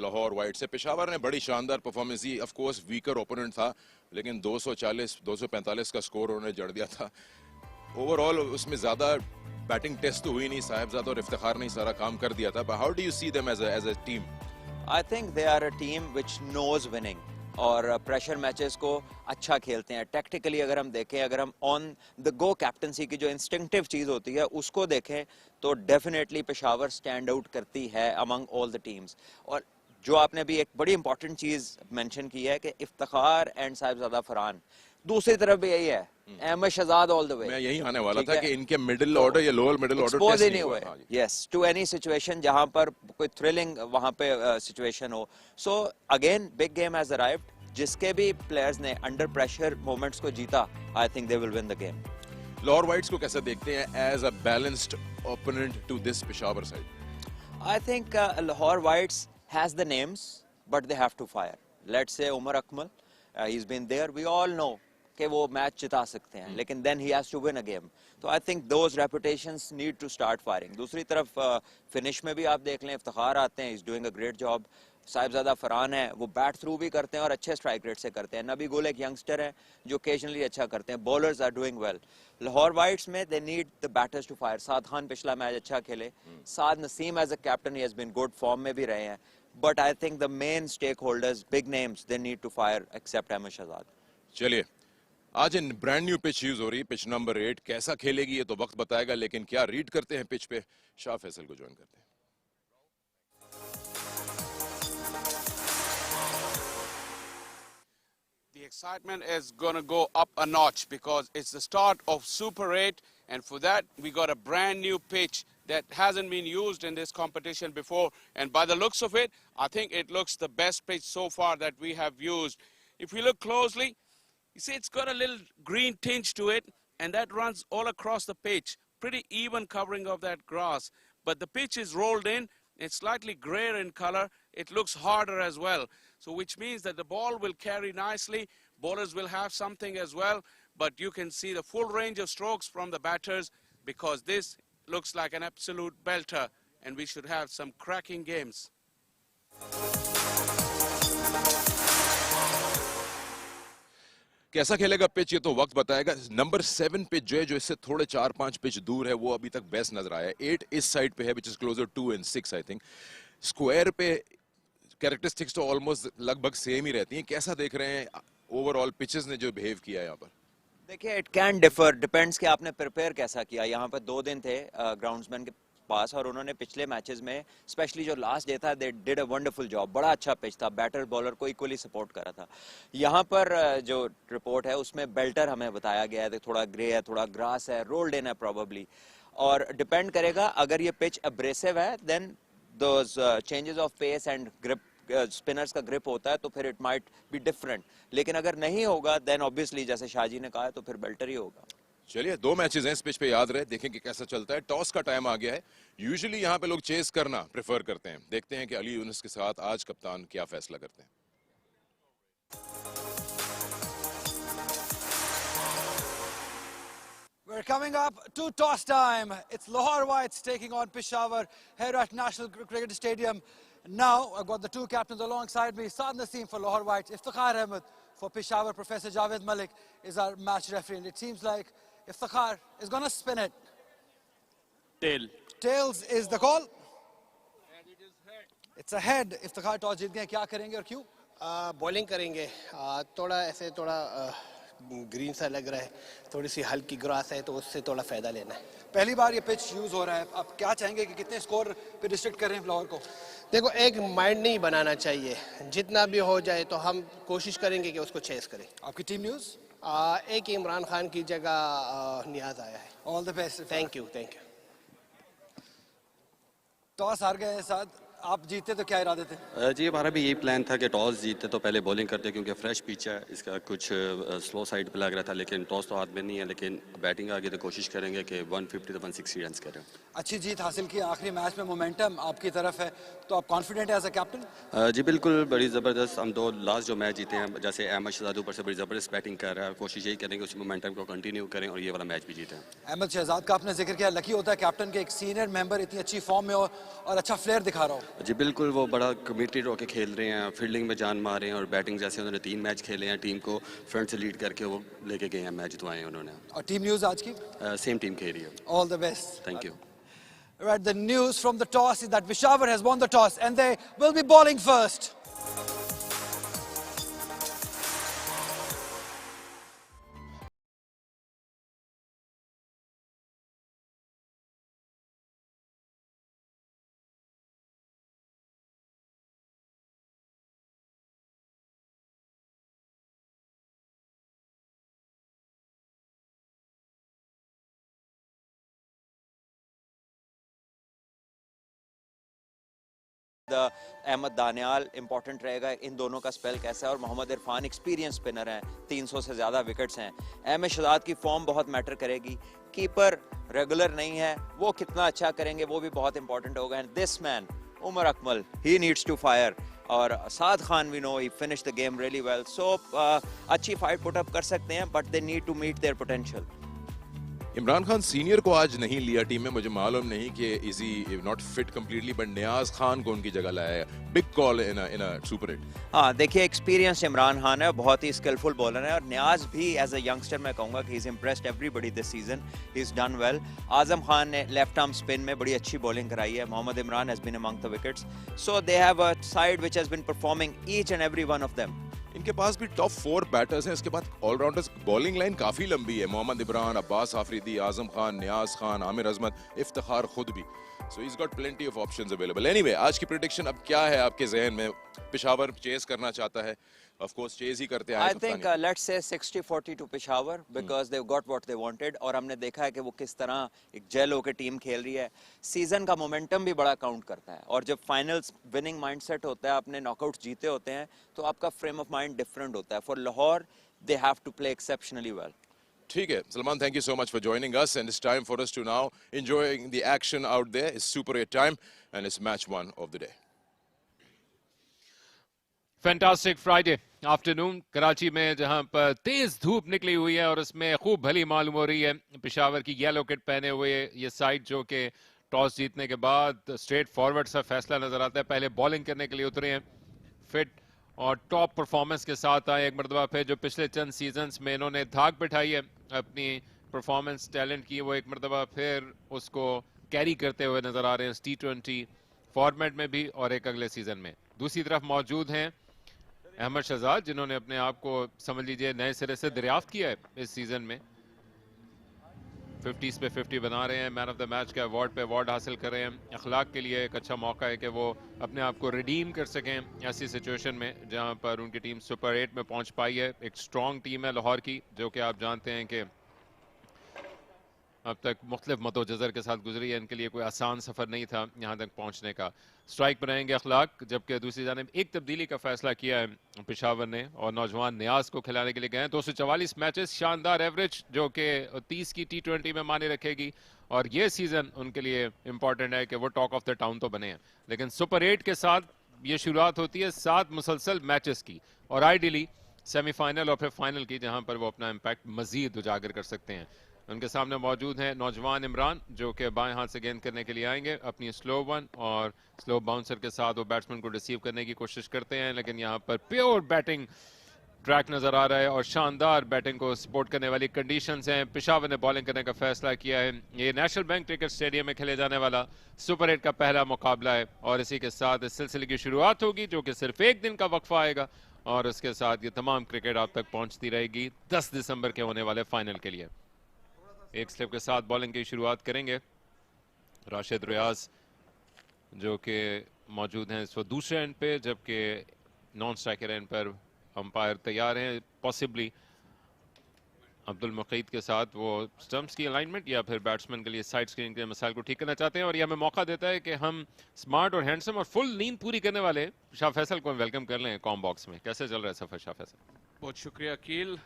Lahore white से। पेशावर ने बड़ी शानदार performance the, of course weaker opponent था, लेकिन 240 245 का स्कोर उन्होंने जड़ दिया था। ओवरऑल उसमें ज्यादा बैटिंग टेस्ट तो हुई नहीं, साहिबजादा और इफ्तिखार ने सारा काम कर दिया था। How do you see them as a team? I think they are a team which knows winning और प्रेशर मैचेस को अच्छा खेलते हैं। टैक्टिकली अगर हम देखें, अगर हम ऑन द गो कैप्टनसी की जो इंस्टिंक्टिव चीज़ होती है उसको देखें तो डेफिनेटली पेशावर स्टैंड आउट करती है अमंग ऑल द टीम्स। और जो आपने भी एक बड़ी इंपॉर्टेंट चीज़ मेंशन की है कि इफ्तिखार एंड साहिबजादा फरहान, दूसरी तरफ भी यही है, Ahmed Shahzad all the way. मैं यही आने वाला था कि इनके मिडिल ऑर्डर या लोअर मिडिल ऑर्डर एक्सपोज ही नहीं हुए यस टू एनी सिचुएशन जहां पर कोई थ्रिलिंग वहां पे सिचुएशन हो। So again big game has arrived. जिसके भी प्लेयर्स ने अंडर प्रेशर मोमेंट्स को जीता, I think they will win the game. Lahore Whites को कैसे देखते हैं as a balanced opponent to this Peshawar side? I think Lahore Whites has the names but they have to fire. Let's say Umar Akmal, he is been there, we all know कि वो match जिता सकते हैं, लेकिन then he has to win a game. तो I think those reputations need to start firing. दूसरी तरफ finish में भी आप देख लें, इफ्तिखार आते हैं, is doing a great job. Sahibzada Farhan है, वो बैट थ्रू भी करते हैं और अच्छे स्ट्राइक रेट से करते हैं। नबी गुल एक यंगस्टर है जो ओकेजनली अच्छा करते हैं। Bowlers are doing well. Lahore whites में they need the batters to fire. Saad Khan पिछला मैच अच्छा खेले, Saad Naseem as a captain he has been good, form में भी रहे हैं, but I think the main stakeholders, big names, they need to fire except Ahmed Shehzad. चलिए, आज इन ब्रांड न्यू पिच यूज हो रही है, पिच नंबर 8। कैसा खेलेगी ये तो वक्त बताएगा, लेकिन क्या रीड करते हैं पिच पे, शाह फैसल को ज्वाइन करते हैं। The excitement is going to go up a notch because it's the start of Super 8, and for that we got a brand new pitch that hasn't been used in this competition before, and by the looks of it, I think it looks the best pitch so far that we have used. If you look closely, you see it's got a little green tinge to it, and that runs all across the pitch. Pretty even covering of that grass. But the pitch is rolled in. It's slightly grayer in color. It looks harder as well. So which means that the ball will carry nicely. Bowlers will have something as well. But you can see the full range of strokes from the batters because this looks like an absolute belter. And we should have some cracking games. कैसा खेलेगा pitch ये तो वक्त बताएगा। Number 7 pitch जो है, जो इससे थोड़े 4-5 पिच दूर है, वो अभी तक बेस्ट नजर आया है। 8 इस साइड पे है, which is closer 2 and 6 I think. Square पे कैरेक्टरिस्टिक्स तो ऑलमोस्ट लगभग सेम ही रहती हैं। कैसा देख रहे हैं ओवरऑल पिचेस ने जो बिहेव किया है यहाँ पर? देखिए, इट कैन डिफर, डिपेंड्स कि आपने प्रिपेयर कैसा किया। यहाँ पर 2 दिन थे ग्राउंड्समैन के पास और उन्होंने पिछले मैचेस में, स्पेशली जो लास्ट डे था, they did a wonderful job. बड़ा अच्छा पिच था, बैटर बॉलर को इक्वली सपोर्ट करा था। यहाँ पर जो रिपोर्ट है उसमें बेल्टर हमें बताया गया है, थोड़ा ग्रे है, थोड़ा ग्रास है, रोल्ड इन है प्रॉबली। और डिपेंड करेगा, अगर ये पिच अब्रेसिव है then those changes of pace and grip, spinners का ग्रिप होता है तो फिर इट माइट बी डिफरेंट। लेकिन अगर नहीं होगा देन ऑब्वियसली जैसे शाहजी ने कहा है तो फिर बेल्टर ही होगा। चलिए, 2 मैचेस हैं इस पिच पे, याद रहे, देखें कि कैसा चलता है। टॉस का टाइम आ गया है। यूजुअली यहाँ पे लोग चेस करना प्रेफर करते हैं। देखते हैं कि अली यूनुस के साथ आज कप्तान क्या फैसला करते हैं। We're coming up to toss time. It's Lahore Whites taking on Peshawar here at National Cricket Stadium. Now I've got the 2 captains alongside me. Saad Naseem for Lahore Whites, Iftikhar Ahmed for Peshawar. Professor Javed Malik is our match referee, and it seems like Iftikhar is going to spin it. Tail. Tails is the call. And it is head. It's a head. Iftikhar toss जीत गए, क्या करेंगे और क्यों? Bowling करेंगे। थोड़ा ऐसे थोड़ा green सा लग रहा है, थोड़ी सी हल्की ग्रास है तो उससे थोड़ा फायदा लेना है। पहली बार ये पिच यूज हो रहा है, आप क्या चाहेंगे कि कितने स्कोर पे रिस्ट्रिक्ट करें लाहौर को? देखो, एक माइंड नहीं बनाना चाहिए, जितना भी हो जाए तो हम कोशिश करेंगे कि उसको चेस करें। आपकी टीम न्यूज? एक इमरान खान की जगह नियाज आया है। All the best. Thank you, thank you. Toss हार गए हैं साथ, आप जीते तो क्या इरादे थे? जी, हमारा भी यही प्लान था कि टॉस जीते तो पहले बॉलिंग करते, क्योंकि फ्रेश पिच है, इसका कुछ स्लो साइड पे लग रहा था, लेकिन टॉस तो हाथ में नहीं है। लेकिन बैटिंग आगे तो कोशिश करेंगे कि 150 to 160 रन करें। अच्छी जीत हासिल की, आखिरी मैच में मोमेंटम आपकी तरफ है, तो आप कॉन्फिडेंट है एज अ कैप्टन? जी बिल्कुल, बड़ी ज़बरदस्त। हम 2 लास्ट जो मैच जीते हैं, जैसे अहमद शहजाद ऊपर से बड़ी ज़बरदस्त बैटिंग कर रहा है, कोशिश यही करेंगे उसी मोमेंटम को कंटिन्यू करें और ये वाला मैच भी जीतें। अहमद शहजाद का आपने जिक्र किया, लकी होता है कैप्टन के एक सीनियर मेंबर इतनी अच्छी फॉर्म में हो और अच्छा फ्लेयर दिखा रहा हो। जी बिल्कुल, वो बड़ा कमिटेड होकर खेल रहे हैं, फील्डिंग में जान मार रहे हैं और बैटिंग जैसे उन्होंने 3 मैच खेले हैं, टीम को फ्रंट से लीड करके वो लेके गए हैं, मैच जितवाए हैं उन्होंने। और टीम न्यूज़ आज की? सेम टीम खेल रही है। All the best. Thank you. Right, the news from the toss is that Peshawar has won the toss and they will be bowling first. Ahmed Daniyal important रहेगा, इन दोनों का स्पेल कैसा है, और मोहम्मद इरफान एक्सपीरियंस स्पिनर हैं, 300 से ज़्यादा विकेट्स हैं। अहमद शहजाद की फॉर्म बहुत मैटर करेगी, कीपर रेगुलर नहीं है, वो कितना अच्छा करेंगे वो भी बहुत इंपॉर्टेंट होगा। And this man Umar Akmal, he needs to fire, और Saad Khan we know he finish the game really well. So अच्छी फाइट पुट अप कर सकते हैं, but they need to meet their potential. Imran Khan senior को आज नहीं लिया टीम में, मुझे मालूम नहीं कि is he not fit completely, but Niaz Khan को उनकी जगह लाया है। Big call in a super hit. हाँ देखिए, एक्सपीरियंस इमरान खान है, बहुत ही स्किलफुल बॉलर है, और नियाज भी एज अ यंगस्टर मैं कहूँगा कि he is impressed everybody this season, he is done well. Azam Khan ने लेफ्ट आर्म स्पिन में बड़ी अच्छी बॉलिंग कराई है, Mohammad Imran has been among the wickets, so they have a side which has been performing each and every one of them. इनके पास भी top 4 batters हैं, इसके बाद ऑलराउंडर्स, बॉलिंग लाइन काफी लंबी है। मोहम्मद इमरान, अब्बास आफरीदी, आजम खान, नियाज खान, आमिर अजमत, इफ्तिखार खुद भी। सो he's got plenty of options available. Anyway, आज की प्रेडिक्शन अब क्या है आपके जहन में? पेशावर चेस करना चाहता है, ऑफ कोर्स चेस ही करते हैं। I think let's say 60-40 to Peshawar because they've got what they wanted, और हमने देखा है कि वो किस तरह एक जेल होकर टीम खेल रही है। सीजन का मोमेंटम भी बड़ा काउंट करता है, और जब फाइनल्स विनिंग माइंडसेट होता है, आपने नॉकआउट जीते होते हैं, तो आपका फ्रेम ऑफ माइंड डिफरेंट होता है। For Lahore they have to play exceptionally well. ठीक है Salman, thank you so much for joining us, and it's time for us to now enjoying the action out there. It's super 8 time and it's match 1 of the day. Fantastic Friday afternoon Karachi में, जहां पर तेज धूप निकली हुई है और उसमें खूब भली मालूम हो रही है। पेशावर की येलो किट पहने हुए ये साइड, जो कि टॉस जीतने के बाद स्ट्रेट फॉरवर्ड सा फैसला नजर आता है, पहले बॉलिंग करने के लिए उतरे हैं, फिट और टॉप परफॉर्मेंस के साथ आए एक मरतबा फिर। जो पिछले चंद सीजन्स में इन्होंने धाक बिठाई है अपनी परफॉर्मेंस टैलेंट की, वो एक मरतबा फिर उसको कैरी करते हुए नजर आ रहे हैं T20 फॉर्मेट में भी और एक अगले सीजन में। दूसरी तरफ मौजूद हैं अहमद शहजाद, जिन्होंने अपने आप को समझ लीजिए नए सिरे से दरियाफ्त किया है इस सीजन में। 50s पे 50 बना रहे हैं, मैन ऑफ द मैच के अवार्ड पे अवार्ड हासिल कर रहे हैं। अखलाक के लिए एक अच्छा मौका है कि वो अपने आप को रिडीम कर सकें ऐसी सिचुएशन में जहां पर उनकी टीम सुपर 8 में पहुंच पाई है। एक स्ट्रॉन्ग टीम है लाहौर की, जो कि आप जानते हैं कि अब तक मुख्तलिफ मतोजर के साथ गुजरी है, इनके लिए कोई आसान सफ़र नहीं था यहाँ तक पहुँचने का। स्ट्राइक बनाएंगे अखलाक, जबकि दूसरी जानिब एक तब्दीली का फैसला किया है पेशावर ने और नौजवान नियाज को खिलाने के लिए गए हैं। 244 मैचेस, शानदार एवरेज, जो कि 30 की T20 में माने रखेगी, और ये सीज़न उनके लिए इंपॉर्टेंट है कि वो टॉक ऑफ द टाउन तो बने हैं। लेकिन सुपर 8 के साथ ये शुरुआत होती है 7 मुसलसल मैचेस की, और आइडियली सेमीफाइनल और फिर फाइनल की, जहाँ पर वो अपना इम्पैक्ट मजीद उजागर कर सकते हैं। उनके सामने मौजूद हैं नौजवान इमरान, जो कि बाएं हाथ से गेंद करने के लिए आएंगे अपनी स्लो वन और स्लो बाउंसर के साथ वो बैट्समैन को रिसीव करने की कोशिश करते हैं। लेकिन यहाँ पर प्योर बैटिंग ट्रैक नजर आ रहा है और शानदार बैटिंग को सपोर्ट करने वाली कंडीशंस हैं। पेशावर ने बॉलिंग करने का फैसला किया है। ये नेशनल बैंक क्रिकेट स्टेडियम में खेले जाने वाला सुपर 8 का पहला मुकाबला है, और इसी के साथ इस सिलसिले की शुरुआत होगी, जो कि सिर्फ एक दिन का वक्फा आएगा, और उसके साथ ये तमाम क्रिकेट आप तक पहुंचती रहेगी 10 दिसंबर के होने वाले फाइनल के लिए। एक स्लिप के साथ बॉलिंग की शुरुआत करेंगे राशिद रियाज, जो कि मौजूद हैं इस वक्त दूसरे एंड पे, जबकि नॉन स्ट्राइकर एंड पर अंपायर तैयार हैं। पॉसिबली अब्दुल मुकीद के साथ वो स्टंप्स की अलाइनमेंट या फिर बैट्समैन के लिए साइड स्क्रीन के मसाइल को ठीक करना चाहते हैं, और ये हमें मौका देता है कि हम स्मार्ट और हैंडसम और फुल नींद पूरी करने वाले शाह फैसल को वेलकम कर लें कॉम बॉक्स में। कैसे चल रहा है सफर शाह फैसल? बहुत शुक्रिया अकील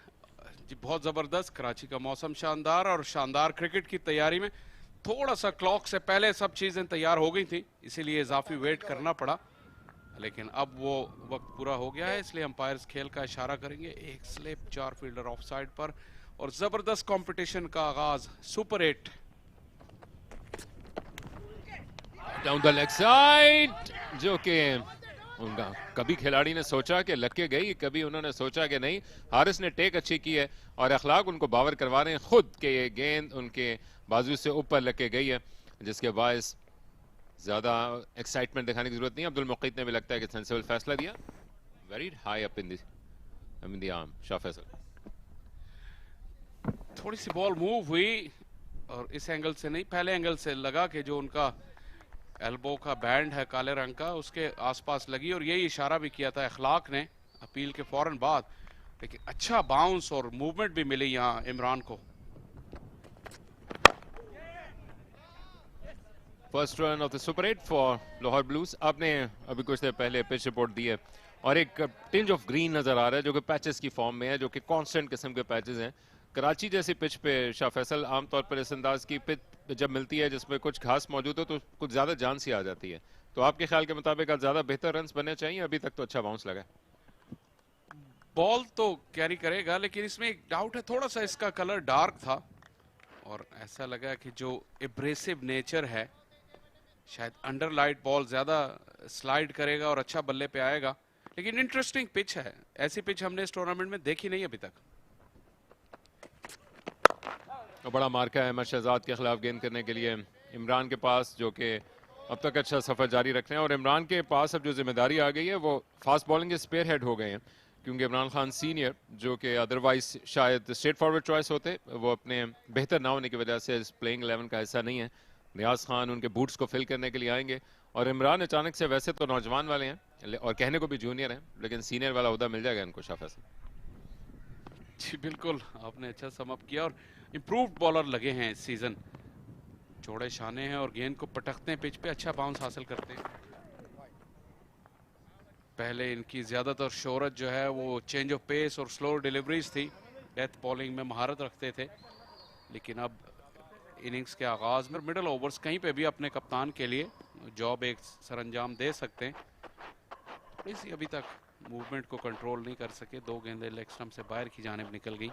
जी, बहुत ज़बरदस्त। कराची का मौसम शानदार, और शानदार क्रिकेट की तैयारी में थोड़ा सा क्लॉक से पहले सब चीज़ें तैयार हो गई थी, इसीलिए इजाफी वेट करना पड़ा, लेकिन अब वो वक्त पूरा हो गया है, इसलिए अंपायर्स खेल का इशारा करेंगे। एक स्लिप, 4 फील्डर ऑफ साइड पर, और ज़बरदस्त कंपटीशन का आगाज। Super 8 down the leg side, जो कि उनका कभी खिलाड़ी ने सोचा कि लग के गई, कभी उन्होंने सोचा कि नहीं। हारिस ने टेक अच्छी की है और अखलाक उनको बावर करवा रहे हैं खुद के ये गेंद उनके बाजू से ऊपर लग के गई है, जिसके बायस ज्यादा एक्साइटमेंट दिखाने की जरूरत नहीं है। अब्दुल मुकीत ने भी लगता है कि सेंसिबल फैसला दिया। Very high up in the arm Shah Faisal. थोड़ी सी बॉल मूव हुई और इस एंगल से नहीं, पहले एंगल से लगा कि जो उनका एल्बो का बैंड है काले रंग का उसके आसपास लगी, और यही इशारा भी किया था अखलाक ने अपील के फौरन बाद। लेकिन अच्छा बाउंस और मूवमेंट भी मिली यहाँ इमरान को। First run of the super 8 for Lahore blues. आपने अभी कुछ देर पहले पिच रिपोर्ट दी है और एक टिंज ऑफ ग्रीन नजर आ रहा है जो कि पैचेस की फॉर्म में है, जो कि कांस्टेंट किस्म के पैचेस हैं। कराची जैसी पिच पे शाह फैसल आमतौर पर इस अंदाज की पिच जब मिलती है जिसमें कुछ घास मौजूद हो तो कुछ ज्यादा जान सी आ जाती है। तो आपके ख्याल के मुताबिक आज ज्यादा बेहतर रन्स बनने चाहिए? अभी तक तो अच्छा बाउंस लगा। बॉल तो कैरी करेगा, लेकिन इसमें एक डाउट है, थोड़ा सा इसका कलर डार्क था और ऐसा लगा कि जो एब्रेसिव नेचर है शायद अंडरलाइट बॉल ज्यादा स्लाइड करेगा और अच्छा बल्ले पे आएगा। लेकिन इंटरेस्टिंग पिच है, ऐसी पिच हमने इस टूर्नामेंट में देखी नहीं अभी तक। तो बड़ा मार्का है अहमद शहजाद के खिलाफ गेंद करने के लिए इमरान के पास, जो कि अब तक अच्छा सफर जारी रख रहे हैं। और इमरान के पास अब जो जिम्मेदारी आ गई है वो फास्ट बॉलिंग के स्पेयर हेड हो गए हैं, क्योंकि इमरान खान सीनियर जो कि अदरवाइज शायद स्ट्रेट फॉरवर्ड चॉइस होते, वो अपने बेहतर ना होने की वजह से इस प्लेइंग 11 का हिस्सा नहीं है। नियाज खान उनके बूट्स को फिल करने के लिए आएंगे और इमरान अचानक से, वैसे तो नौजवान वाले हैं और कहने को भी जूनियर हैं, लेकिन सीनियर वाला ओहदा मिल जाएगा इनको शाह फैसल। जी बिल्कुल, आपने अच्छा समअप किया और इम्प्रूव्ड बॉलर लगे हैं इस सीजन। चौड़े शाने हैं और गेंद को पटकते हैं पिच पे, अच्छा बाउंस हासिल करते हैं। पहले इनकी ज्यादातर शोहरत जो है वो चेंज ऑफ पेस और स्लो डिलीवरीज थी, डेथ बॉलिंग में महारत रखते थे। लेकिन अब इनिंग्स के आगाज में मिडल ओवर्स कहीं पे भी अपने कप्तान के लिए जॉब एक सरंजाम दे सकते हैं। थोड़ी सी अभी तक मूवमेंट को कंट्रोल नहीं कर सके, दो गेंदें लेग स्टंप से बाहर की जानिब निकल गई।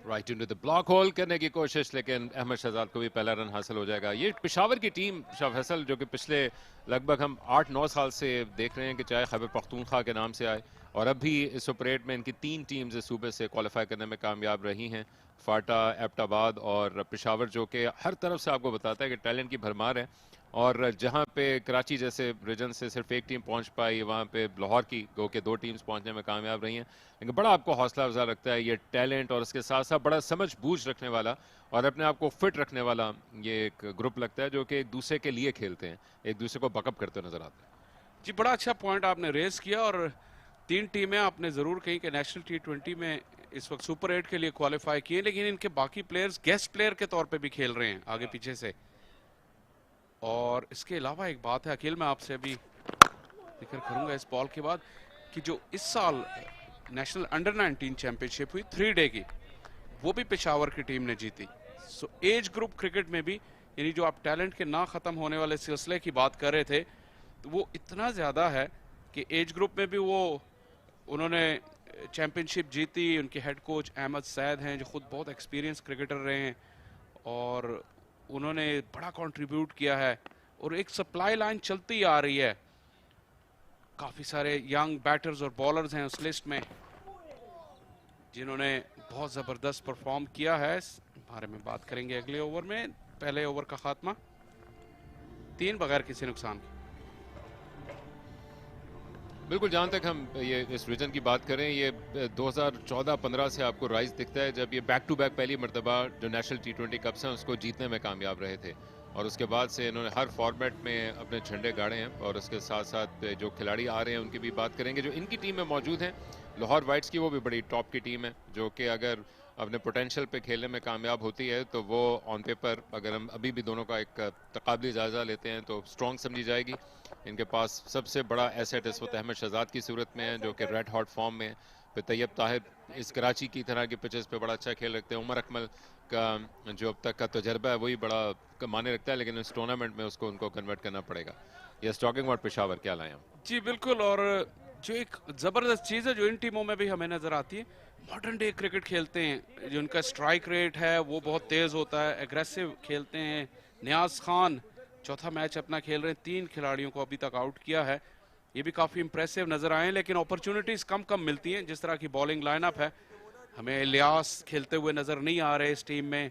Right into the block whole करने की कोशिश, लेकिन अहमद शहजाद को भी पहला रन हासिल हो जाएगा। ये पेशावर की टीम शाह फैसल जो कि पिछले लगभग हम 8-9 साल से देख रहे हैं कि चाहे खैबर पख्तूनख्वा के नाम से आए और अब भी इस सुपर 8 में इनकी 3 टीम्स इस सूबे से क्वालिफाई करने में कामयाब रही हैं, फाटा, एबटाबाद और पेशावर, जो कि हर तरफ से आपको बताता है कि टैलेंट की भरमार है। और जहां पे कराची जैसे रीजन से सिर्फ एक टीम पहुंच पाई, वहां पे लाहौर की गो के 2 टीम्स पहुंचने में कामयाब रही हैं। लेकिन बड़ा आपको हौसला अफजा रखता है ये टैलेंट और उसके साथ साथ बड़ा समझ बूझ रखने वाला और अपने आप को फिट रखने वाला ये एक ग्रुप लगता है, जो कि एक दूसरे के लिए खेलते हैं, एक दूसरे को बकअप करते नजर आते हैं। जी बड़ा अच्छा पॉइंट आपने रेस किया और 3 टीमें आपने जरूर कही कि नेशनल T20 में इस वक्त सुपर 8 के लिए क्वालिफाई किए, लेकिन इनके बाकी प्लेयर्स गेस्ट प्लेयर के तौर पे भी खेल रहे हैं आगे पीछे से। और इसके अलावा एक बात है अकील, मैं आपसे अभी जिक्र करूंगा इस बॉल के बाद, कि जो इस साल नेशनल अंडर 19 चैंपियनशिप हुई 3 डे की, वो भी पेशावर की टीम ने जीती। सो एज ग्रुप क्रिकेट में भी, यानी जो आप टैलेंट के ना खत्म होने वाले सिलसिले की बात कर रहे थे, तो वो इतना ज़्यादा है कि एज ग्रुप में भी वो उन्होंने चैंपियनशिप जीती। उनके हेड कोच अहमद सैद हैं जो खुद बहुत एक्सपीरियंस क्रिकेटर रहे हैं और उन्होंने बड़ा कंट्रीब्यूट किया है और एक सप्लाई लाइन चलती आ रही है। काफ़ी सारे यंग बैटर्स और बॉलर्स हैं उस लिस्ट में जिन्होंने बहुत ज़बरदस्त परफॉर्म किया है। इस बारे में बात करेंगे अगले ओवर में। पहले ओवर का खात्मा 3 बगैर किसी नुकसान के। बिल्कुल, जहाँ तक हम ये इस रीजन की बात करें, ये 2014-15 से आपको राइज दिखता है जब ये बैक टू बैक पहली मरतबा जो नेशनल T20 कप्स हैं उसको जीतने में कामयाब रहे थे और उसके बाद से इन्होंने हर फॉर्मेट में अपने झंडे गाड़े हैं। और उसके साथ साथ जो खिलाड़ी आ रहे हैं उनकी भी बात करेंगे जो इनकी टीम में मौजूद हैं। लाहौर वाइट्स की वो भी बड़ी टॉप की टीम है जो कि अगर अपने पोटेंशियल पे खेलने में कामयाब होती है तो वो ऑन पेपर, अगर हम अभी भी दोनों का एक तकाबली जायजा लेते हैं, तो स्ट्रॉन्ग समझी जाएगी। इनके पास सबसे बड़ा एसेट इस वक्त अहमद शहजाद की सूरत में है जो कि रेड हॉट फॉर्म में, फिर तैयब ताहिर इस कराची की तरह के पिचेस पे बड़ा अच्छा खेल रखते हैं। उमर अकमल का जो अब तक का तजर्बा है वही बड़ा माने रखता है, लेकिन इस टूर्नामेंट में उसको उनको कन्वर्ट करना पड़ेगा। यस, टॉकिंग अबाउट पेशावर, क्या लाए हम? जी बिल्कुल, और जो एक ज़बरदस्त चीज़ है जो इन टीमों में भी हमें नज़र आती है, मॉडर्न डे क्रिकेट खेलते हैं। जो उनका स्ट्राइक रेट है वो बहुत तेज़ होता है, एग्रेसिव खेलते हैं। नियाज खान चौथा मैच अपना खेल रहे हैं, 3 खिलाड़ियों को अभी तक आउट किया है, ये भी काफ़ी इंप्रेसिव नज़र आए हैं। लेकिन अपॉर्चुनिटीज़ कम कम मिलती हैं। जिस तरह की बॉलिंग लाइनअप है, हमें इलियास खेलते हुए नज़र नहीं आ रहे इस टीम में,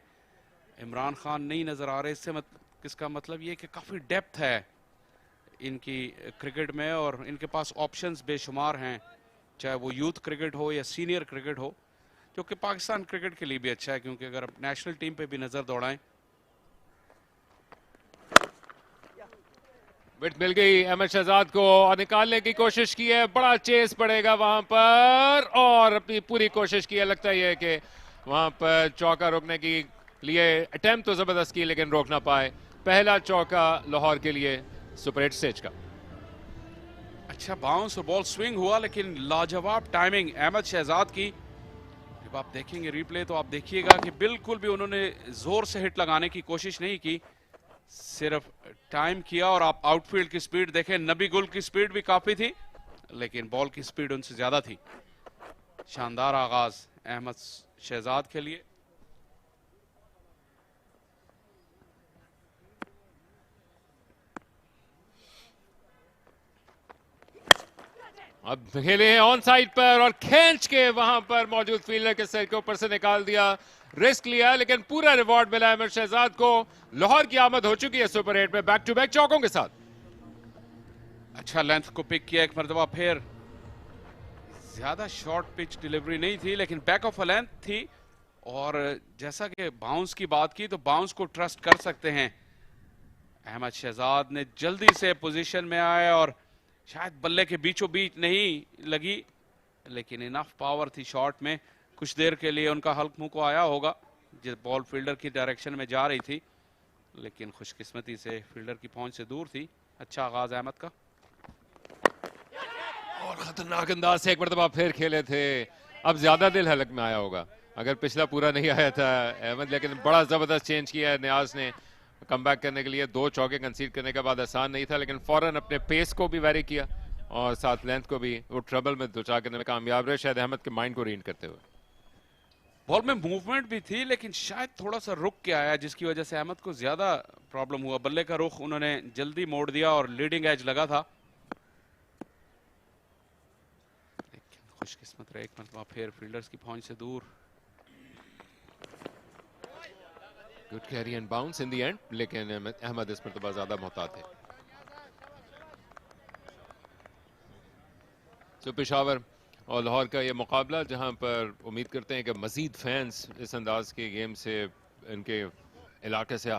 इमरान खान नहीं नज़र आ रहे। इसका मतलब ये कि काफ़ी डेप्थ है इनकी क्रिकेट में और इनके पास ऑप्शंस बेशुमार हैं, चाहे वो यूथ क्रिकेट हो या सीनियर क्रिकेट हो, जो कि पाकिस्तान क्रिकेट के लिए भी अच्छा है, क्योंकि अगर आप नेशनल टीम पे भी नज़र दौड़ाएं। विकेट मिल गई अहमद शहजाद को और निकालने की कोशिश की है, बड़ा चेस पड़ेगा वहां पर और अपनी पूरी कोशिश की है। लगता ही है कि वहां पर चौका रोकने के लिए अटेम्प्ट तो जबरदस्त की, लेकिन रोक ना पाए। पहला चौका लाहौर के लिए सुपर 8 स्टेज का। अच्छा बाउंस और बॉल स्विंग हुआ, लेकिन लाजवाब टाइमिंग अहमद शहजाद की। जब आप देखेंगे रिप्ले तो आप देखिएगा कि बिल्कुल भी उन्होंने जोर से हिट लगाने की कोशिश नहीं की, सिर्फ टाइम किया। और आप आउटफील्ड की स्पीड देखें, नबी गुल की स्पीड भी काफी थी, लेकिन बॉल की स्पीड उनसे ज्यादा थी। शानदार आगाज अहमद शहजाद के लिए। अब खेले हैं ऑन साइड पर और खींच के वहां पर मौजूद फील्डर के सर के ऊपर से निकाल दिया। रिस्क लिया, लेकिन पूरा रिवॉर्ड मिला अहमद शहजाद को। लाहौर की आमद हो चुकी है सुपर 8 में बैक टू बैक चौकों के साथ। अच्छा लेंथ को पिक किया एक मरतबा फिर। ज्यादा शॉर्ट पिच डिलीवरी नहीं थी, लेकिन बैक ऑफ अ लेंथ थी। और जैसा कि बाउंस की बात की, तो बाउंस को ट्रस्ट कर सकते हैं। अहमद शहजाद ने जल्दी से पोजीशन में आए और शायद बल्ले के बीचों बीच नहीं लगी, लेकिन इनफ पावर थी शॉट में। कुछ देर के लिए उनका हल्क मुंह को आया होगा जिस बॉल फील्डर की डायरेक्शन में जा रही थी, लेकिन खुशकिस्मती से फील्डर की पहुंच से दूर थी। अच्छा आगाज अहमद का और खतरनाक अंदाज से एक मरतबा फिर खेले थे। अब ज्यादा दिल हलक में आया होगा, अगर पिछला पूरा नहीं आया था अहमद, लेकिन बड़ा जबरदस्त चेंज किया है नियाज ने कम बैक करने के लिए। 2 चौके कंसीड करने के बाद आसान नहीं था, लेकिन फौरन अपने पेस को भी वेरी किया और साथ लेंथ को भी वो ट्रबल में दो चार करने में कामयाब रहे, शायद अहमद के माइंड को रीड करते हुए। बॉल में मूवमेंट भी थी, लेकिन शायद थोड़ा सा रुक के आया, जिसकी वजह से अहमद को ज्यादा प्रॉब्लम हुआ। बल्ले का रुख उन्होंने जल्दी मोड़ दिया और लीडिंग एज लगा था, लेकिन खुशकिस्मत रहे एक मरतबा फिर फील्डर्स की पहुंच से दूर। Good carry and bounce in the end, लेकिन अहमद इस मरतबा ज्यादा मोहतात है। तो पेशावर और लाहौर का ये मुकाबला, जहां पर उम्मीद करते हैं कि मजीद फैंस इस अंदाज के गेम से इनके इलाके से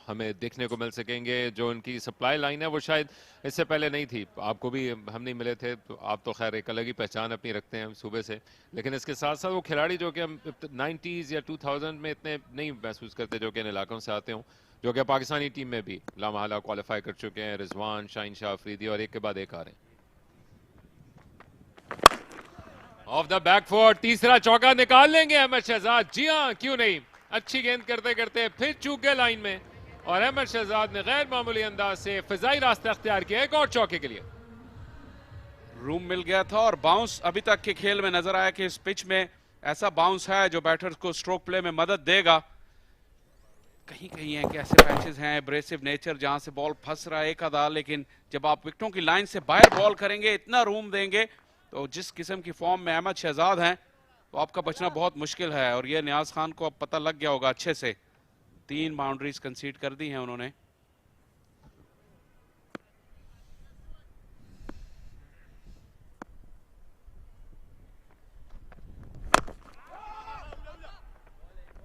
हमें देखने को मिल सकेंगे। जो इनकी सप्लाई लाइन है वो शायद इससे पहले नहीं थी, आपको भी हम नहीं मिले थे, तो आप तो खैर एक अलग ही पहचान अपनी रखते हैं सूबे से, लेकिन इसके साथ साथ वो खिलाड़ी जो कि हम 90s या 2000 में इतने नहीं महसूस करते, जो कि इन इलाकों से आते हों, जो कि पाकिस्तानी टीम में भी लामहला क्वालिफाई कर चुके हैं। रिजवान, शाहीन शाह अफरीदी और एक के बाद एक आ रहे हैं। ऑफ द बैक फुट तीसरा चौका निकाल लेंगे अहमद शहजाद। जी हाँ, क्यों नहीं। अच्छी गेंद करते करते फिर चूक गए लाइन में और अहमद शहजाद ने गैर मामूली अंदाज से फिजाई रास्ता अख्तियार किया एक और चौके के लिए। रूम मिल गया था और बाउंस अभी तक के खेल में नजर आया कि इस पिच में ऐसा बाउंस है जो बैटर्स को स्ट्रोक प्ले में मदद देगा। कहीं कहीं है कि ऐसे पैचेस हैं एब्रेसिव नेचर जहां से बॉल फंस रहा है एक आधा, लेकिन जब आप विकेटों की लाइन से बाहर बॉल करेंगे, इतना रूम देंगे, तो जिस किस्म की फॉर्म में अहमद शहजाद हैं, तो आपका बचना बहुत मुश्किल है। और ये नियाज खान को अब पता लग गया होगा अच्छे से। 3 बाउंड्रीज कंसीड कर दी हैं उन्होंने।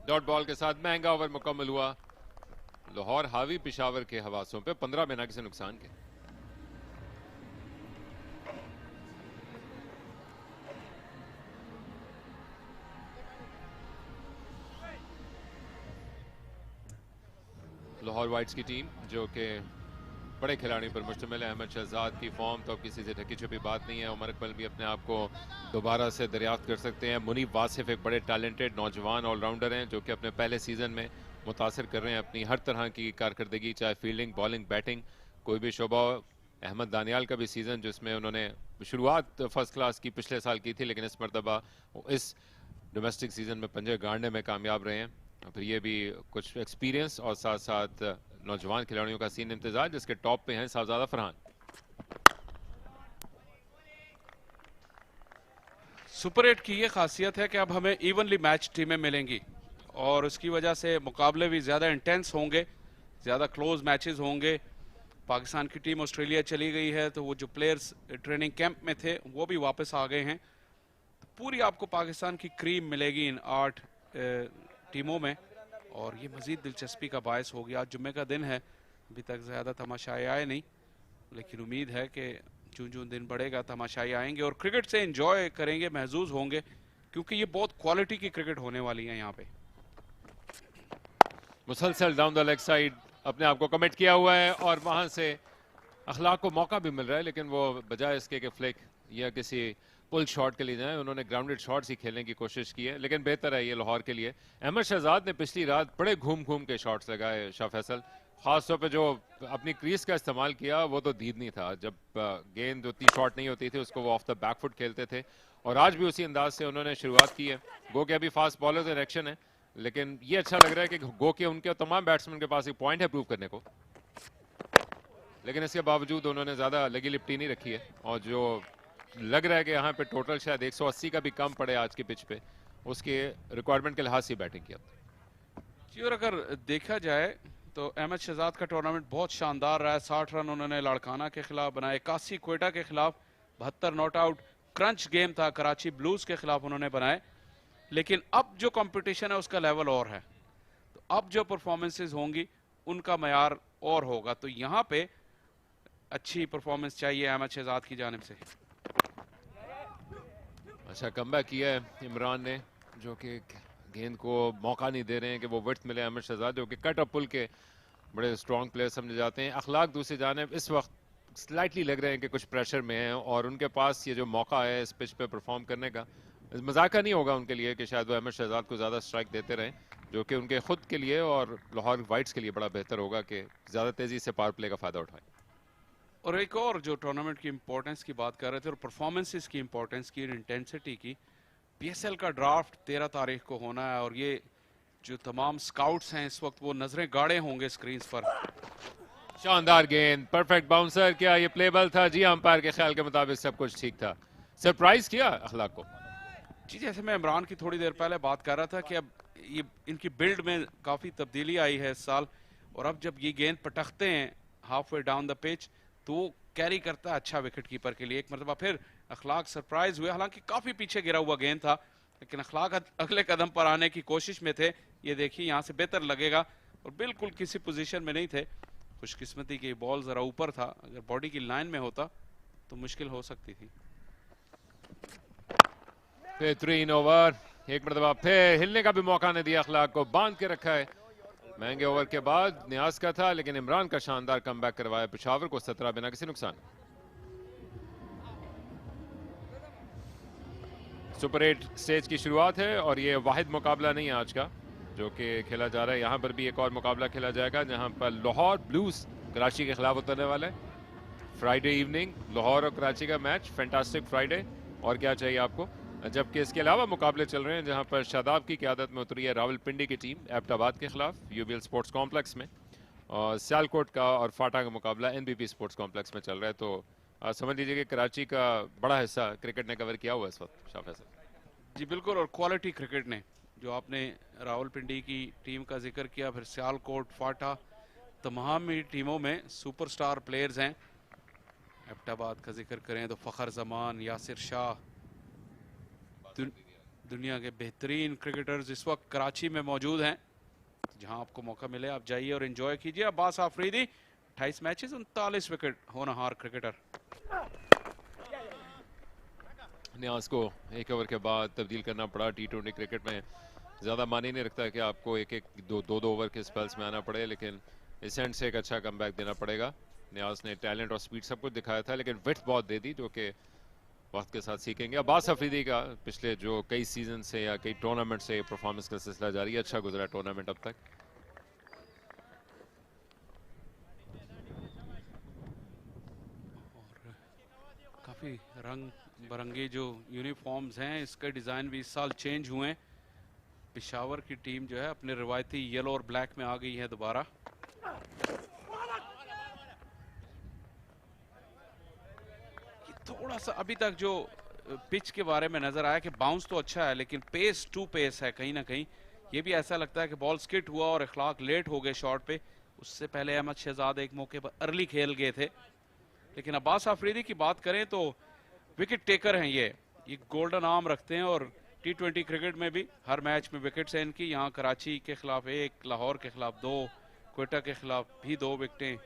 डॉट बॉल के साथ महंगा ओवर मुकम्मल हुआ। लाहौर हावी पेशावर के हवासों पे 15 बिना किसी नुकसान के। लाहौर वाइट्स की टीम जो कि बड़े खिलाड़ी पर मुश्तमिल है। अहमद शहजाद की फॉर्म तो किसी से ढकी छुपी बात नहीं है। उमर अकमल भी अपने आप को दोबारा से दरियाफ्त कर सकते हैं। मुनीब वासिफ एक बड़े टैलेंटेड नौजवान ऑलराउंडर हैं जो कि अपने पहले सीज़न में मुतासर कर रहे हैं अपनी हर तरह की कारकर्दगी, चाहे फील्डिंग, बॉलिंग, बैटिंग, कोई भी शोबा हो। अहमद दानियाल का भी सीज़न जिसमें उन्होंने शुरुआत फर्स्ट क्लास की पिछले साल की थी, लेकिन इस मरतबा इस डोमेस्टिक सीज़न में पंजे गाड़ने में कामयाब रहे हैं। फिर ये भी कुछ एक्सपीरियंस और साथ साथ नौजवान खिलाड़ियों का सीन इंतजार, जिसके टॉप पे हैं साहबजादा फरहान। सुपर 8 की ये खासियत है कि अब हमें इवनली मैच टीमें मिलेंगी और उसकी वजह से मुकाबले भी ज़्यादा इंटेंस होंगे, ज़्यादा क्लोज मैचेस होंगे। पाकिस्तान की टीम ऑस्ट्रेलिया चली गई है तो वो जो प्लेयर्स ट्रेनिंग कैंप में थे वो भी वापस आ गए हैं। तो पूरी आपको पाकिस्तान की क्रीम मिलेगी इन 8 टीमों में और ये मज़ीद दिलचस्पी का बायस हो गया। आज जुम्मे का दिन है, अभी तक ज़्यादा तमाशाई आए नहीं, लेकिन उम्मीद है कि जो दिन बढ़ेगा तमाशाई आएंगे और क्रिकेट से एंजॉय करेंगे, महजूज होंगे, क्योंकि ये बहुत क्वालिटी की क्रिकेट होने वाली है यहाँ पे। मुसलसल डाउन द लेग साइड अपने आप को कमिट किया हुआ है और वहां से अखलाक को मौका भी मिल रहा है, लेकिन वो बजाय इसके कि फ्लिक या किसी पुल शॉट के लिए जाए, उन्होंने ग्राउंडेड शॉट्स ही खेलने की कोशिश की है। लेकिन बेहतर है ये लाहौर के लिए। अहमद शहजाद ने पिछली रात बड़े घूम घूम के शॉट्स लगाए शाह फैसल, खासतौर पे जो अपनी क्रीज का इस्तेमाल किया वो तो दीद नहीं था। जब गेंद उतनी शॉट नहीं होती थी उसको वो ऑफ द बैक फुट खेलते थे और आज भी उसी अंदाज से उन्होंने शुरुआत की है। गो के अभी फास्ट बॉलर्स इन एक्शन है, लेकिन ये अच्छा लग रहा है कि गो के उनके तमाम बैट्समैन के पास एक पॉइंट है प्रूव करने को, लेकिन इसके बावजूद उन्होंने ज्यादा लगी लिपटी नहीं रखी है और जो लग रहा है कि यहाँ पे टोटल शायद 180 का भी कम पड़े आज के पिच पे, उसके रिक्वायरमेंट के लिहाज से बैटिंग किया जी। और अगर देखा जाए तो अहमद शहजाद का टूर्नामेंट बहुत शानदार रहा है। 60 रन उन्होंने लाड़काना के खिलाफ बनाए, 81 क्वेटा के खिलाफ, 72 नॉट आउट, क्रंच गेम था कराची ब्लूज के खिलाफ उन्होंने बनाए। लेकिन अब जो कंपटीशन है उसका लेवल और है, तो अब जो परफॉर्मेंसेज होंगी उनका मयार और होगा। तो यहाँ पे अच्छी परफॉर्मेंस चाहिए अहमद शहजाद की जानिब से। अच्छा कमबैक किया है इमरान ने, जो कि गेंद को मौका नहीं दे रहे हैं कि वो विड्थ मिले। अहमद शहजाद जो कि कट और पुल के बड़े स्ट्रॉन्ग प्लेयर समझे जाते हैं। अखलाक दूसरी जानिब इस वक्त स्लाइटली लग रहे हैं कि कुछ प्रेशर में हैं और उनके पास ये जो मौका है इस पिच पे परफॉर्म करने का, मजाका नहीं होगा उनके लिए कि शायद वो अहमद शहजाद को ज़्यादा स्ट्राइक देते रहें, जो कि उनके खुद के लिए और लाहौर वाइट्स के लिए बड़ा बेहतर होगा कि ज़्यादा तेज़ी से पावर प्ले का फ़ायदा उठाएं। और एक और जो टूर्नामेंट की इंपॉर्टेंस की बात कर रहे थे और परफॉर्मेंसेस की इंपॉर्टेंस की, इंटेंसिटी की, पीएसएल का ड्राफ्ट 13 तारीख को होना है और ये जो तमाम स्काउट्स हैं इस वक्त वो नजरें गाड़े होंगे स्क्रीन पर। शानदार गेंद, परफेक्ट बाउंसर, क्या ये प्लेबल था? जी अंपायर के ख्याल के मुताबिक सब कुछ ठीक था। सरप्राइज किया अखलाक को। जी जैसे मैं इमरान की थोड़ी देर पहले बात कर रहा था कि अब ये इनकी बिल्ड में काफ़ी तब्दीली आई है इस साल, और अब जब ये गेंद पटकते हैं half way down the pitch तो वो कैरी करता है अच्छा विकेट कीपर के लिए। एक मरतबा फिर अखलाक सरप्राइज हुए, हालांकि काफ़ी पीछे गिरा हुआ गेंद था, लेकिन अखलाक अगले कदम पर आने की कोशिश में थे। ये देखिए यहाँ से बेहतर लगेगा और बिल्कुल किसी पोजीशन में नहीं थे। खुशकिस्मती की बॉल ज़रा ऊपर था, अगर बॉडी की लाइन में होता तो मुश्किल हो सकती थी। बेहतरीन ओवर, एक मरतबा फिर हिलने का भी मौका नहीं दिया अखलाक को, बांध के रखा है। महंगे ओवर के बाद न्याज का था, लेकिन इमरान का शानदार कमबैक करवाया पेशावर को 17 बिना किसी नुकसान। सुपर 8 स्टेज की शुरुआत है और ये वाहिद मुकाबला नहीं है आज का जो कि खेला जा रहा है। यहाँ पर भी एक और मुकाबला खेला जाएगा जहाँ पर लाहौर ब्लूज कराची के खिलाफ उतरने वाला है। फ्राइडे इवनिंग लाहौर और कराची का मैच, फैंटास्टिक फ्राइडे, और क्या चाहिए आपको। जबकि इसके अलावा मुकाबले चल रहे हैं जहां पर शादाब की क़यादत में उतरी है रावलपिंडी की टीम एबटाबाद के खिलाफ यूबीएल स्पोर्ट्स कॉम्प्लेक्स में, और सियालकोट का और फाटा का मुकाबला एनबीपी स्पोर्ट्स कॉम्प्लेक्स में चल रहा है। तो समझ लीजिए कि कराची का बड़ा हिस्सा क्रिकेट ने कवर किया हुआ है इस वक्त। शाह फैसल जी बिल्कुल, और क्वालिटी क्रिकेट ने, जो आपने रावलपिंडी की टीम का जिक्र किया, फिर सियालकोट, फाटा, तमाम ही टीमों में सुपरस्टार प्लेयर्स हैं। एबटाबाद का जिक्र करें तो फ़खर जमान, यासिर शाह, दुनिया के बेहतरीन क्रिकेटर्स इस वक्त कराची में मौजूद हैं। जहां आपको मौका मिले आप जाइए और एंजॉय कीजिए। अब्बास आफरीदी 28 मैचेस 39 विकेट, होनहार क्रिकेटर। न्याज को एक ओवर के बाद तब्दील करना पड़ा। T20 क्रिकेट में ज़्यादा मानी नहीं रखता कि आपको एक दो ओवर के स्पेल्स में आना पड़े, लेकिन इस एंड से एक अच्छा कमबैक देना पड़ेगा। न्याज ने टैलेंट और स्पीड सब कुछ दिखाया था, लेकिन विड्थ बहुत दे दी, जो कि वक्त के साथ सीखेंगे। अब्बास अफरीदी का पिछले जो कई सीजन से या कई टूर्नामेंट से परफॉर्मेंस का सिलसिला जारी है, अच्छा गुजरा टूर्नामेंट अब तक। और काफी रंग बिरंगे जो यूनिफॉर्म्स हैं, इसके डिजाइन भी इस साल चेंज हुए हैं। पेशावर की टीम जो है अपने रिवायती येलो और ब्लैक में आ गई है दोबारा। थोड़ा सा अभी तक जो पिच के बारे में नजर आया कि बाउंस तो अच्छा है, लेकिन पेस टू पेस है कहीं ना कहीं। ये भी ऐसा लगता है कि बॉल स्किट हुआ और इखलाक लेट हो गए शॉट पे। उससे पहले अहमद शहजाद एक मौके पर अर्ली खेल गए थे। लेकिन अब्बास आफरीदी की बात करें तो विकेट टेकर हैं ये गोल्डन आर्म रखते हैं, और T20 क्रिकेट में भी हर मैच में विकेट्स हैं इनकी। यहाँ कराची के खिलाफ 1, लाहौर के खिलाफ 2, क्वेटा के खिलाफ भी 2 विकेटें,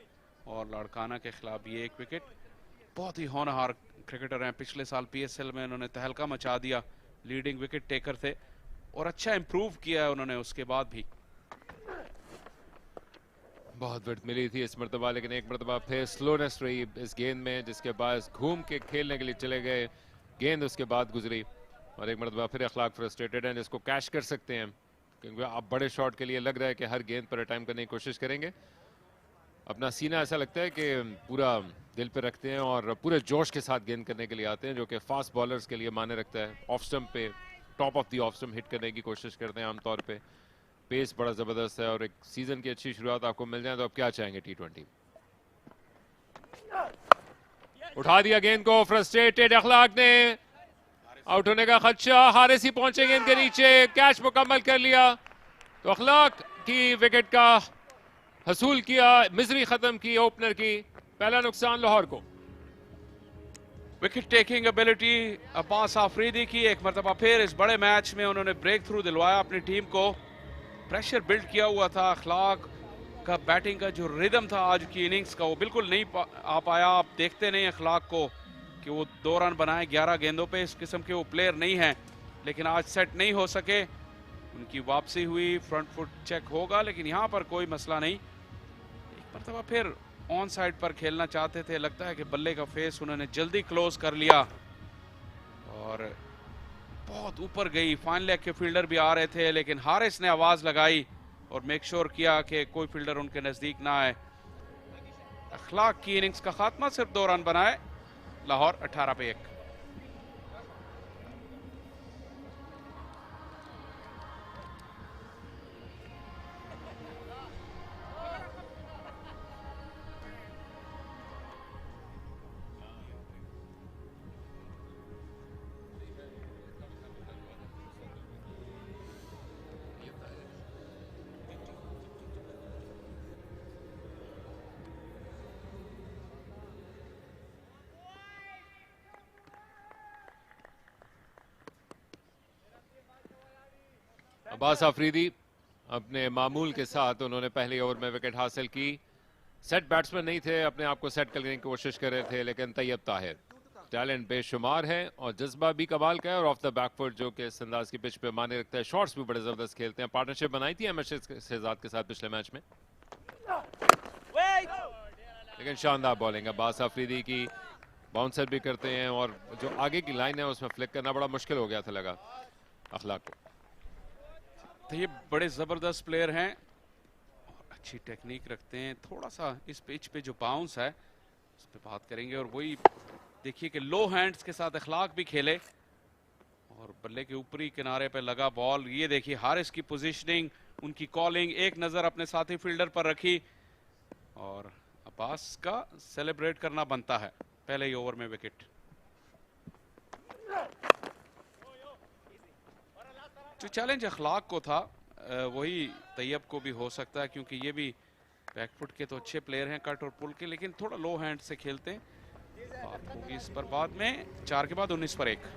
और लाड़काना के खिलाफ भी 1 विकेट। बहुत ही होनहार क्रिकेटर हैं। पिछले साल PSL में उन्होंने तहलका मचा दिया, लीडिंग विकेट टेकर थे, और अच्छा इंप्रूव किया है उन्होंने उसके बाद भी। बहुत विड्थ मिली थी इस मरतबा, लेकिन एक मरतबा फिर स्लोनेस रही इस गेंद में, जिसके बाद घूम के खेलने के लिए चले गए। गेंद उसके बाद गुजरी, और एक मरतबा फिर अखलाक फ्रस्ट्रेटेड हैं, जिसको कैश कर सकते हैं, क्योंकि अब बड़े शॉट के लिए लग रहा है कि हर गेंद पर अटैम्प्ट करने की कोशिश करेंगे। अपना सीना ऐसा लगता है कि पूरा दिल पे रखते हैं और पूरे जोश के साथ गेंद करने के लिए आते हैं, जो कि फास्ट बॉलर्स के लिए माने रखता है। ऑफ स्टंप पे, top of the off stump hit करने की कोशिश करते हैं आमतौर पे। पेस बड़ा जबरदस्त है, और एक सीजन की अच्छी शुरुआत आपको मिल जाए तो आप क्या चाहेंगे T20। उठा दिया गेंद को, फ्रस्ट्रेटेड अखलाक ने, आउट होने का खदशा। हारिस ही पहुंचे गेंद के नीचे, कैच मुकम्मल कर लिया, तो अखलाक की विकेट का हसूल किया, मिजरी खत्म की ओपनर की। पहला नुकसान लाहौर को। Wicket taking ability Abbas Afridi की एक मरतबा फिर इस बड़े मैच में उन्होंने ब्रेक थ्रू दिलवाया अपनी टीम को। प्रेशर बिल्ड किया हुआ था, अखलाक का बैटिंग का जो रिदम था आज की इनिंग्स का, वो बिल्कुल नहीं आ पाया। आप देखते नहीं अखलाक को कि वो 2 रन बनाए 11 गेंदों पे, इस किस्म के वो प्लेयर नहीं हैं, लेकिन आज सेट नहीं हो सके। उनकी वापसी हुई, फ्रंट फुट चेक होगा, लेकिन यहाँ पर कोई मसला नहीं। एक मरतबा फिर ऑन साइड पर खेलना चाहते थे, लगता है कि बल्ले का फेस उन्होंने जल्दी क्लोज कर लिया, और बहुत ऊपर गई। फाइन लेग के फील्डर भी आ रहे थे, लेकिन हारिस ने आवाज लगाई और मेक श्योर किया कि कोई फील्डर उनके नजदीक ना आए। अखलाक की इनिंग्स का खात्मा, सिर्फ 2 रन बनाए, लाहौर 18 पे 1। अब्बास आफरीदी अपने मामूल के साथ उन्होंने पहले ओवर में विकेट हासिल की। सेट बैट्समैन नहीं थे, अपने आप को सेट करने की कोशिश कर रहे थे, लेकिन तैयब ताहिर टैलेंट बेशुमार है और जज्बा भी कमाल का है, और ऑफ द बैकफुट जो कि इस अंदाज की पिच पे माने रखता है। शॉट्स भी बड़े जबरदस्त खेलते हैं। पार्टनरशिप बनाई थी एमएस शहजाद के साथ पिछले मैच में, लेकिन शानदार बॉलिंग अब्बास आफरीदी की। बाउंसर भी करते हैं, और जो आगे की लाइन है उसमें फ्लिक करना बड़ा मुश्किल हो गया था लगा अखलाक को। तो ये बड़े जबरदस्त प्लेयर हैं और अच्छी टेक्निक रखते हैं। थोड़ा सा इस पिच पे जो बाउंस है उस पर बात करेंगे, और वही देखिए कि लो हैंड्स के साथ अखलाक भी खेले, और बल्ले के ऊपरी किनारे पे लगा बॉल। ये देखिए हारिस की पोजीशनिंग, उनकी कॉलिंग, एक नजर अपने साथी फील्डर पर रखी, और अब्बास का सेलिब्रेट करना बनता है पहले ही ओवर में विकेट। जो चैलेंज अखलाक को था वही तैयब को भी हो सकता है, क्योंकि ये भी बैकफुट के तो अच्छे प्लेयर हैं, कट और पुल के, लेकिन थोड़ा लो हैंड से खेलते हैं। बात होगी इस पर बाद में। 4 के बाद 19 पर 1।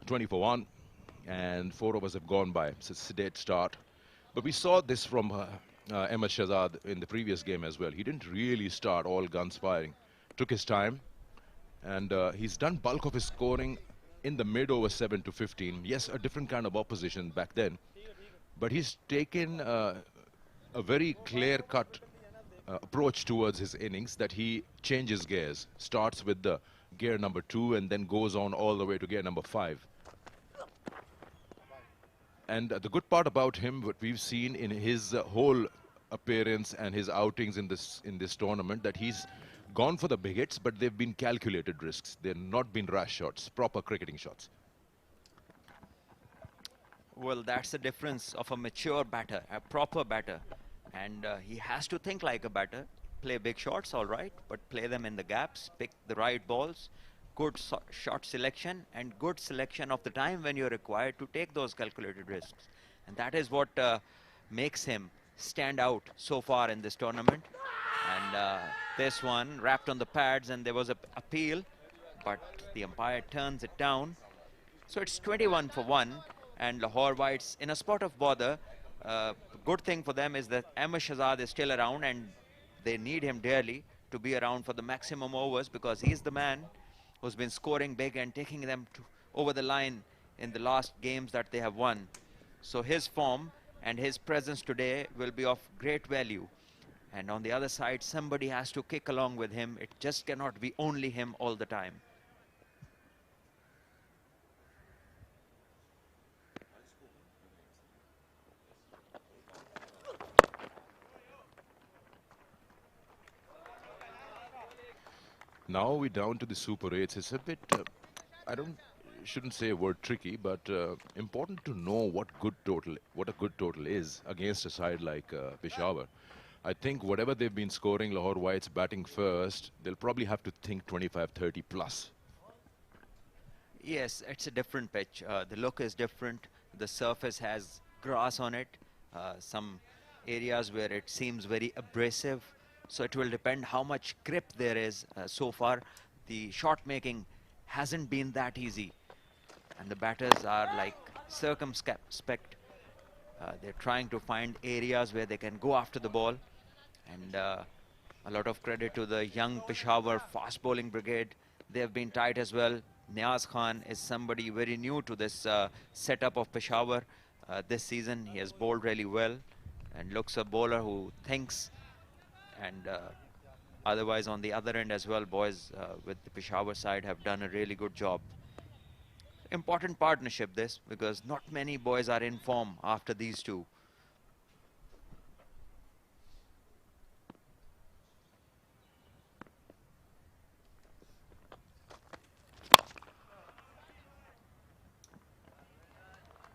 20 for 1, and 4 overs have gone by. It's a sedate start. But we saw this from Ahmed Shahzad in the previous game as well. He didn't really start all guns firing. Took his time, and he's done bulk of his scoring in the mid over 7 to 15. Yes, a different kind of opposition back then, but he's taken a very clear-cut approach towards his innings, that he changes gears, starts with the gear number 2 and then goes on all the way to gear number 5. And the good part about him, what we've seen in his whole appearance and his outings in this tournament, that he's gone for the big hits, but they've been calculated risks. They've not been rash shots, proper cricketing shots. Well, that's the difference of a mature batter, a proper batter. And he has to think like a batter. Play big shots, all right, but play them in the gaps, pick the right balls, good shot selection, and good selection of the time when you're required to take those calculated risks. And that is what makes him stand out so far in this tournament. And this one wrapped on the pads, and there was an appeal, but the umpire turns it down. So it's 21 for 1, and Lahore Whites in a spot of bother. Good thing for them is that Ahmed Shahzad is still around, and they need him dearly to be around for the maximum overs, because he's the man who's been scoring big and taking them over the line in the last games that they have won. So his form and his presence today will be of great value. And on the other side, somebody has to kick along with him. It just cannot be only him all the time. Now we're down to the Super 8s. It's a bit, shouldn't say a word tricky, but important to know what a good total is against a side like Peshawar. I think whatever they've been scoring, Lahore Whites batting first, they'll probably have to think 25-30 plus. Yes, it's a different pitch. The look is different. The surface has grass on it. Some areas where it seems very abrasive. So it will depend how much grip there is. So far, the shot making hasn't been that easy. And the batters are like circumspect. They're trying to find areas where they can go after the ball. And a lot of credit to the young Peshawar fast bowling brigade. They've been tight as well. Niaz Khan is somebody very new to this setup of Peshawar. This season, he has bowled really well and looks a bowler who thinks. And otherwise, on the other end as well, boys with the Peshawar side have done a really good job. Important partnership this, because not many boys are in form after these two.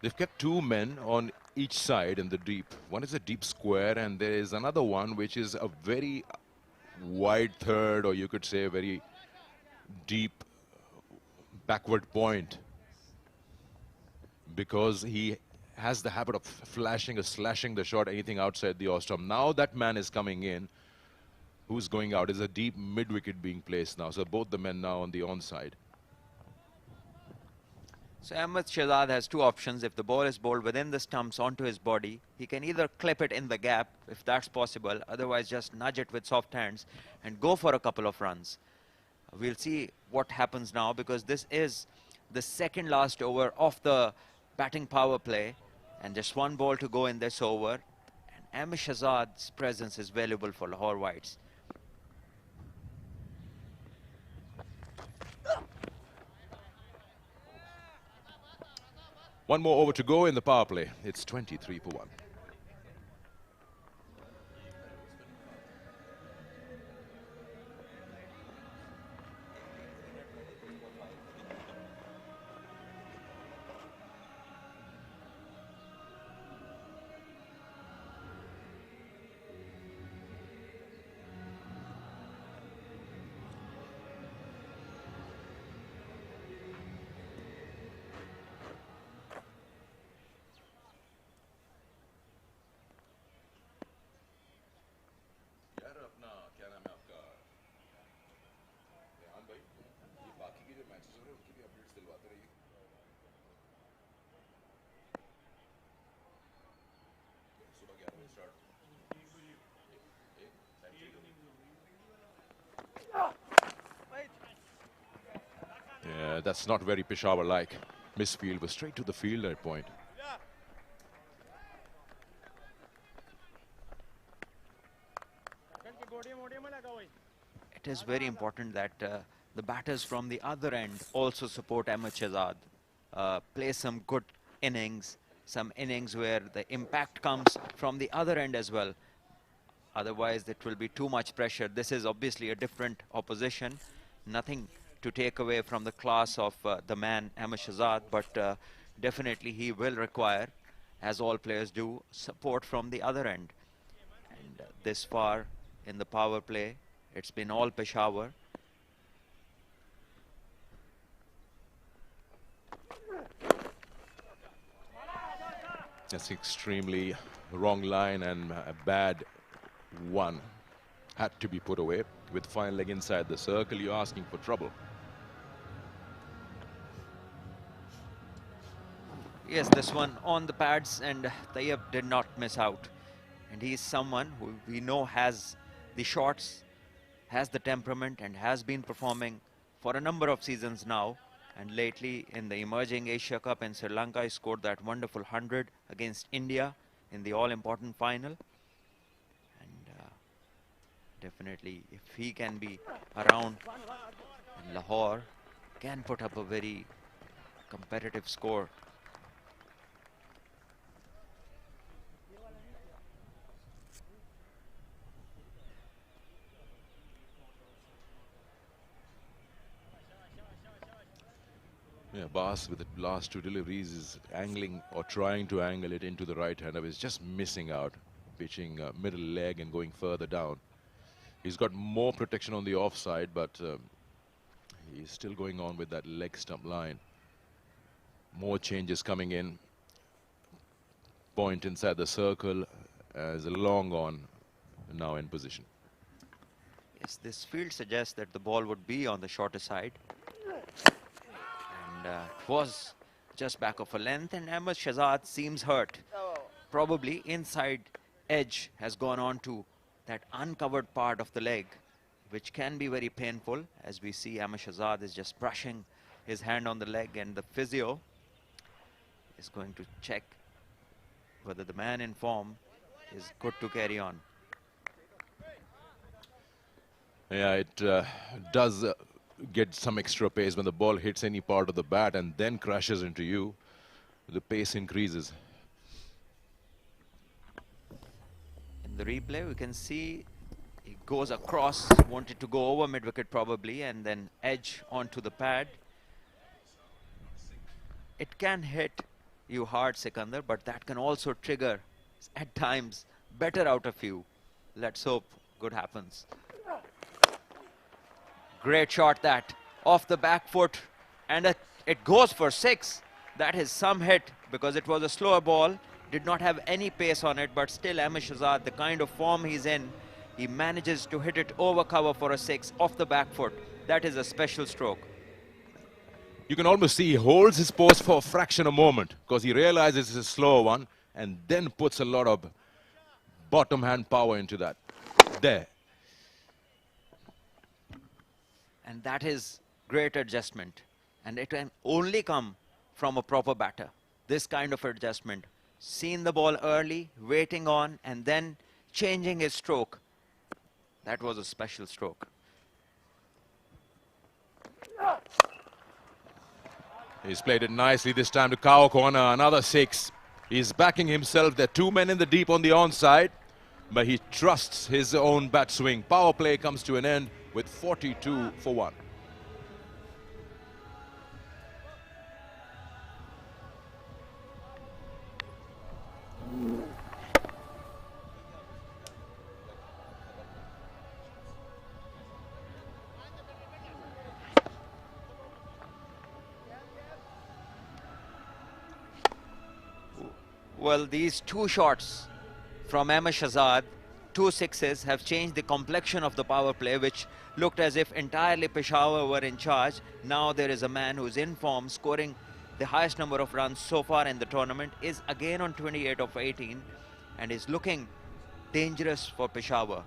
They've kept 2 men on each side in the deep. One is a deep square, and there is another one which is a very wide third, or you could say a very deep backward point, because he has the habit of flashing or slashing the shot anything outside the off stump. Now that man is coming in. Who's going out? Is a deep mid-wicket being placed now. So both the men now on the onside. So Ahmed Shahzad has 2 options. If the ball is bowled within the stumps onto his body, he can either clip it in the gap, if that's possible, otherwise just nudge it with soft hands and go for a couple of runs. We'll see what happens now, because this is the second last over of the batting power play, and just 1 ball to go in this over. And Ahmed Shahzad's presence is valuable for Lahore Whites. One more over to go in the power play. It's 23 for 1. That's not very Peshawar-like. Misfield was straight to the field at point. It is very important that the batters from the other end also support Ahmed Shahzad. Play some good innings, some innings where the impact comes from the other end as well. Otherwise, it will be too much pressure. This is obviously a different opposition. Nothing to take away from the class of the man, Ahmed Shahzad, but definitely he will require, as all players do, support from the other end. And this far in the power play, it's been all Peshawar. That's extremely wrong line and a bad one. Had to be put away. With fine leg inside the circle, you're asking for trouble. Yes, this one on the pads, and Tayyab did not miss out. And he's someone who we know has the shots, has the temperament, and has been performing for a number of seasons now. And lately in the emerging Asia Cup in Sri Lanka, he scored that wonderful 100 against India in the all-important final. And definitely, if he can be around in Lahore, can put up a very competitive score. Yeah, Bas with the last two deliveries is angling or trying to angle it into the right hander. He's just missing out, pitching middle leg and going further down. He's got more protection on the offside, but he's still going on with that leg stump line. More changes coming in. Point inside the circle as a long on now in position. Yes, this field suggests that the ball would be on the shorter side. And it was just back of a length, and Ahmed Shahzad seems hurt. Probably inside edge has gone on to that uncovered part of the leg, which can be very painful. As we see, Ahmed Shahzad is just brushing his hand on the leg, and the physio is going to check whether the man in form is good to carry on. Yeah, it does get some extra pace when the ball hits any part of the bat and then crashes into you. The pace increases. In the replay, we can see he goes across, wanted to go over mid-wicket probably, and then edge onto the pad. It can hit you hard, Sikandar, but that can also trigger, at times, better out of you. Let's hope good happens. Great shot that, off the back foot, and it goes for 6. That is some hit, because it was a slower ball, did not have any pace on it, but still Ahmed Shahzad, the kind of form he's in, he manages to hit it over cover for a 6 off the back foot. That is a special stroke. You can almost see he holds his post for a fraction of a moment because he realizes it's a slower one and then puts a lot of bottom hand power into that. There. And that is great adjustment. And it can only come from a proper batter. This kind of adjustment. Seen the ball early, waiting on, and then changing his stroke. That was a special stroke. He's played it nicely this time to cow corner, another 6. He's backing himself. There are 2 men in the deep on the onside, but he trusts his own bat swing. Power play comes to an end with 42 for 1. Well, these 2 shots from Ahmed Shahzad, 2 sixes, have changed the complexion of the power play, which looked as if entirely Peshawar were in charge. Now there is a man who's in form, scoring the highest number of runs so far in the tournament, is again on 28 of 18, and is looking dangerous for Peshawar.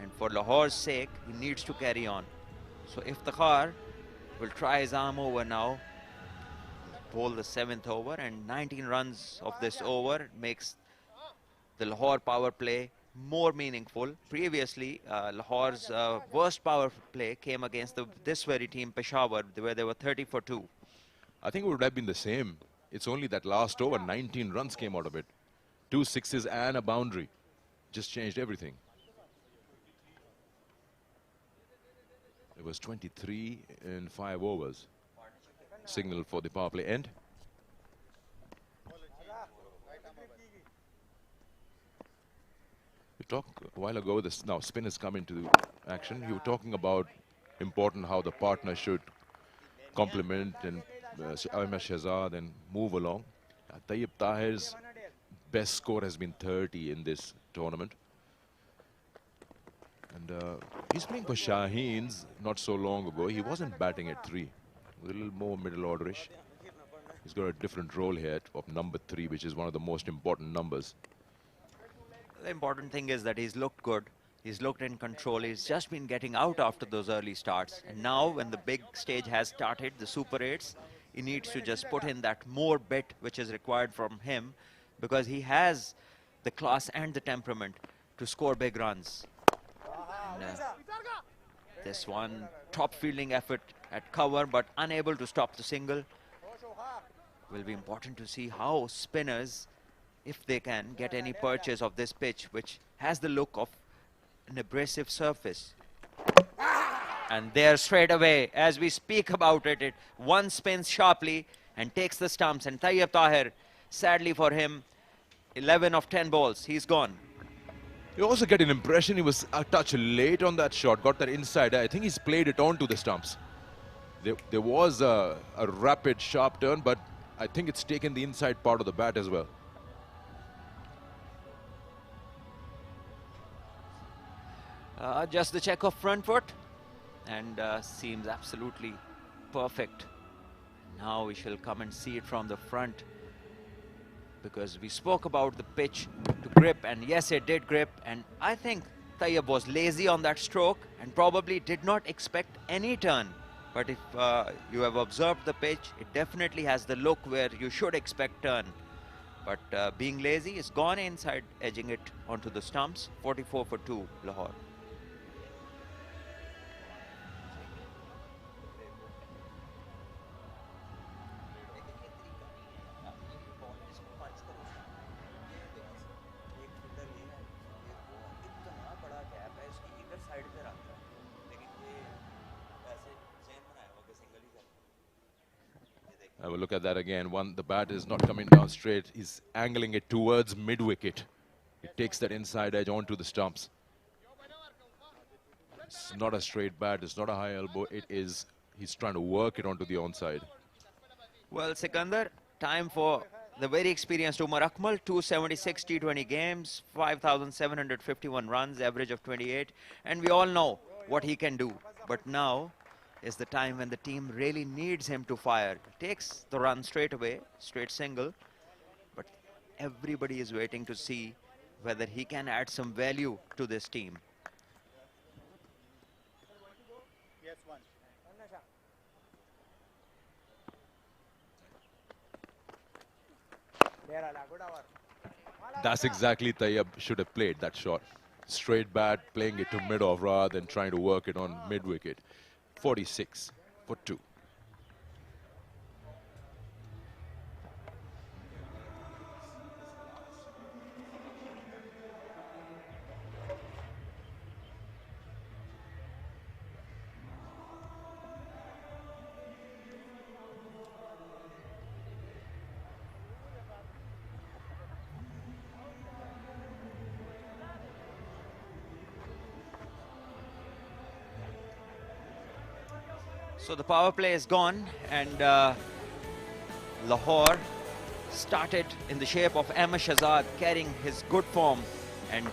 And for Lahore's sake, he needs to carry on. So Iftikhar will try his arm over now. Bowl the 7th over, and 19 runs of this over makes the Lahore power play more meaningful. Previously, Lahore's worst power play came against this very team, Peshawar, where they were 30 for 2. I think it would have been the same. It's only that last over, 19 runs came out of it. 2 sixes and a boundary. Just changed everything. It was 23 in 5 overs. Signal for the power play end. We talked a while ago, now spin has come into action. You were talking about important how the partner should complement and Ahmed Shahzad and move along. Tayyib Tahir's best score has been 30 in this tournament. And he's playing for Shaheens not so long ago. He wasn't batting at 3. A little more middle orderish. He's got a different role here of number 3, which is one of the most important numbers. The important thing is that he's looked good. He's looked in control. He's just been getting out after those early starts. And now when the big stage has started, the Super 8s, he needs to just put in that more bit which is required from him, because he has the class and the temperament to score big runs. And, this one top fielding effort at cover, but unable to stop the single. Will be important to see how spinners, if they can get any purchase of this pitch, which has the look of an abrasive surface. And there straight away, as we speak about it, one spins sharply and takes the stumps. And Tayyib Tahir, sadly for him, 11 of 10 balls, he's gone. You also get an impression he was a touch late on that shot, got that inside. I think he's played it onto the stumps. There was a rapid, sharp turn, but I think it's taken the inside part of the bat as well. Just the check of front foot, and seems absolutely perfect. Now we shall come and see it from the front, because we spoke about the pitch to grip, and yes, it did grip. And I think Tayyib was lazy on that stroke and probably did not expect any turn. But if you have observed the pitch, it definitely has the look where you should expect turn. But being lazy, is gone inside, edging it onto the stumps. 44 for 2, Lahore. Have a look at that again. The bat is not coming down straight. He's angling it towards mid-wicket. It takes that inside edge onto the stumps. It's not a straight bat. It's not a high elbow. It is. He's trying to work it onto the onside. Well, Sikandar, time for the very experienced Umar Akmal. 276 T20 games, 5,751 runs, average of 28. And we all know what he can do. But now is the time when the team really needs him to fire. Takes the run straight away, straight single. But everybody is waiting to see whether he can add some value to this team. That's exactly Tayyib should have played that shot. Straight bat, playing it to mid-off rather than trying to work it on mid-wicket. 46 for 2. So the power play is gone, and Lahore started in the shape of Ahmed Shahzad, carrying his good form and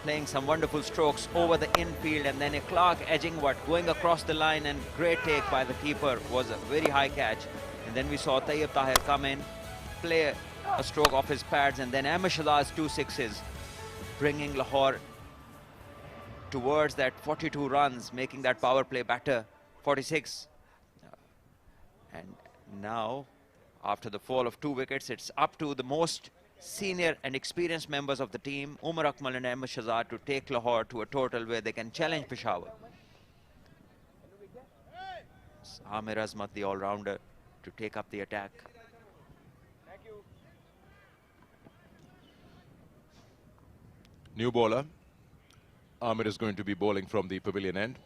playing some wonderful strokes over the infield, and then a Clark edging going across the line, and great take by the keeper, was a very high catch. And then we saw Tayyib Tahir come in, play a stroke off his pads, and then Ahmed Shahzad's 2 sixes, bringing Lahore towards that 42 runs, making that power play better. 46. And now, after the fall of 2 wickets, it's up to the most senior and experienced members of the team, Umar Akmal and Ahmed Shahzad, to take Lahore to a total where they can challenge Peshawar. It's Amir Azmat, the all-rounder, to take up the attack. New bowler. Amir is going to be bowling from the pavilion end.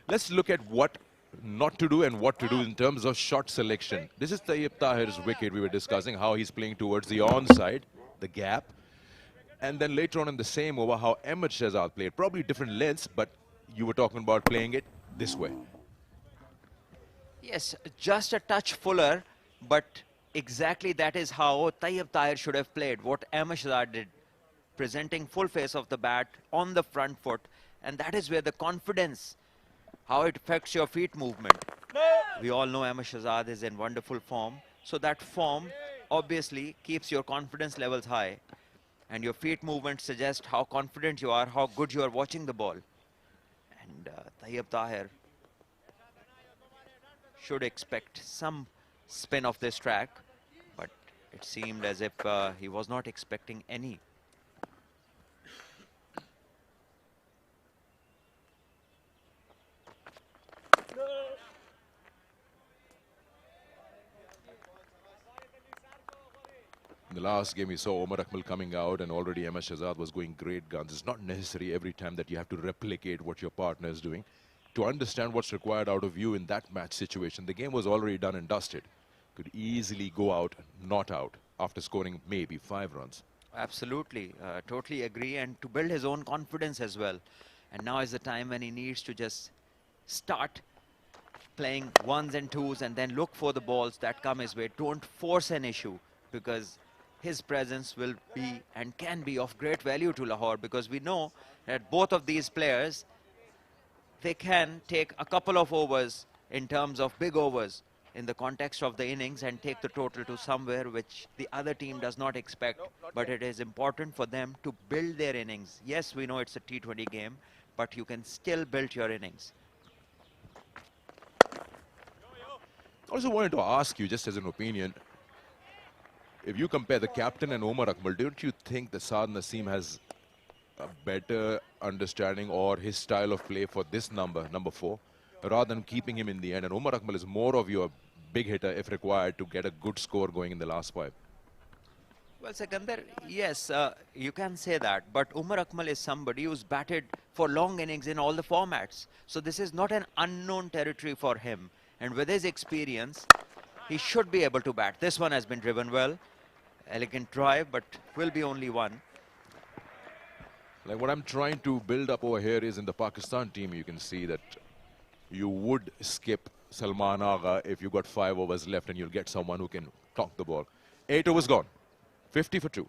Let's look at what not to do and what to do in terms of shot selection. This is Tayyib Tahir's wicket. We were discussing how he's playing towards the onside, the gap. And then later on in the same over, how Ahmed Shahzad played. Probably different lengths, but you were talking about playing it this way. Yes, just a touch fuller, but exactly that is how Tayyib Tahir should have played, what Ahmed Shahzad did, presenting full face of the bat on the front foot, and that is where the confidence, how it affects your feet movement. We all know Ahmed Shahzad is in wonderful form, so that form obviously keeps your confidence levels high, and your feet movement suggests how confident you are, how good you are watching the ball. And Tayyib Tahir should expect some spin of this track, but it seemed as if he was not expecting any. In the last game, we saw Umar Akmal coming out and already Ahmed Shahzad was going great guns. It's not necessary every time that you have to replicate what your partner is doing. To understand what's required out of you in that match situation, the game was already done and dusted. Could easily go out, not out, after scoring maybe 5 runs. Absolutely, totally agree, and to build his own confidence as well. And now is the time when he needs to just start playing ones and twos and then look for the balls that come his way. Don't force an issue, because his presence will be and can be of great value to Lahore, because we know that both of these players, they can take a couple of overs in terms of big overs in the context of the innings and take the total to somewhere which the other team does not expect. But it is important for them to build their innings. Yes, we know it's a T20 game, but you can still build your innings. I also wanted to ask you, just as an opinion, if you compare the captain and Umar Akmal, don't you think that Saad Naseem has a better understanding or his style of play for this number 4, rather than keeping him in the end? And Umar Akmal is more of your big hitter if required to get a good score going in the last 5. Well, Sikandar, yes, you can say that, but Umar Akmal is somebody who's batted for long innings in all the formats. So this is not an unknown territory for him. And with his experience, he should be able to bat. This one has been driven well. Elegant drive, but will be only one. Like what I'm trying to build up over here is in the Pakistan team, you can see that you would skip Salman Agha if you got 5 overs left and you'll get someone who can clock the ball. 8 overs gone. 50 for 2.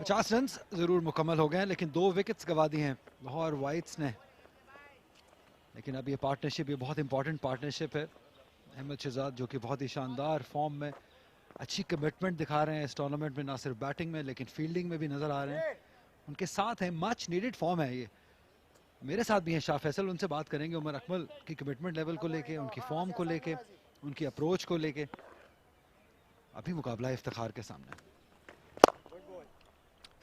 पचास run जरूर मुकम्मल हो गए हैं, लेकिन 2 wickets गवा दी हैं Lahore whites ने। लेकिन अब ये पार्टनरशिप, ये बहुत इंपॉर्टेंट पार्टनरशिप है। अहमद शहजाद जो कि बहुत ही शानदार फॉर्म में अच्छी कमिटमेंट दिखा रहे हैं इस टूर्नामेंट में, ना सिर्फ बैटिंग में लेकिन फील्डिंग में भी नजर आ रहे हैं। उनके साथ है, मच नीडेड फॉर्म है ये। मेरे साथ भी हैं शाह फैसल, उनसे बात करेंगे उमर अकमल की कमिटमेंट लेवल को लेके, उनकी फॉर्म को लेके, उनकी अप्रोच को लेके। अभी मुकाबला है इफ्तिखार के सामने।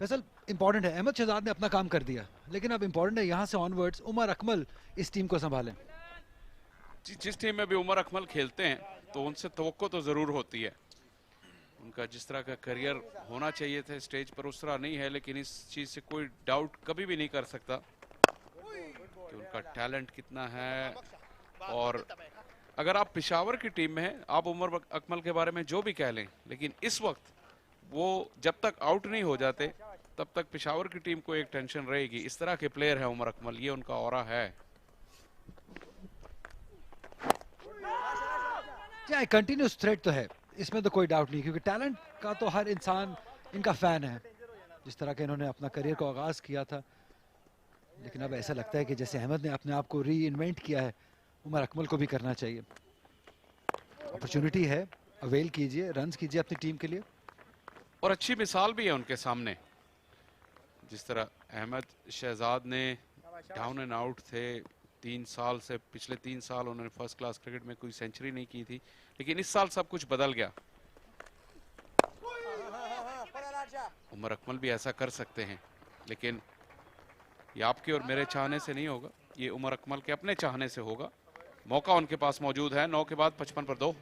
फैसल, इंपॉर्टेंट है, अहमद शहजाद ने अपना काम कर दिया, लेकिन अब इंपॉर्टेंट है यहाँ से ऑनवर्ड्स उमर अकमल इस टीम को संभालें। जिस टीम में भी उमर अकमल खेलते हैं तो उनसे तवक्को तो जरूर होती है। उनका जिस तरह का करियर होना चाहिए था स्टेज पर उस तरह नहीं है, लेकिन इस चीज से कोई डाउट कभी भी नहीं कर सकता कि उनका टैलेंट कितना है। और अगर आप पेशावर की टीम में हैं, आप उमर अकमल के बारे में जो भी कह लें, लेकिन इस वक्त वो जब तक आउट नहीं हो जाते तब तक पेशावर की टीम को एक टेंशन रहेगी। इस तरह के प्लेयर है उमर अकमल, ये उनका ऑरा है। कंटिन्यूस थ्रेट तो है, इसमें तो कोई डाउट नहीं, क्योंकि टैलेंट का तो हर इंसान इनका फैन है। जिस तरह के इन्होंने अपना करियर को आगाज किया था, लेकिन अब ऐसा लगता है कि जैसे अहमद ने अपने आप को री इन्वेंट किया है, उमर अकमल को भी करना चाहिए। अपॉर्चुनिटी है, अवेल कीजिए, रन्स कीजिए अपनी टीम के लिए। और अच्छी मिसाल भी है उनके सामने, जिस तरह अहमद शहजाद ने डाउन एंड आउट थे 3 साल से, पिछले 3 साल उन्होंने फर्स्ट क्लास क्रिकेट में कोई सेंचुरी नहीं की थी, लेकिन इस साल सब कुछ बदल गया। उमर अकमल भी ऐसा कर सकते हैं, लेकिन ये आपके और मेरे चाहने से नहीं होगा, ये उमर अकमल के अपने चाहने से होगा। मौका उनके पास मौजूद है, 9 के बाद 55 पर 2।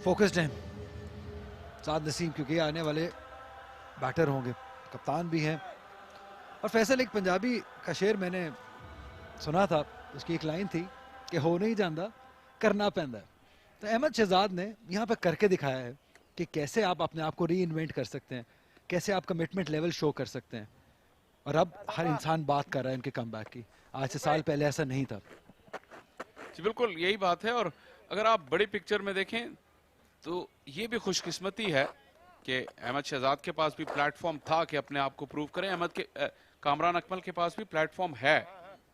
फोकस्ड हैं साद नसीम, क्योंकि आने वाले बैटर होंगे, कप्तान भी हैं। और फैसल, एक पंजाबी का शेर मैंने सुना था, उसकी एक लाइन थी कि हो नहीं जाता करना पैंदा है। तो अहमद शहजाद ने यहाँ पे करके दिखाया है कि कैसे आप अपने आप को री इन्वेंट कर सकते हैं, कैसे आप कमिटमेंट लेवल शो कर सकते हैं। और अब हर इंसान बात कर रहा है उनके कमबैक की, आज से साल पहले ऐसा नहीं था। जी बिल्कुल यही बात है। और अगर आप बड़ी पिक्चर में देखें तो ये भी खुशकिस्मती है कि अहमद शहजाद के पास भी प्लेटफॉर्म था कि अपने आप को प्रूव करें। अहमद के कामरान अकमल के पास भी प्लेटफॉर्म है,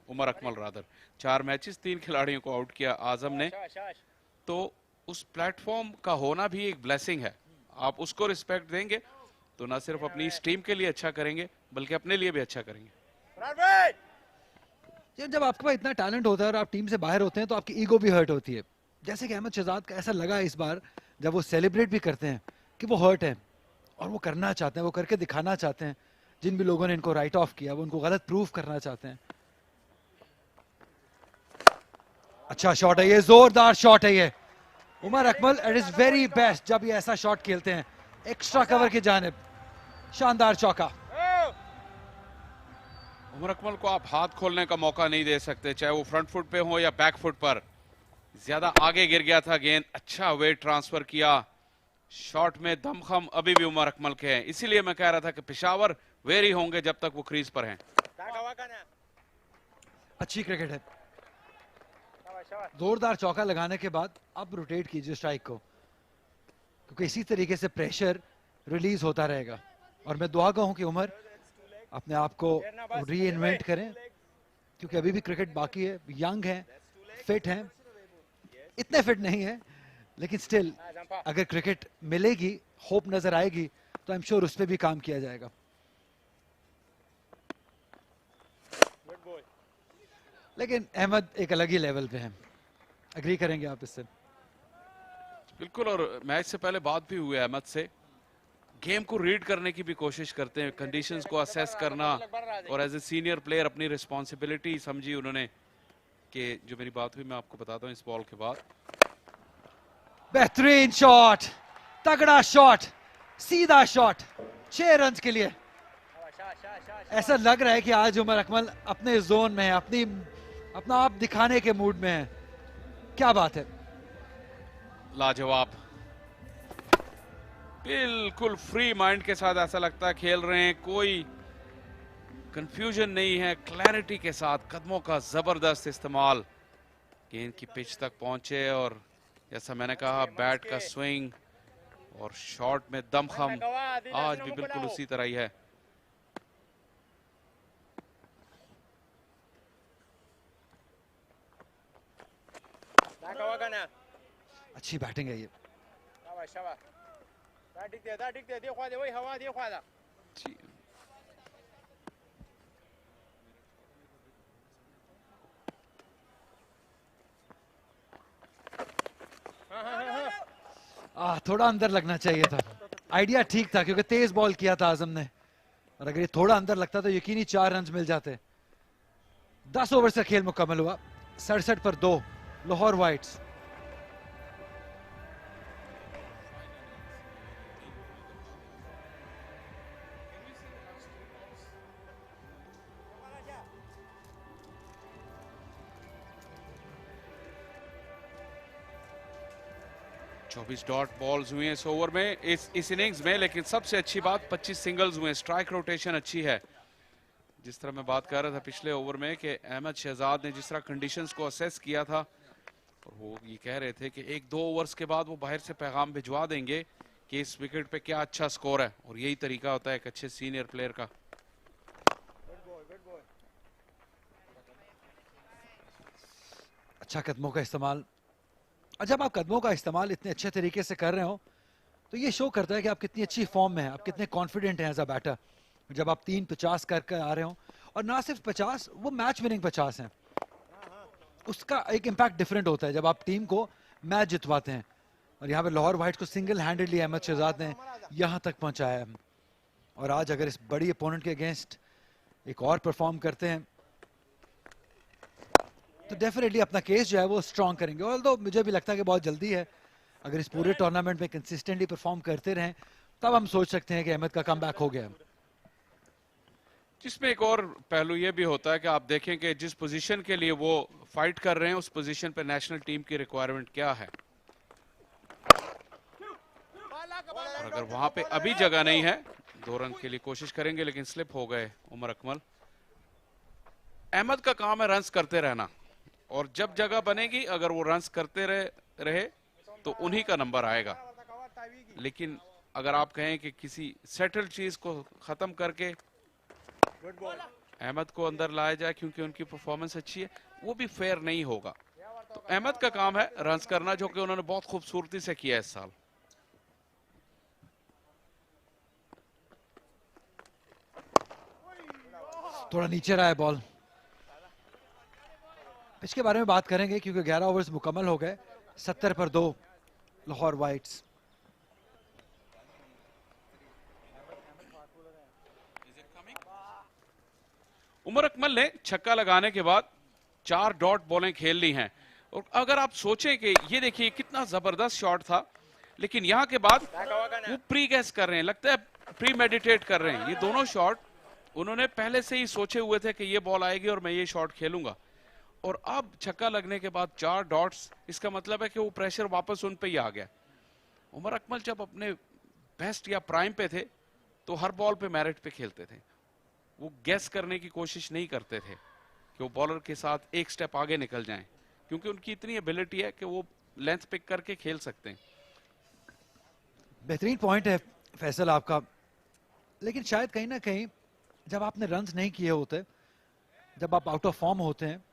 उमर अकमल रादर 4 मैचेस 3 खिलाड़ियों को आउट किया आजम ने, तो उस प्लेटफॉर्म का होना भी एक ब्लेसिंग है। आप उसको रिस्पेक्ट देंगे तो ना सिर्फ अपनी इस टीम के लिए अच्छा करेंगे बल्कि अपने लिए भी अच्छा करेंगे। जब आपके पास इतना टैलेंट होता है और आप टीम से बाहर होते हैं तो आपकी ईगो भी हर्ट होती है। जैसे कि अहमद शहजाद का ऐसा लगा इस बार, जब वो सेलिब्रेट भी करते हैं, कि वो हर्ट है और वो करना चाहते हैं, वो करके दिखाना चाहते हैं। जिन भी लोगों ने इनको राइट ऑफ किया वो उनको गलत प्रूफ करना चाहते हैं। अच्छा शॉट है ये, जोरदार शॉट है ये। Umar Akmal at is very best जब ये ऐसा शॉट खेलते हैं, एक्स्ट्रा कवर की जानिब, शानदार चौका। उमर अकमल को आप हाथ खोलने का मौका नहीं दे सकते, चाहे वो फ्रंट फुट पे हो या बैक फुट पर। ज्यादा आगे गिर गया था गेंद, अच्छा वेट ट्रांसफर किया, शॉट में दमखम अभी भी उमर अकमल के हैं। इसीलिए मैं कह रहा था कि पेशावर वेरी होंगे जब तक वो क्रीज पर हैं। अच्छी क्रिकेट है, जोरदार चौका लगाने के बाद अब रोटेट कीजिए स्ट्राइक को, क्योंकि इसी तरीके से प्रेशर रिलीज होता रहेगा। और मैं दुआ कहूं कि उमर अपने आप को री इन्वेंट करें, क्योंकि अभी भी क्रिकेट बाकी है, यंग हैं, फिट हैं, इतने फिट नहीं है लेकिन स्टिल अगर क्रिकेट मिलेगी, होप नजर आएगी, तो आई एम श्योर उस पर भी काम किया जाएगा। लेकिन अहमद एक अलग ही लेवल पे हैं, एग्री करेंगे आप इससे? बिल्कुल, और मैच से पहले बात भी हुई अहमद से, गेम को रीड करने की भी कोशिश करते हैं, कंडीशंस को असेस करना, और एज ए सीनियर प्लेयर अपनी रिस्पॉन्सिबिलिटी समझी उन्होंने कि जो मेरी बात हुई मैं आपको बताता हूँ इस बॉल के बाद। बेहतरीन शॉट, तगड़ा शॉट, सीधा शॉट, 6 रन के लिए। ऐसा लग रहा है कि आज उमर अकमल अपने जोन में है, अपना आप दिखाने के मूड में है। क्या बात है, लाजवाब, बिल्कुल फ्री माइंड के साथ ऐसा लगता है खेल रहे हैं, कोई कंफ्यूजन नहीं है, क्लैरिटी के साथ कदमों का जबरदस्त इस्तेमाल, गेंद की पिच तक पहुंचे और जैसा मैंने कहा बैट का स्विंग और शॉट में दमखम आज भी बिल्कुल उसी तरह ही है। अच्छी बैटिंग है ये। थोड़ा अंदर लगना चाहिए था। आइडिया ठीक था क्योंकि तेज बॉल किया था आजम ने, और अगर ये थोड़ा अंदर लगता तो यकीनी 4 रन मिल जाते। 10 ओवर से खेल मुकम्मल हुआ, 67 पर 2 लाहौर वाइट्स। चौबीस डॉट बॉल्स हुए इस ओवर में, इस इनिंग्स में, लेकिन सबसे अच्छी बात 25 सिंगल्स हुए। स्ट्राइक रोटेशन अच्छी है। जिस तरह मैं बात कर रहा था पिछले ओवर में कि अहमद शहजाद ने जिस तरह कंडीशंस को असेस किया था, और वो ये कह रहे थे कि 1-2 ओवर्स के बाद वो बाहर से पैगाम भिजवा देंगे कि इस विकेट पे क्या अच्छा स्कोर है, और यही तरीका होता है एक अच्छे सीनियर प्लेयर का। अच्छा कदमों का इस्तेमाल, और जब आप कदमों का इस्तेमाल इतने अच्छे तरीके से कर रहे हो तो ये शो करता है कि आप कितनी अच्छी फॉर्म में हैं, आप कितने कॉन्फिडेंट हैं एज अ बैटर। जब आप 3-50 करके आ रहे हो, और ना सिर्फ 50, वो मैच विनिंग 50 हैं, उसका एक इम्पैक्ट डिफरेंट होता है जब आप टीम को मैच जितवाते हैं। और यहाँ पे लाहौर वाइट्स को सिंगल हैंडेडली अहमद शहजाद ने यहाँ तक पहुँचाया है। और आज अगर इस बड़ी अपोनेंट के अगेंस्ट एक और परफॉर्म करते हैं तो डेफिनेटली अपना केस जो है वो स्ट्रॉन्ग करेंगे। ऑल्दो मुझे भी लगता है कि बहुत जल्दी है, अगर इस पूरे टूर्नामेंट में कंसिस्टेंटली परफॉर्म करते रहें तब हम सोच सकते हैं कि अहमद का कमबैक हो गया। जिसमें एक और पहलू ये भी होता है कि आप देखें कि जिस पोजीशन के लिए वो फाइट कर रहे हैं उस पोजीशन पे नेशनल टीम की रिक्वायरमेंट क्या है, और अगर वहां पे अभी जगह नहीं है, 2 रन के लिए कोशिश करेंगे लेकिन स्लिप हो गए उमर अकमल। अहमद का काम है रन्स करते रहना, और जब जगह बनेगी अगर वो रन्स करते रहे तो उन्हीं का नंबर आएगा। लेकिन अगर आप कहें कि किसी सेटल्ड चीज को खत्म करके अहमद को अंदर लाया जाए क्योंकि उनकी परफॉर्मेंस अच्छी है, वो भी फेयर नहीं होगा। तो अहमद का काम है रन्स करना, जो कि उन्होंने बहुत खूबसूरती से किया इस साल। थोड़ा नीचे रहा है बॉल, पिच के बारे में बात करेंगे क्योंकि 11 ओवर्स मुकम्मल हो गए। 70 पर 2 लाहौर वाइट्स। उमर अकमल ने छक्का लगाने के बाद 4 डॉट बॉलें खेल ली हैं, और अगर आप सोचें कि ये देखिए कितना जबरदस्त शॉट था, लेकिन यहां के बाद वो प्री गैस कर रहे हैं, लगता है प्री मेडिटेट कर रहे हैं। ये दोनों शॉट उन्होंने पहले से ही सोचे हुए थे कि ये बॉल आएगी और मैं ये शॉट खेलूंगा, और अब छक्का लगने के बाद 4 डॉट्स, इसका मतलब है कि वो प्रेशर वापस उन पे ही आ गया। उमर अकमल जब अपने बेस्ट या प्राइम पे थे तो हर बॉल पे मेरिट पे खेलते थे, वो गैस करने की कोशिश नहीं करते थे कि वो बॉलर के साथ एक स्टेप आगे निकल जाएं, क्योंकि उनकी इतनी एबिलिटी है कि वो लेंथ पिक करके खेल सकते हैं। बेहतरीन पॉइंट है फैसल आपका, लेकिन शायद कहीं ना कहीं जब आपने रन्स नहीं किए होते, जब आप आउट ऑफ फॉर्म होते हैं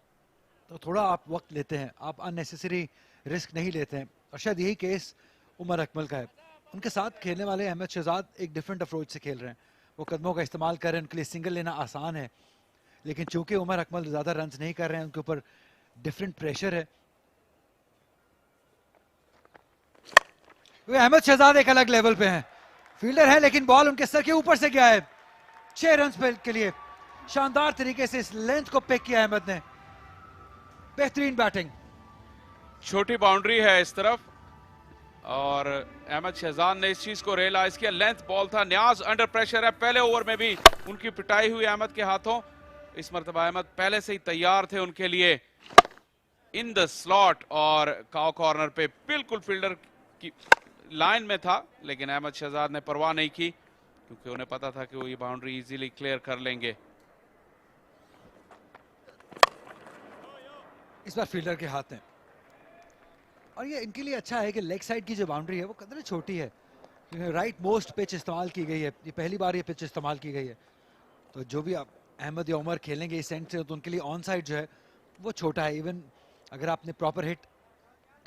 तो थोड़ा आप वक्त लेते हैं, आप अननेसेसरी रिस्क नहीं लेते हैं, और शायद यही केस उमर अकमल का है। उनके साथ खेलने वाले अहमद शहजाद एक डिफरेंट अप्रोच से खेल रहे हैं, वो कदमों का इस्तेमाल कर रहे हैं, उनके लिए सिंगल लेना आसान है, लेकिन चूंकि उमर अकमल ज़्यादा रन्स नहीं कर रहे हैं, उनके ऊपर डिफरेंट प्रेशर है। वे अहमद शहजाद एक अलग लेवल पे हैं, फील्डर है लेकिन बॉल उनके सर के ऊपर से गया है। 6 रन के लिए शानदार तरीके से इस लेंथ को पिक किया अहमद ने, बेहतरीन बैटिंग। छोटी बाउंड्री है इस तरफ, और अहमद शहजाद ने इस चीज को रियलाइज किया। लेंथ बॉल था, न्याज अंडर प्रेशर है, पहले ओवर में भी उनकी पिटाई हुई अहमद के हाथों। इस मरतबा अहमद पहले से ही तैयार थे उनके लिए इन द स्लॉट, और काउ कॉर्नर पे बिल्कुल फील्डर की लाइन में था, लेकिन अहमद शहजाद ने परवाह नहीं की क्योंकि उन्हें पता था कि वो ये बाउंड्री इजीली क्लियर कर लेंगे। इस बार फील्डर के हाथ में, और ये इनके लिए अच्छा है कि लेग साइड की जो बाउंड्री है वो कदर छोटी है, राइट मोस्ट पिच इस्तेमाल की गई है, ये पहली बार ये पिच इस्तेमाल की गई है, तो जो भी आप अहमद या उमर खेलेंगे इस एंड से तो उनके लिए ऑन साइड जो है वो छोटा है। इवन अगर आपने प्रॉपर हिट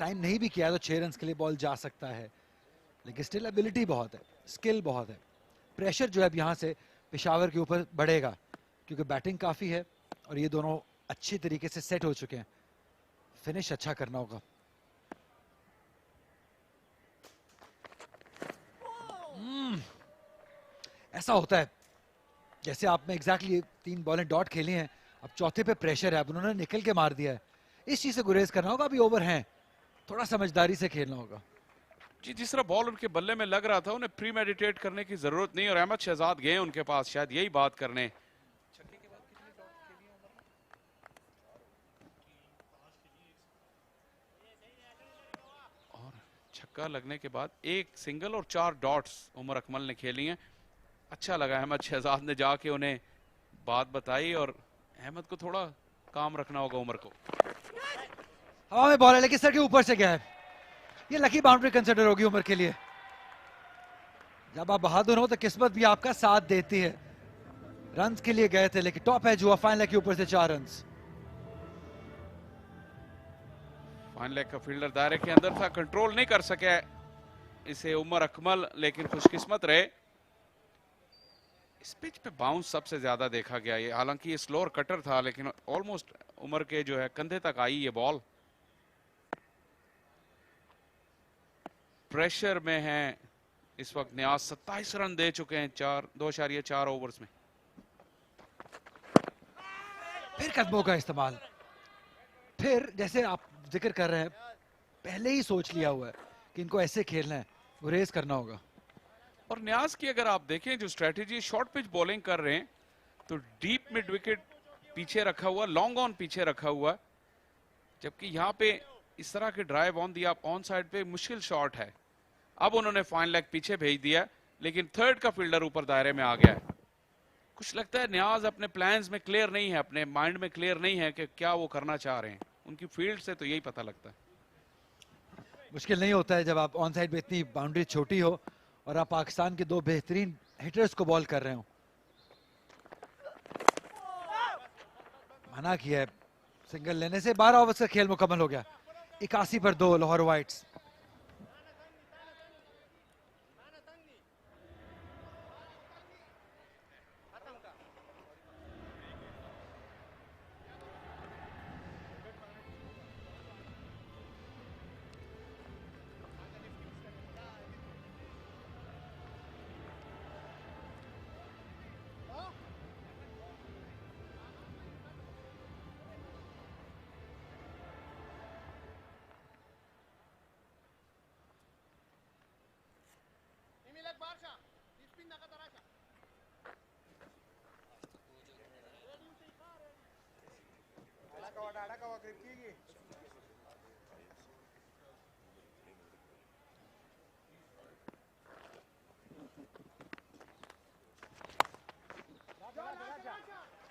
टाइम नहीं भी किया तो 6 रन के लिए बॉल जा सकता है, लेकिन स्टिल एबिलिटी बहुत है, स्किल बहुत है। प्रेशर जो है अब यहाँ से पेशावर के ऊपर बढ़ेगा क्योंकि बैटिंग काफ़ी है और ये दोनों अच्छी तरीके से सेट हो चुके हैं, फिनिश अच्छा करना होगा। ऐसा होता है जैसे आपने एग्जैक्टली 3 बॉलें डॉट खेली हैं, अब चौथे पे प्रेशर है, अब उन्होंने निकल के मार दिया है, इस चीज से गुरेज करना होगा, अभी ओवर हैं, थोड़ा समझदारी से खेलना होगा। जी, जिस तरह बॉल उनके बल्ले में लग रहा था, उन्हें प्री मेडिटेट करने की जरूरत नहीं, और अहमद शहजाद गए उनके पास शायद यही बात करने। और छक्का लगने के बाद एक सिंगल और 4 डॉट्स उमर अकमल ने खेली हैं। अच्छा लगा अहमद शहजाद ने जाके उन्हें बात बताई, और अहमद को थोड़ा काम रखना होगा उमर को। हवा में बॉल है लेकिन सर के ऊपर से गया है, ये लकी बाउंड्री कंसिडर होगी उमर के लिए। जब आप बहादुर हो तो किस्मत भी आपका साथ देती है। रन्स के लिए गए थे लेकिन टॉप एज हुआ, फाइन लेग के ऊपर से 4 रन्स। फाइन लेग का फील्डर दायरे के अंदर था, कंट्रोल नहीं कर सके इसे उमर अकमल, लेकिन खुशकिस्मत रहे। इस पिच पे बाउंस सबसे ज्यादा देखा गया, ये हालांकि ये स्लोअर कटर था लेकिन ऑलमोस्ट उमर के जो है कंधे तक आई ये बॉल। प्रेशर में है इस वक्त न्याज, 27 रन दे चुके हैं 2.4 ओवर्स में। फिर कदमों का इस्तेमाल, फिर जैसे आप जिक्र कर रहे हैं, पहले ही सोच लिया हुआ है कि इनको ऐसे खेलना है, गुरेज करना होगा। और न्याज की अगर आप देखें जो स्ट्रेटेजी, शॉर्ट पिच बॉलिंग कर रहे हैं तो डीप मिड विकेट पीछे रखा हुआ, लॉन्ग ऑन पीछे रखा हुआ, जबकि यहाँ पे इस तरह के ड्राइव ऑन दिया ऑन साइड पे मुश्किल शॉट है। अब उन्होंने फाइन लेग पीछे भेज दिया, लेकिन थर्ड का फील्डर ऊपर दायरे में आ गया है। कुछ लगता है न्याज अपने प्लान्स में क्लियर नहीं है, अपने माइंड में क्लियर नहीं है कि क्या वो करना चाह रहे हैं। उनकी फील्ड से तो यही पता लगता है। मुश्किल नहीं होता है जब आप ऑन साइड पे इतनी बाउंड्री छोटी हो और आप पाकिस्तान के 2 बेहतरीन हिटर्स को बॉल कर रहे हो। मना किया है, सिंगल लेने से 12 ओवर्स का खेल मुकम्मल हो गया। 81 पर 2 Lahore whites.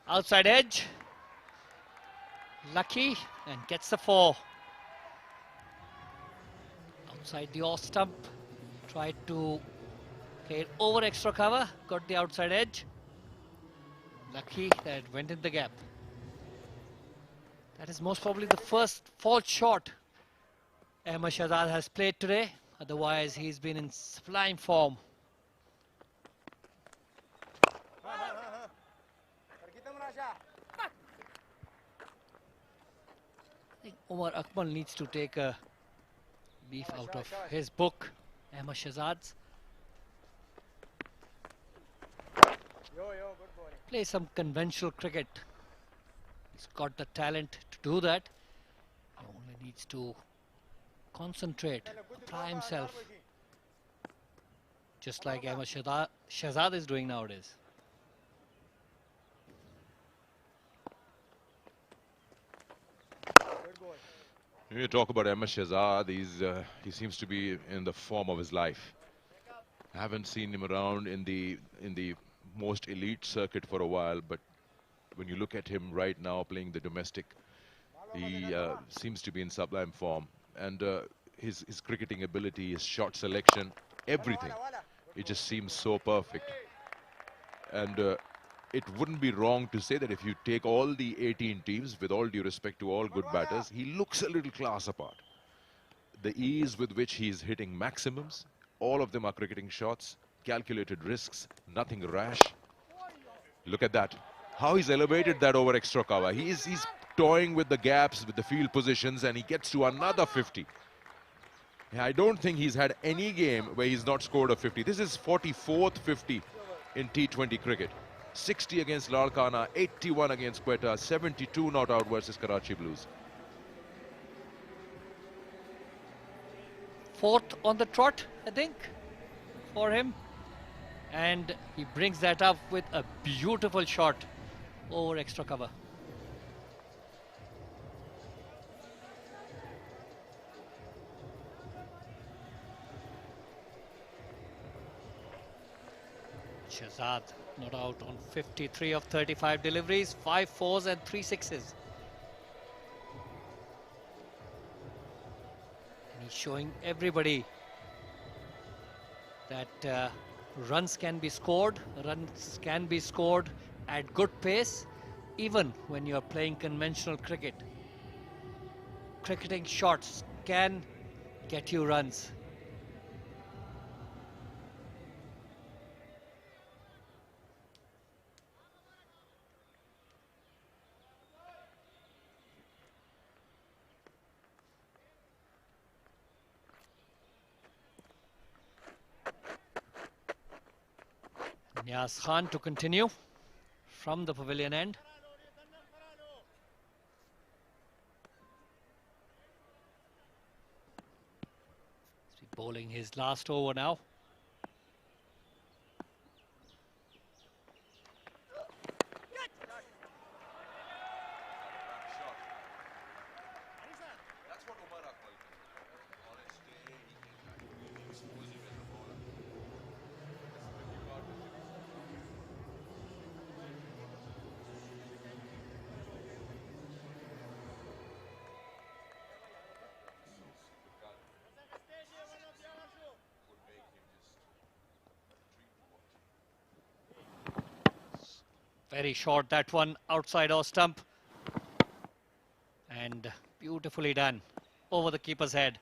Outside edge, Lucky, and gets the 4. Outside the off stump, tried to play it over extra cover, got the outside edge. Lucky that went in the gap. That is most probably the first fault shot Ahmed Shahzad has played today. Otherwise, he's been in sublime form. I think Umar Akmal needs to take a leaf out of his book, Ahmed Shahzad's. Play some conventional cricket. He's got the talent to do that. He only needs to concentrate, apply himself, just like Ahmed Shahzad is doing nowadays. When you talk about Ahmed Shahzad, he seems to be in the form of his life. I haven't seen him around in the most elite circuit for a while, but when you look at him right now playing the domestic, he seems to be in sublime form. And his cricketing ability, his shot selection, everything, it just seems so perfect. And it wouldn't be wrong to say that if you take all the 18 teams, with all due respect to all good batters, he looks a little class apart. The ease with which he's hitting maximums, all of them are cricketing shots, calculated risks, nothing rash. Look at that. How he's elevated that over extra cover. He's toying with the gaps, with the field positions, and he gets to another 50. I don't think he's had any game where he's not scored a 50. This is 44th 50 in T20 cricket. 60 against Larkana, 81 against Quetta, 72 not out versus Karachi Blues. Fourth on the trot, I think, for him. And he brings that up with a beautiful shot over extra cover. Shahzad not out on 53 of 35 deliveries, 5 fours and 3 sixes. And he's showing everybody that runs can be scored at good pace, even when you're playing conventional cricket. Cricketing shots can get you runs. Niaz Khan to continue from the pavilion end. He's bowling his last over now. Very short, that one, outside our stump. And beautifully done over the keeper's head.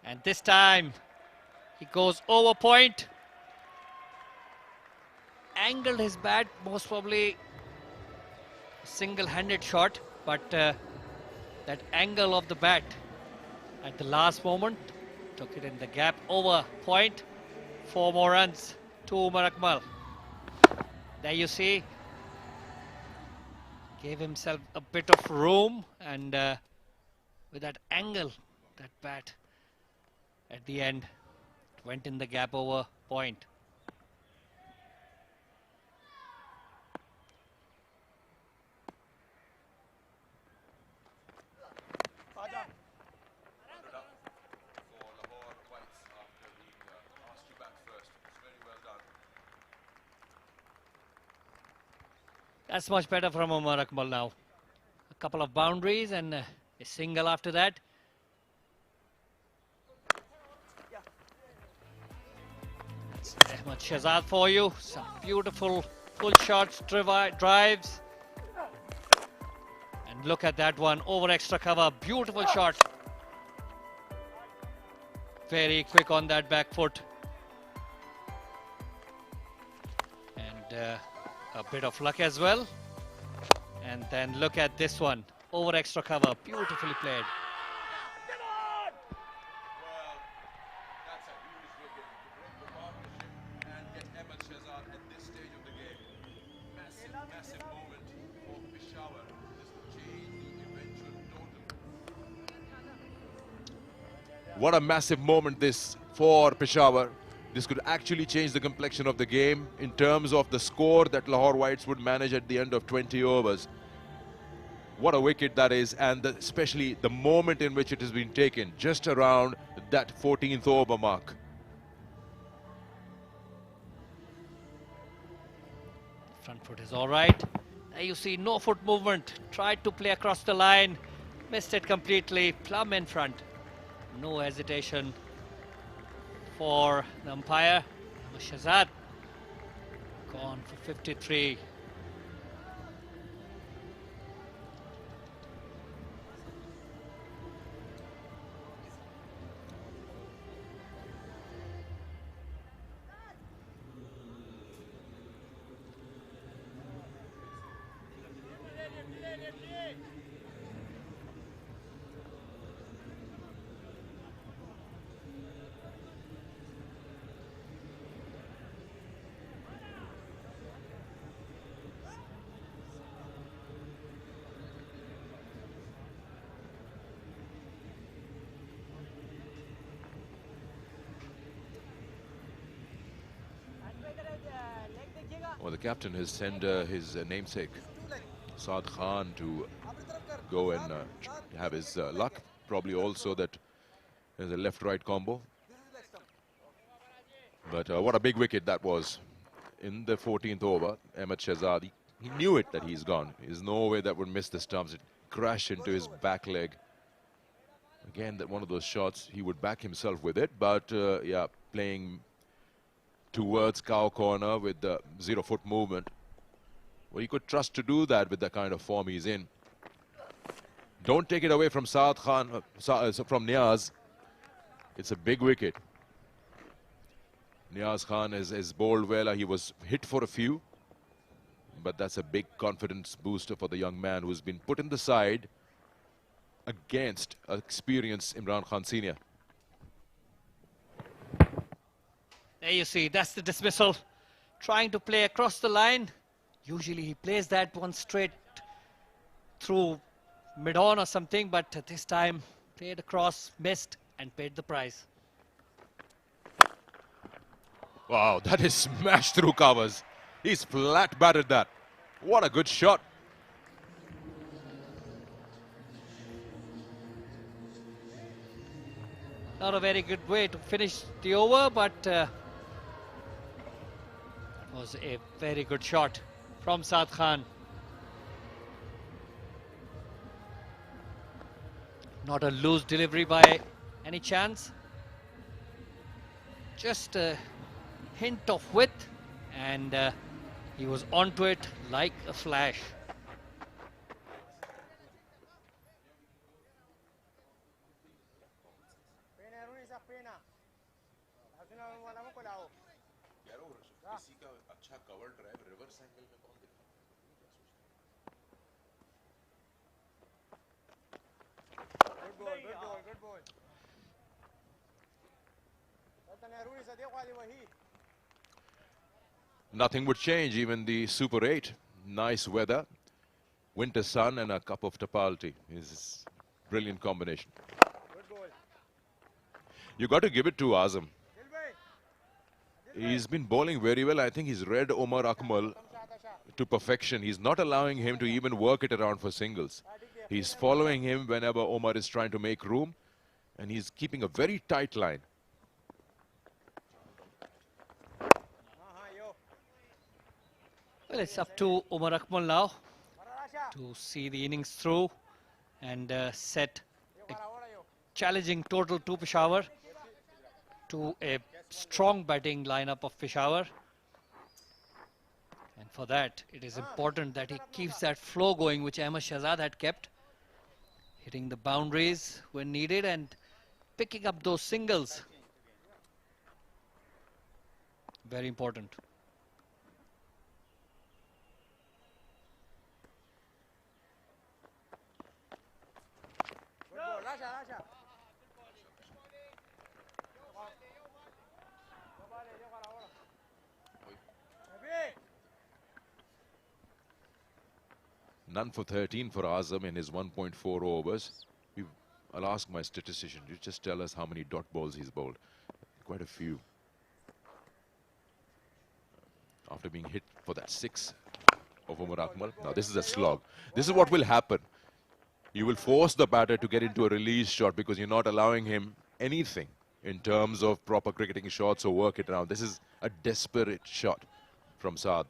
And this time he goes over point. Angled his bat, most probably single-handed shot, but that angle of the bat at the last moment took it in the gap over point. 4 more runs to Umar Akmal. There you see, gave himself a bit of room, and with that angle, that bat at the end went in the gap over point. That's much better from Umar Akmal now. A couple of boundaries and a single after that. That's Ahmed Shahzad for you. Some beautiful full shots, drives. And look at that one over extra cover. Beautiful shot. Very quick on that back foot. And a bit of luck as well. And then look at this one over extra cover, beautifully played. Well, that's a huge wicket to break the partnership and get Ahmed Shahzad at this stage of the game. Massive moment for Peshawar. This will change the eventual total. What a massive moment this for Peshawar. This could actually change the complexion of the game in terms of the score that Lahore Whites would manage at the end of 20 overs. What a wicket that is, and especially the moment in which it has been taken, just around that 14th over mark. Front foot is all right. There you see no foot movement. Tried to play across the line, missed it completely, plumb in front. No hesitation for the umpire. Shahzad gone for 53. Well, the captain has sent his namesake, Saad Khan, to go and have his luck. Probably also that there's a left-right combo. But what a big wicket that was. In the 14th over, Ahmed Shahzad, he knew it that he's gone. There's no way that would miss the stumps. It crashed into his back leg. Again, that one of those shots, he would back himself with it. But yeah, playing towards cow corner with the 0-foot movement. Well, you could trust to do that with the kind of form he's in. Don't take it away from Saad Khan, from Niaz. It's a big wicket. Niaz Khan is bowled well. He was hit for a few. But that's a big confidence booster for the young man who's been put in the side against experienced Imran Khan Senior. There you see, that's the dismissal. Trying to play across the line. Usually he plays that one straight through mid-on or something, but this time played across, missed, and paid the price. Wow, that is smashed through covers. He's flat batted that. What a good shot. Not a very good way to finish the over, but it was a very good shot from Saad Khan. Not a loose delivery by any chance. Just a hint of width, and he was onto it like a flash. Nothing would change, even the Super 8. Nice weather, winter sun, and a cup of tapalti is a brilliant combination. You got to give it to Azam. He's been bowling very well. I think he's read Omar Akmal to perfection. He's not allowing him to even work it around for singles. He's following him whenever Omar is trying to make room, and he's keeping a very tight line. Well, it's up to Omar Akmal now to see the innings through and set a challenging total to Peshawar, to a strong batting lineup of Peshawar. And for that, it is important that he keeps that flow going, which Ahmed Shahzad had kept, hitting the boundaries when needed and picking up those singles. Very important. None for 13 for Azam in his 1.4 overs. I'll ask my statistician, you just tell us how many dot balls he's bowled. Quite a few. After being hit for that 6 of Omar Akmal. Now this is a slog. This is what will happen. You will force the batter to get into a release shot because you're not allowing him anything in terms of proper cricketing shots or work it around. This is a desperate shot from Saad.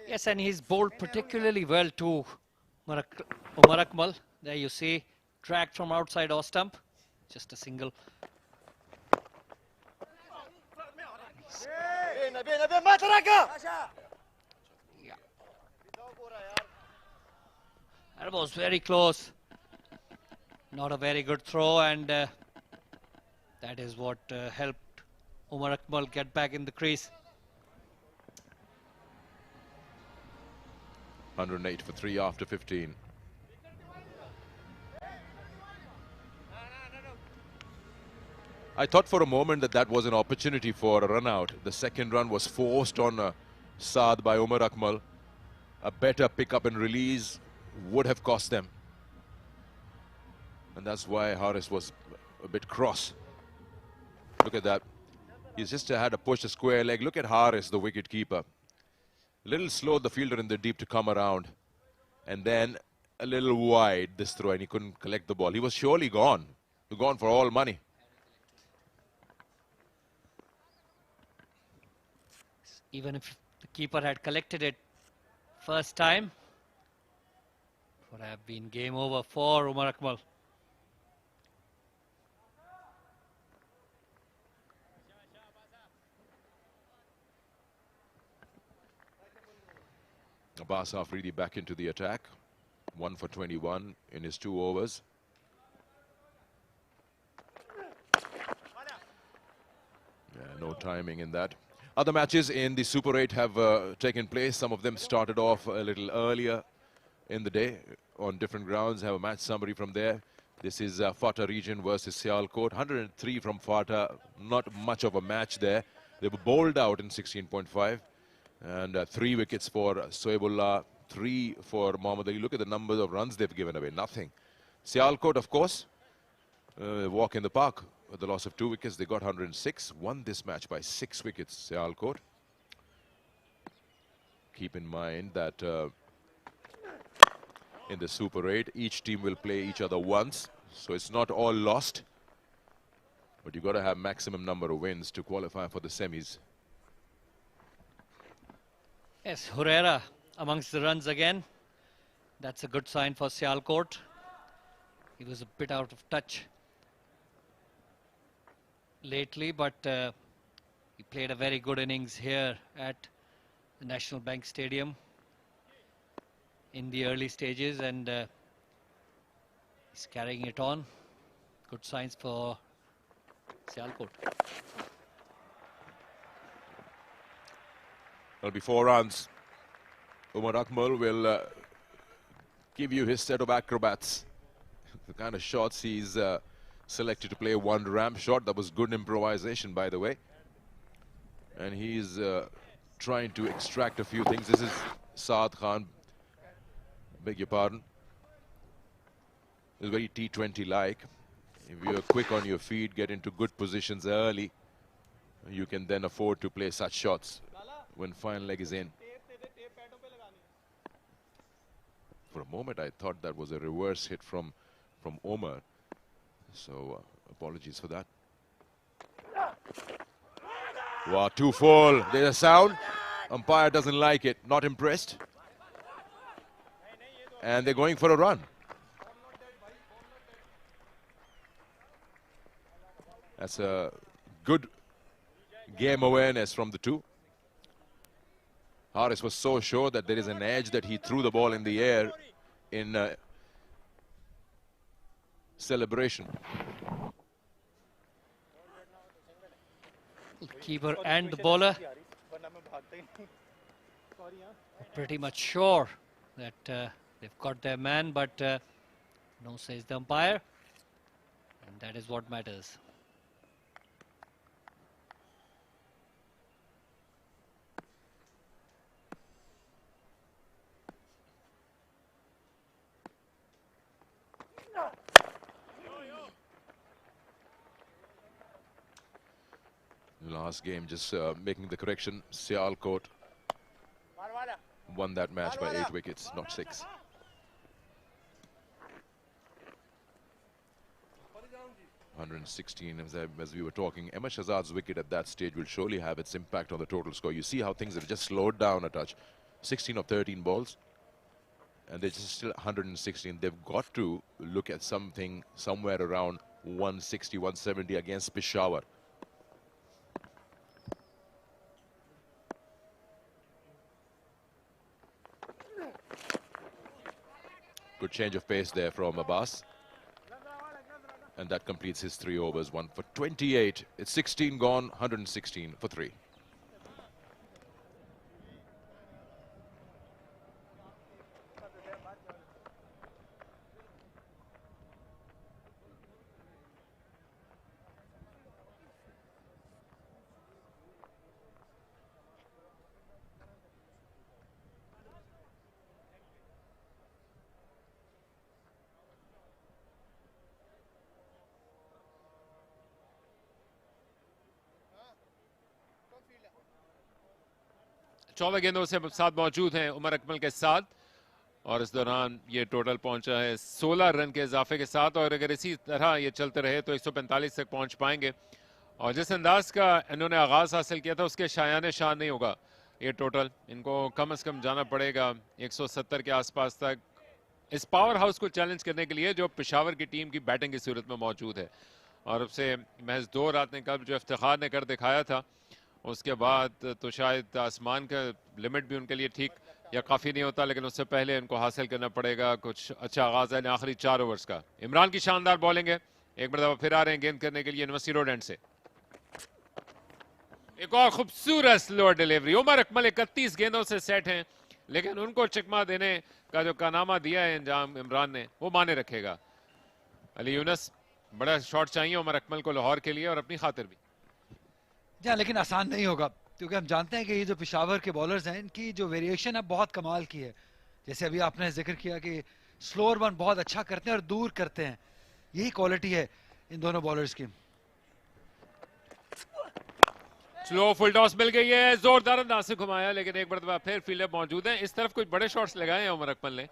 Yes, and he's bowled particularly well to Omar Akmal. There you see, dragged from outside off stump. Just a single. Yeah. That was very close. Not a very good throw, and that is what helped Omar Akmal get back in the crease. 108 for 3 after 15. I thought for a moment that that was an opportunity for a run out. The second run was forced on Saad by Omar Akmal. A better pick-up and release would have cost them. And that's why Haris was a bit cross. Look at that. He's just had to push a square leg. Look at Haris, the wicket keeper. A little slow, the fielder in the deep to come around. And then a little wide this throw, and he couldn't collect the ball. He was surely gone. Gone for all money. Even if the keeper had collected it first time, it would have been game over for Umar Akmal. Abbas Afridi back into the attack. 1 for 21 in his 2 overs. Yeah, no timing in that. Other matches in the Super 8 have taken place. Some of them started off a little earlier in the day on different grounds. Have a match summary from there. This is Fata region versus Sialkot. 103 from Fata. Not much of a match there. They were bowled out in 16.5. And 3 wickets for Soebullah, 3 for Mohammad Ali. Look at the numbers of runs they've given away. Nothing. Sialkot, of course, walk in the park. With the loss of 2 wickets, they got 106. Won this match by 6 wickets, Sialkot. Keep in mind that in the Super 8, each team will play each other once. So it's not all lost. But you've got to have maximum number of wins to qualify for the semis. Yes, Hurera amongst the runs again. That's a good sign for Sialkot. He was a bit out of touch lately, but he played a very good innings here at the National Bank Stadium in the early stages, and he's carrying it on. Good signs for Sialkot. That'll be 4 runs. Umar Akmal will give you his set of acrobats. The kind of shots he's selected to play. 1 ramp shot. That was good improvisation, by the way. And he's trying to extract a few things. This is Saad Khan. Beg your pardon. It's very T20-like. If you're quick on your feet, get into good positions early, you can then afford to play such shots when fine leg is in. For a moment, I thought that was a reverse hit from Omar. So, apologies for that. Wow, 2 fall. There's a sound. Umpire doesn't like it. Not impressed. And they're going for a run. That's a good game awareness from the 2. Haris was so sure that there is an edge that he threw the ball in the air in celebration. The keeper and the bowler are pretty much sure that they've got their man, but no, says the umpire, and that is what matters. Last game, just making the correction, Sialkot won that match by 8 wickets, not 6. (116) as we were talking. Ahmed Shahzad's wicket at that stage will surely have its impact on the total score. You see how things have just slowed down a touch. 16 of 13 balls, and they're just still 116. They've got to look at something somewhere around 160, 170 against Peshawar. Good change of pace there from Abbas. And that completes his 3 overs. 1 for 28. It's 16 gone, 116 for 3. 14 गेंदों से साथ मौजूद हैं उमर अकमल के साथ, और इस दौरान ये टोटल पहुंचा है 16 रन के इजाफे के साथ, और अगर इसी तरह ये चलते रहे तो 145 तक पहुंच पाएंगे। और जिस अंदाज का इन्होंने आगाज हासिल किया था उसके शायान शान नहीं होगा ये टोटल, इनको कम से कम जाना पड़ेगा 170 के आसपास तक इस पावर हाउस को चैलेंज करने के लिए जो पेशावर की टीम की बैटिंग की सूरत में मौजूद है। और अब से महज 2 रातें कब जो इफ्तिखार ने कर दिखाया था, उसके बाद तो शायद आसमान का लिमिट भी उनके लिए ठीक या काफ़ी नहीं होता, लेकिन उससे पहले इनको हासिल करना पड़ेगा कुछ अच्छा आगाज है आखिरी 4 ओवर्स का। इमरान की शानदार बॉलिंग है, एक मरतबा फिर आ रहे हैं गेंद करने के लिए यूनिवर्सिटी रोड एंड से। एक और खूबसूरत स्लो डिलीवरी, उमर अकमल 31 गेंदों से सेट हैं, लेकिन उनको चकमा देने का जो कारनामा दिया है इंजाम इमरान ने वो माने रखेगा। अली यूनस, बड़ा शॉट चाहिए उमर अकमल को लाहौर के लिए और अपनी खातिर भी। जी हाँ, लेकिन आसान नहीं होगा, क्योंकि हम जानते हैं कि ये जो पेशावर के बॉलर्स हैं इनकी जो वेरिएशन है बहुत कमाल की है। जैसे अभी आपने जिक्र किया कि स्लोअर वन बहुत अच्छा करते हैं और दूर करते हैं, यही क्वालिटी है इन दोनों बॉलर्स की। स्लो फुल टॉस मिल गई है, जोरदार अंदाज से घुमाया, लेकिन एक मरतबा फिर फील्डर मौजूद है। इस तरफ कुछ बड़े शॉट्स लगाए हैं उमर अकमल ने,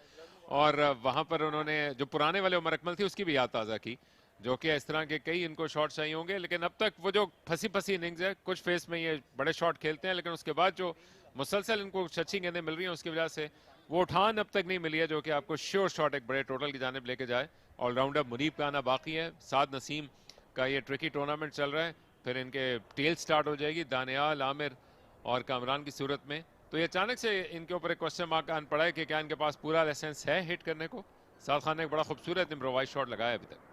और वहां पर उन्होंने जो पुराने वाले उमर अकमल थी उसकी भी याद ताज़ा की, जो कि इस तरह के कई इनको शॉट चाहिए होंगे। लेकिन अब तक वो जो फंसी फंसी इनिंग्स है, कुछ फेस में ये बड़े शॉट खेलते हैं, लेकिन उसके बाद जो मुसलसल इनको अच्छी गेंदें मिल रही हैं उसकी वजह से वो उठान अब तक नहीं मिली है जो कि आपको श्योर शॉट एक बड़े टोटल की जानिब लेके जाए। ऑलराउंडर मुनीब का आना बाकी है, साद नसीम का ये ट्रिकी टूर्नामेंट चल रहा है, फिर इनके टेल स्टार्ट हो जाएगी दानियाल, आमिर और कामरान की सूरत में। तो ये अचानक से इनके ऊपर एक क्वेश्चन मार्क आन पड़ा है कि क्या इनके पास पूरा लाइसेंस है हिट करने को। साद खान ने एक बड़ा खूबसूरत इम्प्रोवाइज शॉट लगाया अभी तक।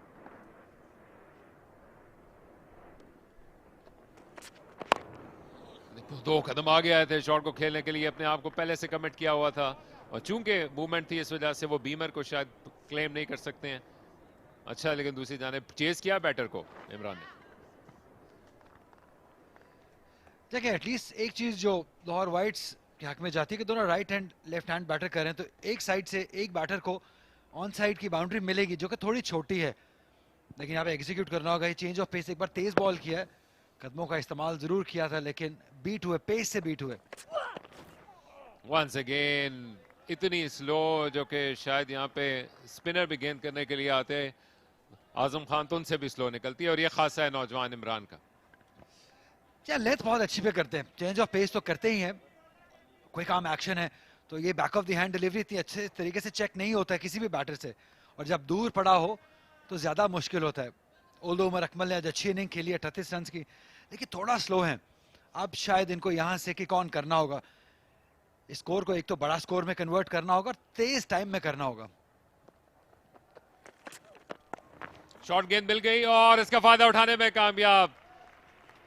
दो कदम आगे आए थे शॉट को खेलने के लिए, अपने आप को पहले से कमिट किया हुआ था, और चूंकि मूवमेंट थी इस वजह से वो बीमर को शायद क्लेम नहीं कर सकते हैं। अच्छा, लेकिन दूसरी जानिब चेज किया बैटर को इमरान ने। देखिए, एटलीस्ट एक चीज जो लाहौर वाइट्स के हक में जाती है कि दोनों right hand left hand batter कर रहे हैं, तो एक साइड से एक बैटर को ऑन साइड की बाउंड्री मिलेगी जो कि थोड़ी छोटी है, लेकिन यहाँ पे एग्जीक्यूट करना होगा। ये चेंज ऑफ पेस, एक बार तेज बॉल किया है, कदमों का इस्तेमाल जरूर किया था, लेकिन बीट हुए, पेस से बीट हुए। वंस अगेन इतनी स्लो जो कि शायद यहाँ पे स्पिनर भी गेंद करने के लिए आते, आजम खान तो उनसे भी स्लो निकलती है, और ये खासा है नौजवान इमरान का। क्या लेंथ बहुत अच्छी पे करते हैं, चेंज ऑफ पेस तो करते ही हैं, कोई काम एक्शन है तो ये back of the hand delivery इतनी अच्छे तरीके से चेक नहीं होता है किसी भी बैटर से, और जब दूर पड़ा हो तो ज्यादा मुश्किल होता है। ओल्दो उमर अकमल ने आज अच्छी इनिंग खेली 38 रन की, लेकिन थोड़ा स्लो है। अब शायद इनको यहां से किक ऑन करना होगा, स्कोर को एक तो बड़ा स्कोर में कन्वर्ट करना होगा और तेज टाइम में करना होगा। शॉर्ट गेंद मिल गई और इसका फायदा उठाने में कामयाब।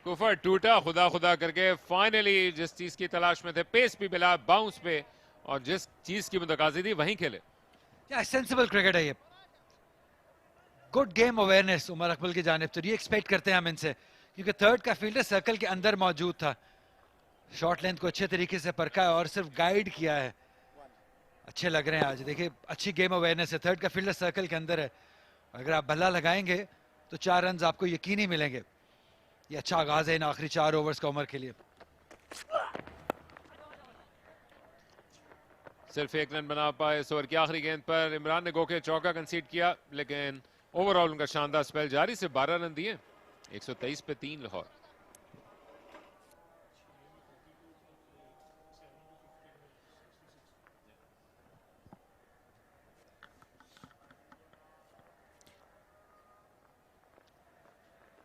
कुफर टूटा खुदा खुदा करके, फाइनली जिस चीज की तलाश में थे, पेस भी मिला बाउंस पे, और जिस चीज की मुतकाजी थी वहीं खेले। सेंसिबल क्रिकेट है ये, good game awareness Umar Akmal की जानिब, तो ये एक्सपेक्ट करते हैं हम इनसे, क्योंकि थर्ड का फील्डर सर्कल के अंदर मौजूद था, शॉर्ट लेंथ को अच्छे तरीके से परखा है और सिर्फ गाइड किया है। अच्छे लग रहे हैं आज, देखिए अच्छी गेम अवेयरनेस है, थर्ड का फील्डर सर्कल के अंदर है, अगर आप बल्ला लगाएंगे तो 4 रन आपको यकीनी मिलेंगे। ये अच्छा आगाज है इन आखिरी 4 ओवर्स का उमर के लिए। सिर्फ 1 रन बना पाए इस ओवर की आखिरी गेंद पर, इमरान ने गो के चौका कंसीड किया, लेकिन ओवरऑल उनका शानदार स्पेल जारी, से 12 रन दिए, 123 पे 3 लाहौर।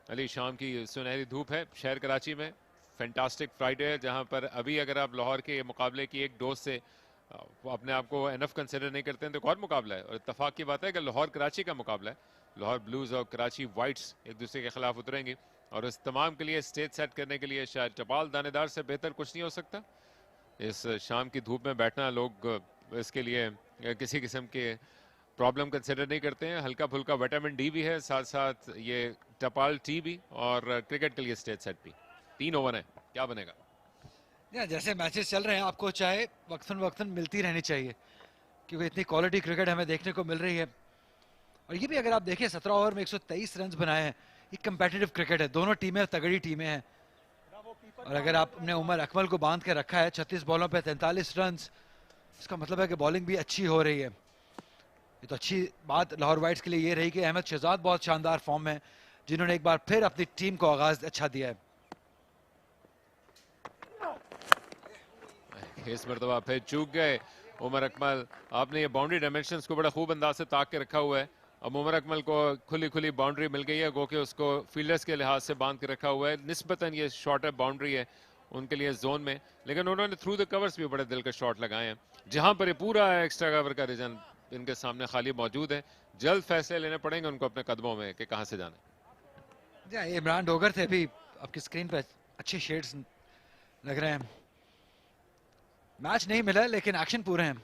अली शाम की सुनहरी धूप है शहर कराची में, फैंटास्टिक फ्राइडे है, जहां पर अभी अगर आप लाहौर के मुकाबले की एक डोज से अपने आप को एनफ कंसिडर नहीं करते हैं तो एक और मुकाबला है, और इत्तेफाक की बात है कि लाहौर कराची का मुकाबला है। लाहौर ब्लूज और कराची वाइट्स एक दूसरे के खिलाफ उतरेंगे, और इस तमाम के लिए स्टेज सेट करने के लिए शायद टपाल दानेदार से बेहतर कुछ नहीं हो सकता। इस शाम की धूप में बैठना लोग इसके लिए किसी किस्म के प्रॉब्लम कंसिडर नहीं करते हैं। हल्का फुल्का विटामिन डी भी है, साथ साथ ये टपाल टी भी, और क्रिकेट के लिए स्टेज सेट भी। 3 ओवर है, क्या बनेगा? या जैसे मैचेस चल रहे हैं आपको चाहे वक्तन वक्तन मिलती रहनी चाहिए, क्योंकि इतनी क्वालिटी क्रिकेट हमें देखने को मिल रही है। और ये भी अगर आप देखें 17 ओवर में 123 रन बनाए हैं, ये कंपेटिटिव क्रिकेट है, दोनों टीमें तगड़ी टीमें हैं। और अगर आपने उमर अकमल को बांध के रखा है 36 बॉलों पे 43 रन, इसका मतलब है कि बॉलिंग भी अच्छी हो रही है। ये तो अच्छी बात लाहौर वाइट्स के लिए ये रही कि अहमद शहजाद बहुत शानदार फॉर्म में, जिन्होंने एक बार फिर अपनी टीम को आगाज अच्छा दिया है। इस मरतबा फिर चूक गए उमर अकमल। आपने ये बाउंड्री डायमेंशंस को बड़ा खूब अंदाज से ताक के रखा हुआ है। अब उमर अकमल को खुली खुली बाउंड्री मिल गई है, गो के उसको फील्डर्स के लिहाज से बांध के रखा हुआ है। निस्बतन ये शॉर्टर बाउंड्री है उनके लिए जोन में, लेकिन उन्होंने थ्रू द कवर्स भी बड़े दिल के शॉट लगाए हैं, जहां पर ये पूरा एक्स्ट्रा कवर का रीजन इनके सामने खाली मौजूद है। जल्द फैसले लेने पड़ेंगे उनको अपने कदमों में कि कहां से जाना है। इमरान डोगर थे भी आपकी स्क्रीन पे, अच्छे शेड्स लग रहे हैं। मैच नहीं मिला लेकिन एक्शन पूरे हैं।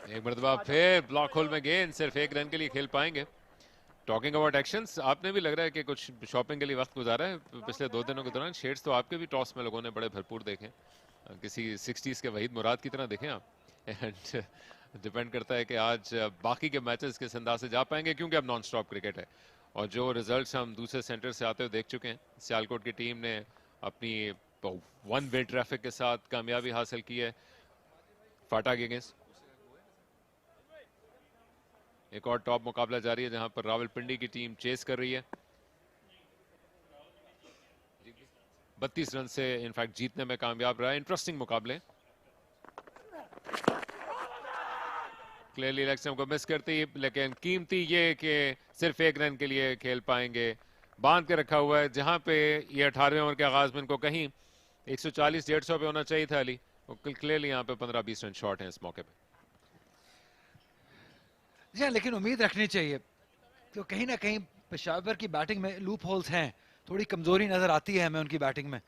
एक मरतबा फिर ब्लॉक होल में गेंद, सिर्फ एक रन के लिए खेल पाएंगे। टॉकिंग अबाउट एक्शंस, आपने भी लग रहा है कि कुछ शॉपिंग के लिए वक्त गुजारा है पिछले 2 दिनों के दौरान। शेड्स तो आपके भी टॉस में लोगों ने बड़े भरपूर देखे, किसी 60s के वहीद मुराद की तरह देखें आप। एंड डिपेंड करता है कि आज बाकी के मैचेस किस अंदाज से जा पाएंगे, क्योंकि अब नॉन स्टॉप क्रिकेट है। और जो रिजल्ट्स हम दूसरे सेंटर से आते हुए देख चुके हैं, सियालकोट की टीम ने अपनी 1 वे ट्रैफिक के साथ कामयाबी हासिल की है फाटा के अगेंस्ट। एक और टॉप मुकाबला जारी है जहां पर रावलपिंडी की टीम चेस कर रही है। 32 रन से इनफैक्ट जीतने में कामयाब रहा है। इंटरेस्टिंग मुकाबले। क्लियरली इलेक्शन को मिस करती, लेकिन कीमती ये कि सिर्फ 1 रन के लिए खेल पाएंगे। बांध के रखा हुआ है, जहां पे ये 18वें ओवर के आगाज में इनको कहीं 140-150 पे होना चाहिए था अली, क्लियरली यहाँ पे 15-20 रन शॉर्ट हैं इस मौके पे। जी हाँ, लेकिन उम्मीद रखनी चाहिए तो कहीं ना कहीं पेशावर की बैटिंग में लूप होल्स हैं, थोड़ी कमजोरी नजर आती है हमें उनकी बैटिंग में।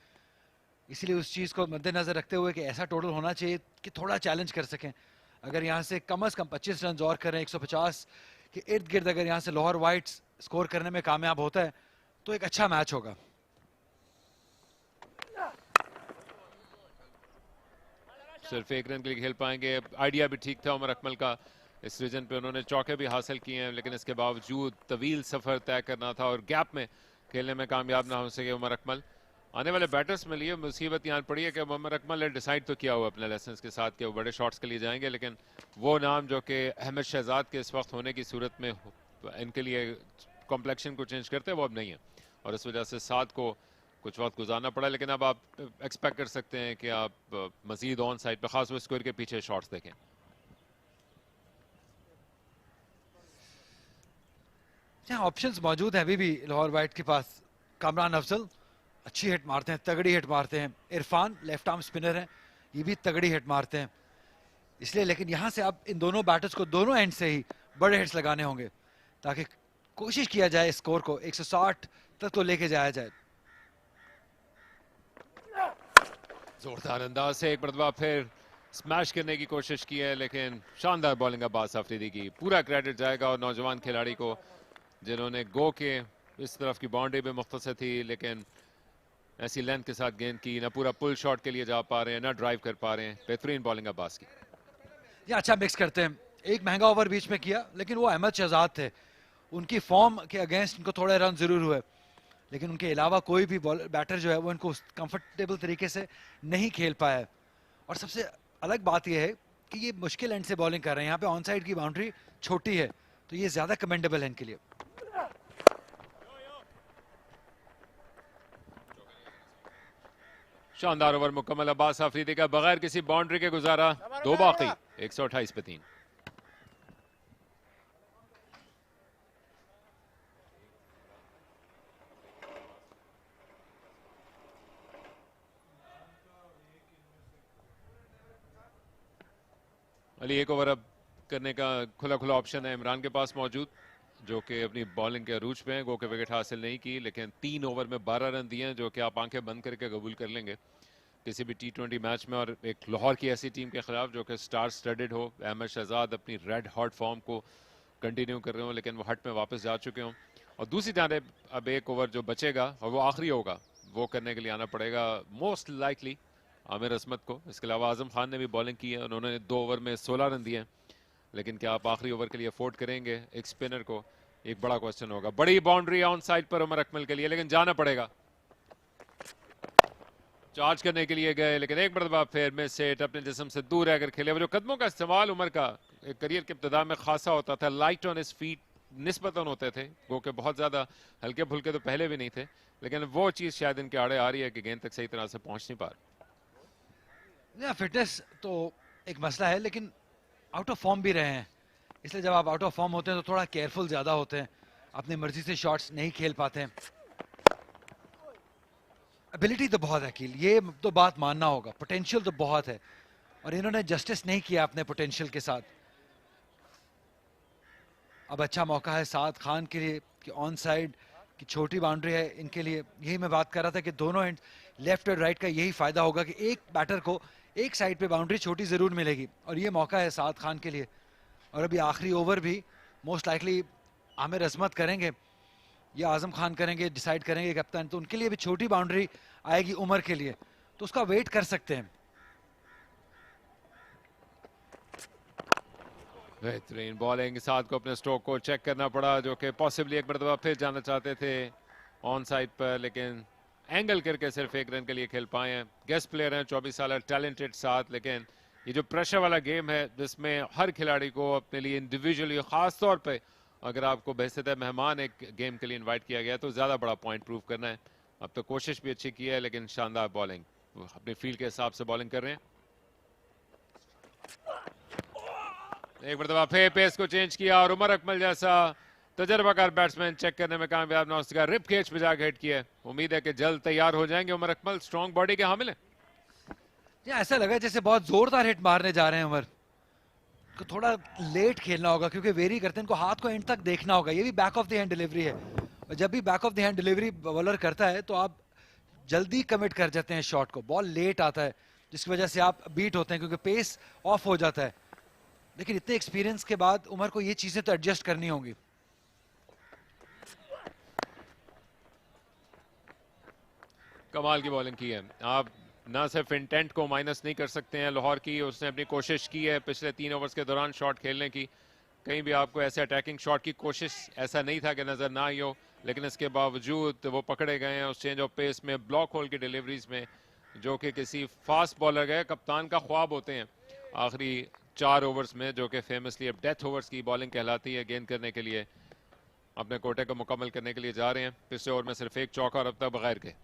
इसलिए उस चीज को मद्देनजर रखते हुए कि ऐसा टोटल होना चाहिए कि थोड़ा चैलेंज कर सकें। अगर यहाँ से कम से कम 25 रन और करें, 150 के इर्द गिर्द अगर यहाँ से लाहौर वाइट्स स्कोर करने में कामयाब होता है तो एक अच्छा मैच होगा। सिर्फ 1 रन के लिए खेल पाएंगे। आइडिया भी ठीक था उमर अकमल का, इस रीजन पे उन्होंने चौके भी हासिल किए हैं, लेकिन इसके बावजूद तवील सफर तय करना था और गैप में खेलने में कामयाब ना हो सके उमर अकमल। आने वाले बैटर्स में लिए मुसीबत यहाँ पड़ी है कि उमर अकमल ने डिसाइड तो किया हुआ अपने लेसन्स के साथ कि वो बड़े शॉट्स के लिए जाएंगे, लेकिन वो नाम जो कि अहमद शहजाद के इस वक्त होने की सूरत में इनके लिए कॉम्प्लेक्शन को चेंज करते हैं, वो अब नहीं है। और इस वजह से 7 को कुछ वक्त गुजारना पड़ा, लेकिन अब आप एक्सपेक्ट कर सकते हैं कि आप मजीद ऑन साइड पे खास स्कोर के पीछे शॉट्स देखें। ऑप्शंस मौजूद हैं अभी भी लाहौर वाइट के पास। कामरान अफजल अच्छी हिट मारते हैं, तगड़ी हिट मारते हैं। इरफान लेफ्ट आर्म स्पिनर हैं, ये भी तगड़ी हिट मारते हैं। इसलिए लेकिन यहां से अब इन दोनों बैटर्स को दोनों एंड से ही बड़े हिट्स लगाने होंगे ताकि कोशिश किया जाए स्कोर को 160 तक तो लेके जाया जाए। जोरदार अंदाज से एक मरतबा फिर स्मैश करने की कोशिश की है, लेकिन शानदार बॉलिंग अब्बास अफरीदी की। पूरा क्रेडिट जाएगा और नौजवान खिलाड़ी को जिन्होंने गो के इस तरफ की बाउंड्री में मुख्तसर थी, लेकिन ऐसी लेंथ के साथ गेंद की, ना पूरा पुल शॉट के लिए जा पा रहे हैं, ना ड्राइव कर पा रहे हैं। बेहतरीन बॉलिंग अब्बास की। ये अच्छा मिक्स करते हैं। एक महंगा ओवर बीच में किया, लेकिन वो अहमद शहजाद थे, उनकी फॉर्म के अगेंस्ट इनको थोड़े रन जरूर हुए, लेकिन उनके अलावा कोई भी बैटर जो है वो इनको कंफर्टेबल तरीके से नहीं खेल पाया। और सबसे अलग बात यह है कि ये मुश्किल एंड से बॉलिंग कर रहे हैं। यहाँ पे ऑन साइड की बाउंड्री छोटी है तो ये ज्यादा कमेंडेबल है इनके लिए। शानदार ओवर मुकम्मल अब्बास अफरीदी का, बगैर किसी बाउंड्री के गुजारा। 2 बाकी, 128 पे 3। अली एक ओवर अब करने का खुला खुला ऑप्शन है इमरान के पास मौजूद, जो कि अपनी बॉलिंग के अरूज पे हैं। गो के विकेट हासिल नहीं की, लेकिन 3 ओवर में 12 रन दिए हैं, जो कि आप आंखें बंद करके कबूल कर लेंगे किसी भी T20 मैच में। और एक लाहौर की ऐसी टीम के खिलाफ जो कि स्टार स्टडेड हो, अहमद शहजाद अपनी रेड हॉट फॉर्म को कंटिन्यू कर रहे हो, लेकिन वो हट में वापस जा चुके हों। और दूसरी जानब अब एक ओवर जो बचेगा और वो आखिरी होगा, वो करने के लिए आना पड़ेगा मोस्ट लाइकली आमिर असमत को। इसके अलावा आजम खान ने भी बॉलिंग की है, उन्होंने 2 ओवर में 16 रन दिए हैं, लेकिन क्या आप आखिरी ओवर के लिए अफोर्ड करेंगे एक स्पिनर को? एक बड़ा क्वेश्चन होगा। बड़ी बाउंड्री ऑन साइड पर उमर अकमल के लिए, लेकिन जाना पड़ेगा। चार्ज करने के लिए गए लेकिन एक मरतबा फिर मिस हिट, अपने जिस्म से दूर रहकर खेले। वो जो कदमों का इस्तेमाल उमर का करियर के इब्तिदा में खासा होता था, लाइट ऑन हिज फीट निस्बतन होते थे, वो कि बहुत ज़्यादा हल्के फुल्के तो पहले भी नहीं थे, लेकिन वो चीज़ शायद इनके आड़े आ रही है कि गेंद तक सही तरह से पहुंच नहीं पा रहे। फिटनेस तो एक मसला है, लेकिन आउट ऑफ फॉर्म भी रहे हैं, इसलिए जब आप आउट ऑफ फॉर्म होते हैं तो थोड़ा केयरफुल ज़्यादा होते हैं, अपनी मर्जी से शॉट्स नहीं खेल पाते हैं। एबिलिटी तो बहुत है अकील, ये तो बात मानना होगा, पोटेंशियल तो बहुत है और इन्होंने जस्टिस नहीं किया अपने पोटेंशियल के साथ। अब अच्छा मौका है साद खान के लिए कि ऑन साइड की छोटी बाउंड्री है इनके लिए। यही मैं बात कर रहा था कि दोनों एंड लेफ्ट और राइट का यही फायदा होगा कि एक बैटर को एक साइड पे बाउंड्री छोटी जरूर मिलेगी और ये मौका है साद खान के लिए। और अभी आखिरी ओवर भी मोस्ट लाइकली आमिर अजमत करेंगे या आजम खान करेंगे, डिसाइड करेंगे कप्तान, तो उनके लिए भी छोटी बाउंड्री आएगी उमर के लिए, तो उसका वेट कर सकते हैं। बेहतरीन बॉलिंग, साथ को अपने स्ट्रोक को चेक करना पड़ा, जो कि पॉसिबली एक मरतबा फिर जाना चाहते थे ऑन साइड पर, लेकिन एंगल करके सिर्फ एक रन के लिए खेल पाए हैं। गेस्ट प्लेयर हैं, 24 साल टैलेंटेड साथ, लेकिन ये जो प्रेशर वाला गेम है जिसमें हर खिलाड़ी को अपने लिए इंडिविजुअली खास तौर पे अगर आपको बहसत मेहमान एक गेम के लिए इन्वाइट किया गया तो ज़्यादा बड़ा पॉइंट प्रूव करना है। अब तो कोशिश भी अच्छी की है लेकिन शानदार बॉलिंग, अपने फील्ड के हिसाब से बॉलिंग कर रहे हैं। एक मरतबा फिर पेस को चेंज किया और उमर अकमल जैसा तजर्बाकार बैट्समैन चेक करने में कामयाब ना हो सका, रिप कैच पे जाकर हिट किया। उम्मीद है कि जल्द तैयार हो जाएंगे उमर अकमल, स्ट्रॉन्ग बॉडी के हामिल है। ऐसा लगा जैसे बहुत जोरदार हिट मारने जा रहे हैं उमर को, थोड़ा लेट खेलना होगा क्योंकि वेरी करते हैं, इनको हाथ को एंड तक देखना होगा। ये भी back of the hand delivery है और जब भी back of the hand delivery bowler करता है तो आप जल्दी कमिट कर जाते हैं शॉट को, बॉल लेट आता है जिसकी वजह से आप बीट होते हैं क्योंकि पेस ऑफ हो जाता है। लेकिन इतने एक्सपीरियंस के बाद उमर को ये चीजें तो एडजस्ट करनी होंगी। कमाल की बॉलिंग की है, आप ना सिर्फ इंटेंट को माइनस नहीं कर सकते हैं लाहौर की, उसने अपनी कोशिश की है पिछले 3 ओवर्स के दौरान शॉट खेलने की, कहीं भी आपको ऐसे अटैकिंग शॉट की कोशिश ऐसा नहीं था कि नजर ना आई हो, लेकिन इसके बावजूद वो पकड़े गए हैं उस चेंज ऑफ पेस में, ब्लॉक होल की डिलीवरीज में, जो कि किसी फास्ट बॉलर गए कप्तान का ख्वाब होते हैं आखिरी 4 ओवर्स में, जो कि फेमसली अब डेथ ओवर्स की बॉलिंग कहलाती है। गेंद करने के लिए अपने कोटे को मुकम्मल करने के लिए जा रहे हैं। पिछले ओवर में सिर्फ एक चौका और अब तक बगैर के।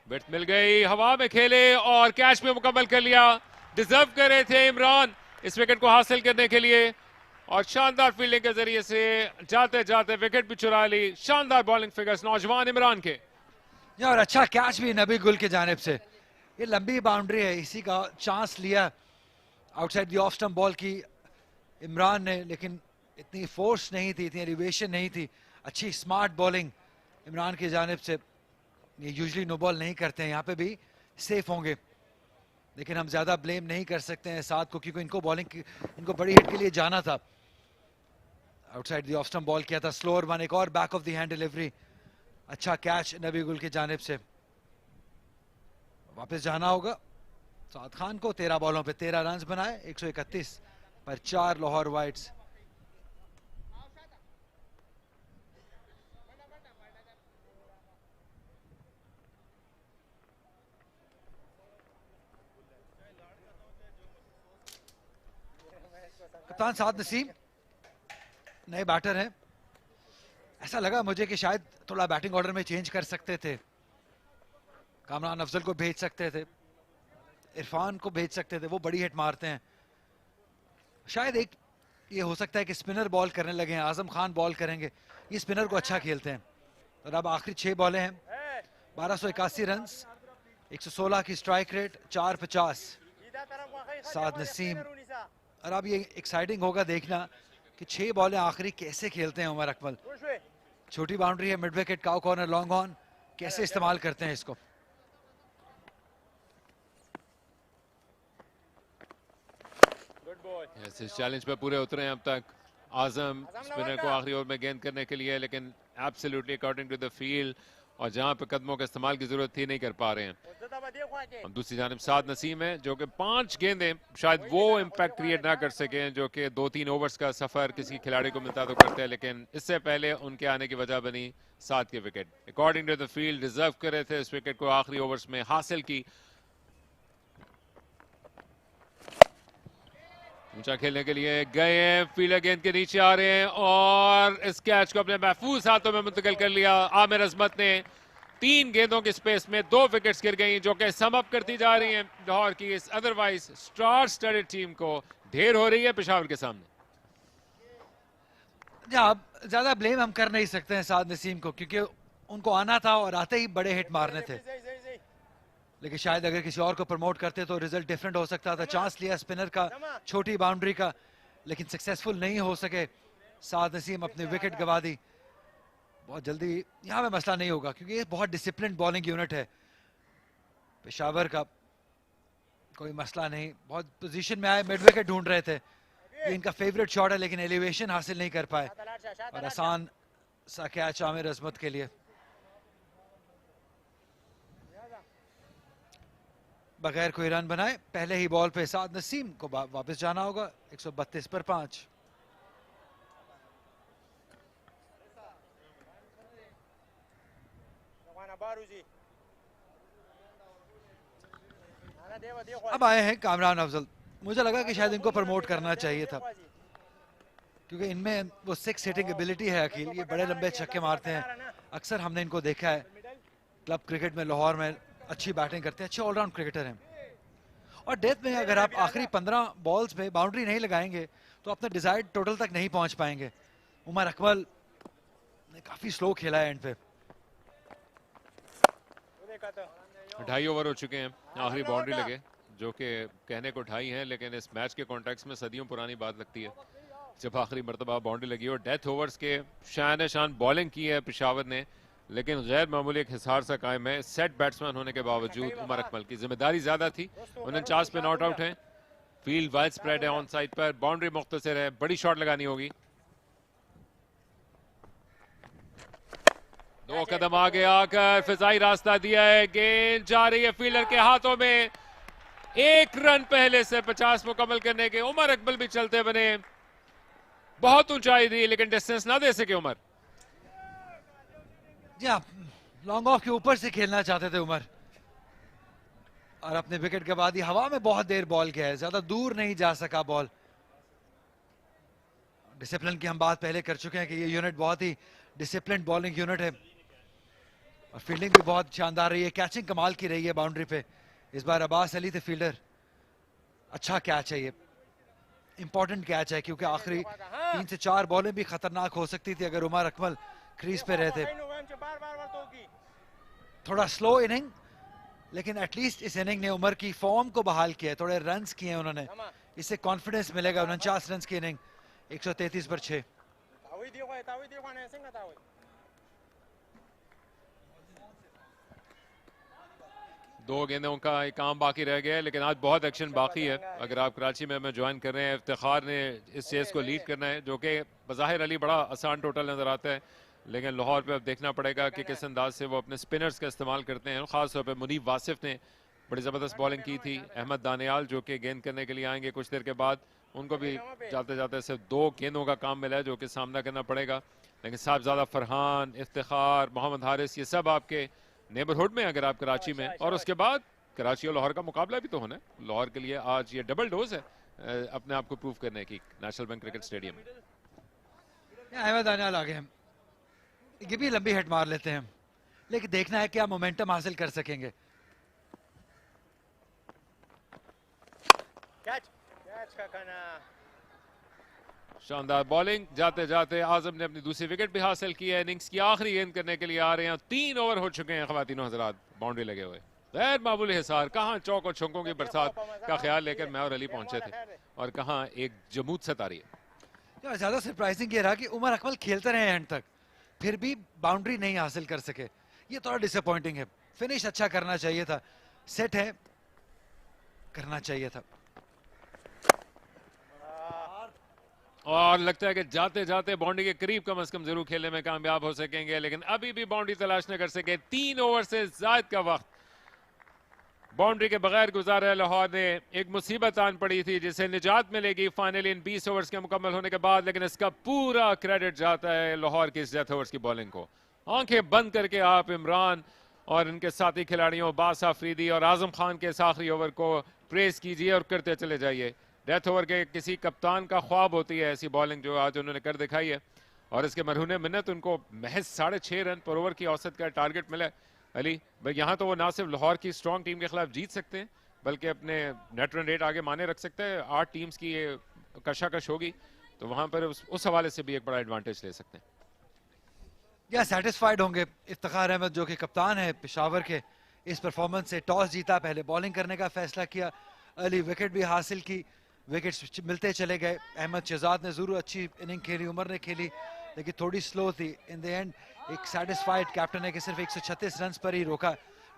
विकेट मिल गई, हवा में खेले और कैच में मुकम्मल कर लिया। डिजर्व कर रहे थे इमरान इस विकेट को हासिल करने के लिए और शानदार फील्डिंग के जरिए से जाते जाते विकेट भी चुरा ली। शानदार बॉलिंग फिगर्स नौजवान इमरान के, और अच्छा कैच भी नबी गुल की जानिब से। ये लंबी बाउंड्री है, इसी का चांस लिया outside the off stump ball की इमरान ने, लेकिन इतनी फोर्स नहीं थी, इतनी एलिवेशन नहीं थी। अच्छी स्मार्ट बॉलिंग इमरान की जानिब से। ये यूजुअली नो बॉल नहीं करते हैं, यहाँ पे भी सेफ होंगे, लेकिन हम ज्यादा ब्लेम नहीं कर सकते हैं साथ को क्योंकि इनको बॉलिंग इनको बड़ी हिट के लिए जाना था। Outside the off stump ball किया था, स्लोअर वन, एक और back of the hand delivery. अच्छा कैच नबी गुल की जानिब से। वापस जाना होगा साद खान को। 13 बॉलों पे 13 रन बनाए, 131 पर 4 लाहौर वाइट्स। कप्तान साद नसीम नए बैटर हैं, ऐसा लगा मुझे कि शायद थोड़ा बैटिंग ऑर्डर में चेंज कर सकते थे। कामरान अफजल को भेज सकते थे, इरफान को भेज सकते थे, वो बड़ी हिट मारते हैं। शायद एक ये हो सकता है कि स्पिनर बॉल करने लगे हैं, आजम खान बॉल करेंगे, ये स्पिनर को अच्छा खेलते हैं। और अब आखिरी 6 बॉलें हैं, 1281 रन, 116 की स्ट्राइक रेट, 450 साद नसीम। और अब ये एक्साइटिंग होगा देखना कि 6 बॉलें आखिरी कैसे खेलते हैं उमर अकमल। छोटी बाउंड्री है, mid wicket, cow corner, long on, कैसे इस्तेमाल करते हैं इसको। इस चैलेंज पे पूरे उतरे हैं अब तक आजम स्पिनर को आखिरी ओवर में गेंद करने के लिए, लेकिन absolutely according to the field और जहां पे कदमों का इस्तेमाल की जरूरत थी नहीं कर पा रहे हैं। हम दूसरी जानिब साद नसीम है जो कि 5 गेंदें शायद वो इम्पैक्ट क्रिएट ना कर सके जो कि 2-3 ओवर्स का सफर किसी खिलाड़ी को मिलता तो करते हैं, लेकिन इससे पहले उनके आने की वजह बनी साद के विकेट। According to the field deserve कर रहे थे इस विकेट को आखिरी ओवर्स में हासिल की। ऊंचा खेलने के लिए गए हैं, फील्डर गेंद के नीचे आ रहे हैं और इस कैच को अपने महफूज हाथों में मुंतकिल कर लिया। आमिर अजमत ने 3 गेंदों के स्पेस में 2 विकेट्स गिर गई जो कि सम अप करती जा रही हैं लाहौर की इस अदरवाइज स्टार स्टडेड टीम को ढेर हो रही है पेशावर के सामने। अब ज्यादा ब्लेम हम कर नहीं सकते हैं साद नसीम को, क्योंकि उनको आना था और आते ही बड़े हिट मारने थे, लेकिन शायद अगर किसी और को प्रमोट करते तो रिजल्ट डिफरेंट हो सकता था। चांस लिया स्पिनर का छोटी बाउंड्री का, लेकिन सक्सेसफुल नहीं हो सके। साद नसीम अपने विकेट गवा दी। बहुत जल्दी यहाँ पे मसला नहीं होगा क्योंकि ये बहुत डिसिप्लिन बॉलिंग यूनिट है पेशावर का, कोई मसला नहीं। बहुत पोजीशन में आए, मिड विकेट ढूंढ रहे थे, ये इनका फेवरेट शॉट है लेकिन एलिवेशन हासिल नहीं कर पाए और आसान सा कैच आमिर अजमत के लिए। बगैर कोई रन बनाए पहले ही बॉल पे साद नसीम को वापस जाना होगा। 132 पर 5। अब आए हैं कामरान अफजल। मुझे लगा कि शायद इनको प्रमोट करना चाहिए था क्योंकि इनमें वो 6 हिटिंग एबिलिटी है अकील, ये बड़े लंबे छक्के मारते हैं। अक्सर हमने इनको देखा है क्लब क्रिकेट में, लाहौर में अच्छी बैटिंग करते हैं, अच्छे ऑलराउंड क्रिकेटर हैं। और डेथ में अगर आप आखिरी 15 बॉल्स में बाउंड्री नहीं लगाएंगे तो अपने डिजायर्ड टोटल तक नहीं पहुंच पाएंगे। उमर अकमल ने काफी स्लो खेला है एंड पे। 2.5 ओवर हो चुके हैं, आखिरी बाउंड्री लगे जो कि कहने को 2.5 है लेकिन इस मैच के कॉन्टेक्स्ट में सदियों पुरानी बात लगती है जब आखिरी मरतबा बाउंड्री लगी। और डेथ ओवर्स के शान शान बॉलिंग की है पेशावर ने, लेकिन गैर मामूली एक हिसार सा कायम है। सेट बैट्समैन होने के बावजूद उमर अकमल की जिम्मेदारी ज्यादा थी। 49 पे नॉट आउट है, फील्ड वाइड स्प्रेड है ऑन साइड पर, बाउंड्री मुख्तसर है, बड़ी शॉट लगानी होगी। 2 कदम आगे आकर फिजाई रास्ता दिया है, गेंद जा रही है फील्डर के हाथों में। 1 रन पहले से 50 मुकम्मल करने के उमर अकमल भी चलते बने। बहुत ऊंचाई दी लेकिन डिस्टेंस ना दे सके उमर। जी हाँ, लॉन्ग ऑफ के ऊपर से खेलना चाहते थे उमर और अपने विकेट गवा दी। हवा में बहुत देर बॉल किया है, ज्यादा दूर नहीं जा सका बॉल। डिसिप्लिन की हम बात पहले कर चुके हैं कि ये यूनिट बहुत ही डिसिप्लिन बॉलिंग यूनिट है और फील्डिंग भी बहुत शानदार रही है। कैचिंग कमाल की रही है बाउंड्री पे। इस बार अब्बास अली थे फील्डर। अच्छा कैच है ये, इंपॉर्टेंट कैच है क्योंकि आखिरी 3 से 4 बॉलें भी खतरनाक हो सकती थी अगर उमर अकमल क्रीज पे रहते। थोड़ा स्लो इनिंग, लेकिन एटलीस्ट इस इनिंग ने उमर की फॉर्म को बहाल किया है। थोड़े रन्स किए उन्होंने, इससे कॉन्फिडेंस मिलेगा। 49 रन की इनिंग 133 पर 6। दो गेंदों का एक काम बाकी रह गया है लेकिन आज बहुत एक्शन बाकी है। अगर आप कराची में हमें ज्वाइन कर रहे हैं, इफ्तिखार ने इस चेस को लीड करना है जो कि बज़ाहिर अली बड़ा आसान टोटल नजर आता है, लेकिन लाहौर पे अब देखना पड़ेगा कि किस अंदाज से वो अपने स्पिनर्स का इस्तेमाल करते हैं। खासतौर पर मुनीब वासिफ ने बड़ी ज़बरदस्त बॉलिंग की थी। अहमद दानियाल जो कि गेंद करने के लिए आएंगे कुछ देर के बाद, उनको भी जाते जाते सिर्फ 2 गेंदों का काम मिला है जो कि सामना करना पड़ेगा। लेकिन साहबजादा फरहान, इफ्तिखार, मोहम्मद हारिस, ये सब आपके नेबरहुड में अगर आप कराची में, और उसके बाद कराची और लाहौर का मुकाबला भी तो होना है। लाहौर के लिए आज ये डबल डोज है अपने आप को प्रूव करने की नेशनल बैंक क्रिकेट स्टेडियम में। अहमद दानियाल आ गए हैं, ये भी लंबी हिट मार लेते हैं, लेकिन देखना है क्या मोमेंटम हासिल कर सकेंगे। शानदार बॉलिंग, जाते जाते आजम ने अपनी दूसरी विकेट भी हासिल की है। इनिंग्स की आखिरी गेंद करने के लिए आ रहे हैं। 3 ओवर हो चुके हैं ख्वातीनो हजरात, बाउंड्री लगे हुए। गैर मामूली हिसार, कहाँ चौक और छक्कों की बरसात का ख्याल लेकर मैं और अली पहुंचे थे और कहाँ एक जमूद सतारी है। ज्यादा सरप्राइजिंग ये रहा कि उमर अकमल खेलते रहे एंड तक, फिर भी बाउंड्री नहीं हासिल कर सके। ये थोड़ा डिसअपॉइंटिंग है। फिनिश अच्छा करना चाहिए था, सेट है, करना चाहिए था। और लगता है कि जाते जाते बाउंड्री के करीब कम से कम जरूर खेलने में कामयाब हो सकेंगे, लेकिन अभी भी बाउंड्री तलाश न कर सके। 3 ओवर से ज्यादा का वक्त बाउंड्री के बगैर गुजारा लाहौर ने। एक मुसीबत आन पड़ी थी जिसे निजात मिलेगी फाइनली इन 20 ओवर्स के मुकम्मल होने के बाद, लेकिन इसका पूरा क्रेडिट जाता है लाहौर की इस डेथ ओवर्स की बॉलिंग को। आंखें बंद करके आप इमरान और इनके साथी खिलाड़ियों बास आफरीदी और आजम खान के इस आखिरी ओवर को प्रेस कीजिए और करते चले जाइए। डेथ ओवर के किसी कप्तान का ख्वाब होती है ऐसी बॉलिंग जो आज उन्होंने कर दिखाई है, और इसके मरहूने मिन्नत उनको महज 6.5 रन पर ओवर की औसत का टारगेट मिला है। अली भाई, यहाँ तो वो ना सिर्फ लाहौर की स्ट्रॉन्ग टीम के खिलाफ जीत सकते हैं बल्कि अपने नेट रन रेट आगे माने रख सकते हैं। 8 टीम्स की ये कशाकश होगी तो वहां पर उस हवाले से भी एक बड़ा एडवांटेज ले सकते हैं। क्या सेटिस्फाइड होंगे इफ्तिखार अहमद जो कि कप्तान है पेशावर के इस परफॉर्मेंस से। टॉस जीता, पहले बॉलिंग करने का फैसला किया, अली विकेट भी हासिल की, विकेट मिलते चले गए। अहमद शहजाद ने जरूर अच्छी इनिंग खेली, उमर ने खेली, लेकिन थोड़ी स्लो थी। इन द एंड एक सेटिस्फाइड कैप्टन है कि सिर्फ 136 रन पर ही रोका।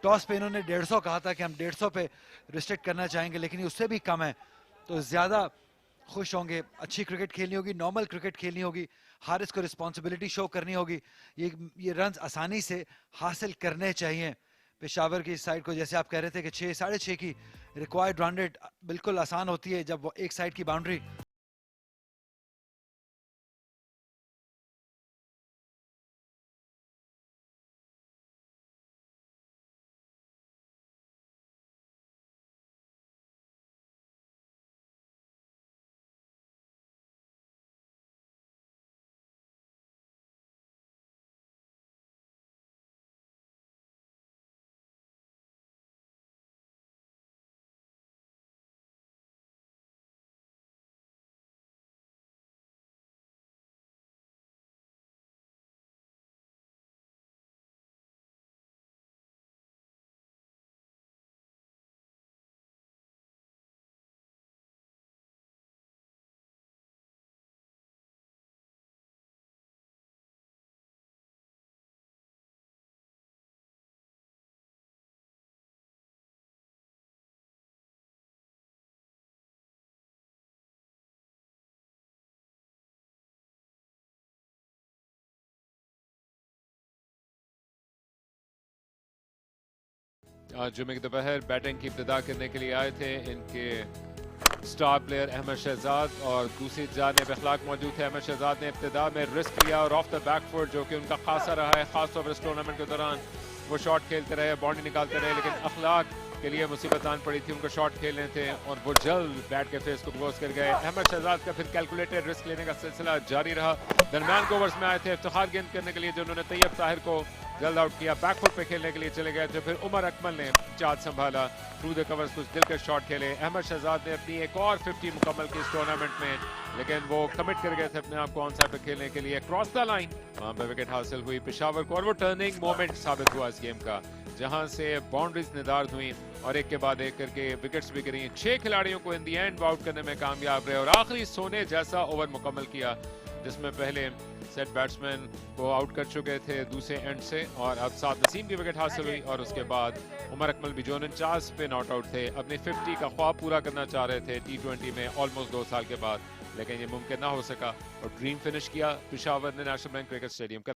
टॉस पे इन्होंने 150 कहा था कि हम 150 पे रिस्ट्रिक्ट करना चाहेंगे, लेकिन ये उससे भी कम है, तो ज्यादा खुश होंगे। अच्छी क्रिकेट खेलनी होगी, नॉर्मल क्रिकेट खेलनी होगी, हारिस को रिस्पॉन्सिबिलिटी शो करनी होगी। ये रन आसानी से हासिल करने चाहिए पेशावर की साइड को। जैसे आप कह रहे थे कि 6 6.5 की रिक्वायर्ड रन रेट बिल्कुल आसान होती है जब एक साइड की बाउंड्री आज जुमे की दोपहर बैटिंग की इब्तिदा करने के लिए आए थे इनके स्टार प्लेयर अहमद शहजाद, और दूसरी जानिब अखलाक मौजूद थे। अहमद शहजाद ने इब्तिदा में रिस्क लिया और ऑफ द बैक फुट जो कि उनका खासा रहा है, खासतौर पर इस टूर्नामेंट के दौरान वो शॉट खेलते रहे, बाउंड्री निकालते रहे, लेकिन अखलाक के लिए मुसीबत आन पड़ी थी, उनको शॉट खेलने थे और वो जल्द बैट के फेस को क्लोज कर गए। अहमद शहजाद का फिर कैलकुलेटेड रिस्क लेने का सिलसिला जारी रहा। दरमियान के ओवर्स में आए थे इफ्तिखार गेंद करने के लिए, जो उन्होंने तैयब ताहिर को जल्द आउट किया, बैकफुट पे खेलने के लिए चले गए थे। फिर उमर अकमल ने चार्ज संभाला, थ्रू द कवर्स कुछ दिलकश शॉट खेले। अहमद शहजाद ने अपनी एक और 50 मुकम्मल की इस टूर्नामेंट में, लेकिन वो कमिट कर गए थे अपने आप को ऑन साइड पे खेलने के लिए। क्रॉस द लाइन वहां पे विकेट हासिल हुई पेशावर को, और वो टर्निंग मोमेंट साबित हुआ इस गेम का, जहां से बाउंड्रीज निर्धारित हुई और एक के बाद एक करके विकेट्स भी गिरी। 6 खिलाड़ियों को इन दी एंड आउट करने में कामयाब रहे और आखिरी सोने जैसा ओवर मुकम्मल किया, जिसमें पहले सेट बैट्समैन को आउट कर चुके थे दूसरे एंड से, और अब साथ नसीम की विकेट हासिल हुई, और उसके बाद उमर अकमल भी जो 49 पे नॉट आउट थे, अपने 50 का ख्वाब पूरा करना चाह रहे थे T20 में ऑलमोस्ट 2 साल के बाद, लेकिन ये मुमकिन ना हो सका और ड्रीम फिनिश किया पेशावर ने नेशनल बैंक क्रिकेट स्टेडियम का।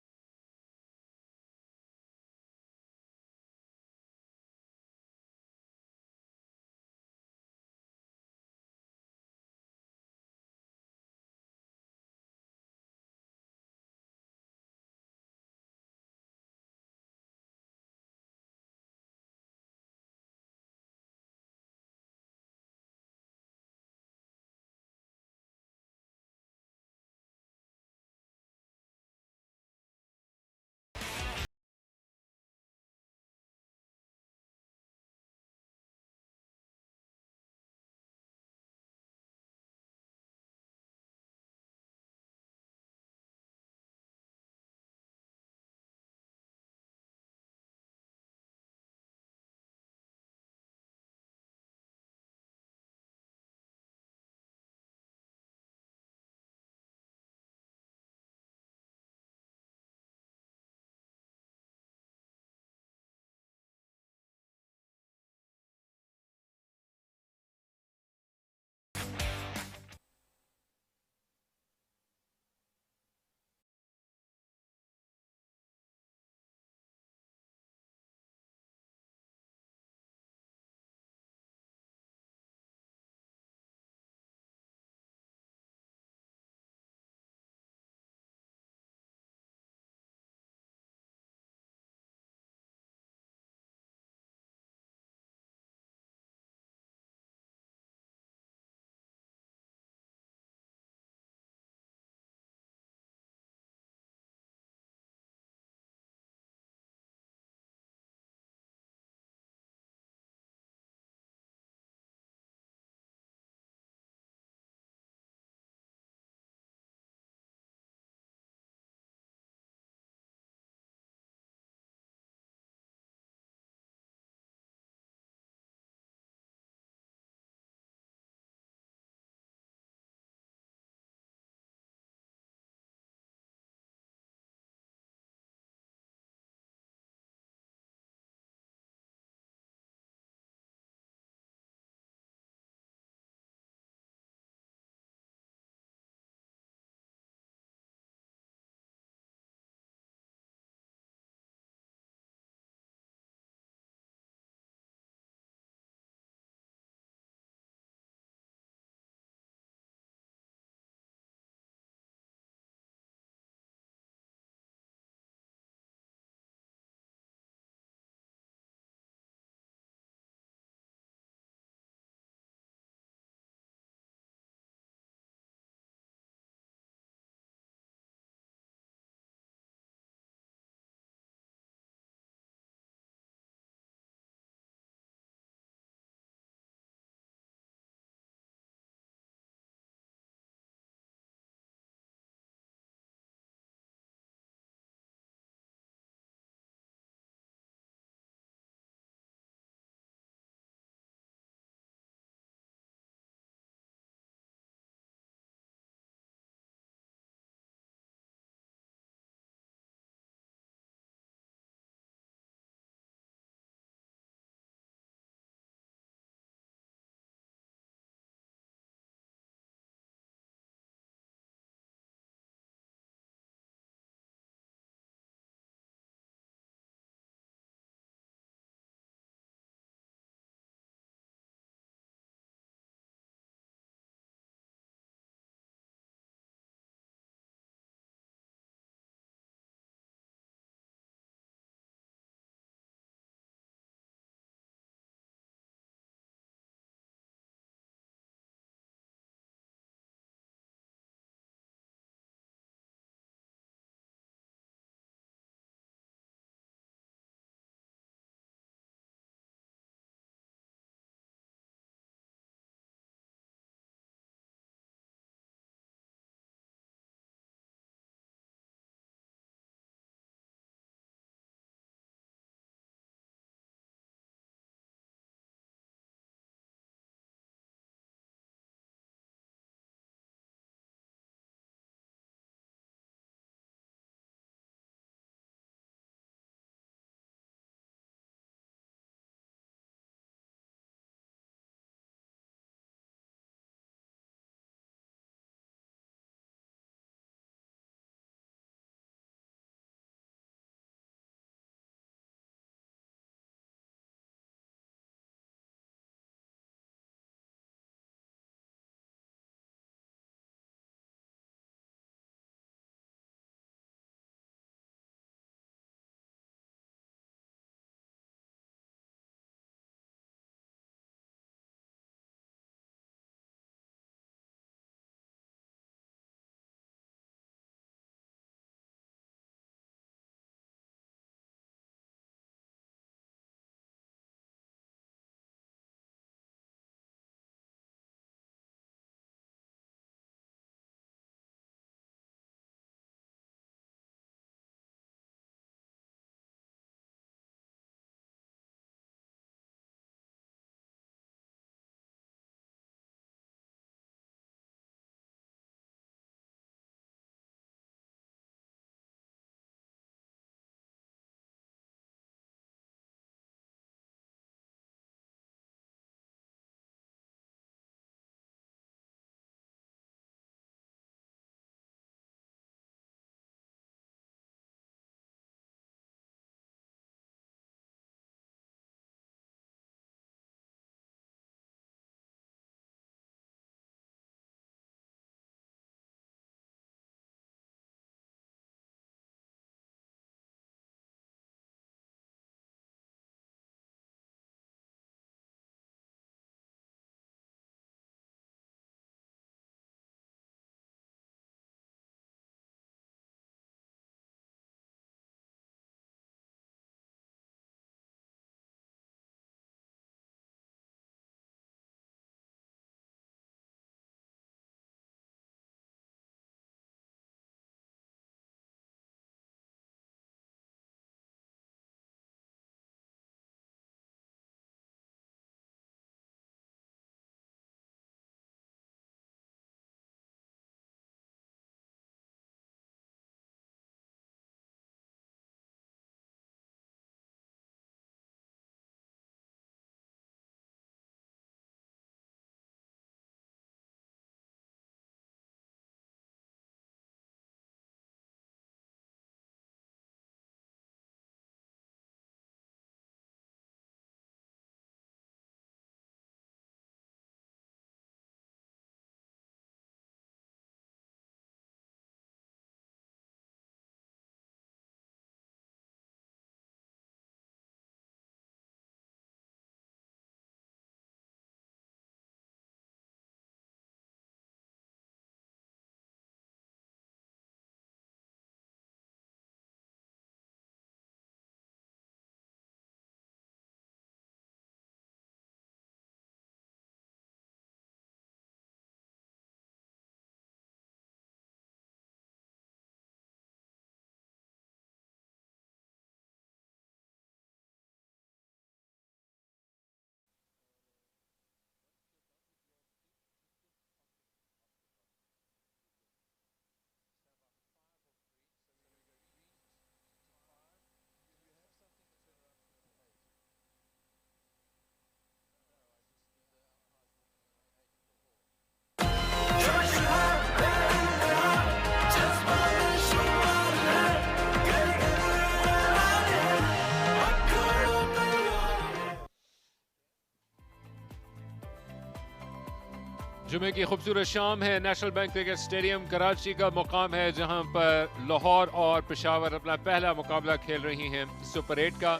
जुमे की खूबसूरत शाम है। National bank cricket stadium Karachi का मुकाम है, जहां पर लाहौर और पेशावर अपना पहला मुकाबला खेल रही हैं सुपर 8 का।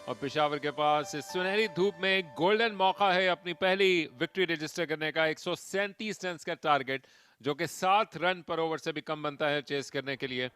और पेशावर के पास इस सुनहरी धूप में एक गोल्डन मौका है अपनी पहली विक्ट्री रजिस्टर करने का। 137 रन का टारगेट, जो कि 7 रन पर ओवर से भी कम बनता है चेस करने के लिए।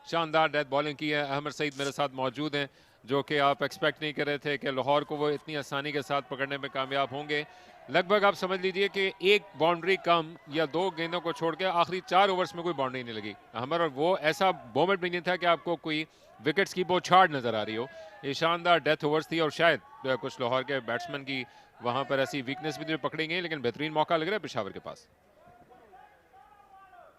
शानदार डेथ बॉलिंग की है। अहमद सईद मेरे साथ मौजूद हैं, जो कि आप एक्सपेक्ट नहीं कर रहे थे कि लाहौर को वो इतनी आसानी के साथ पकड़ने में कामयाब होंगे। लगभग आप समझ लीजिए कि एक बाउंड्री कम या 2 गेंदों को छोड़ के आखिरी 4 ओवर्स में कोई बाउंड्री नहीं लगी अहमद, और वो ऐसा मोमेंट भी नहीं था कि आपको कोई विकेट्स की बौछार नजर आ रही हो। ये शानदार डेथ ओवर्स थी, और शायद कुछ लाहौर के बैट्समैन की वहां पर ऐसी वीकनेस भी पकड़ी गई, लेकिन बेहतरीन मौका लग रहा है पेशावर के पास।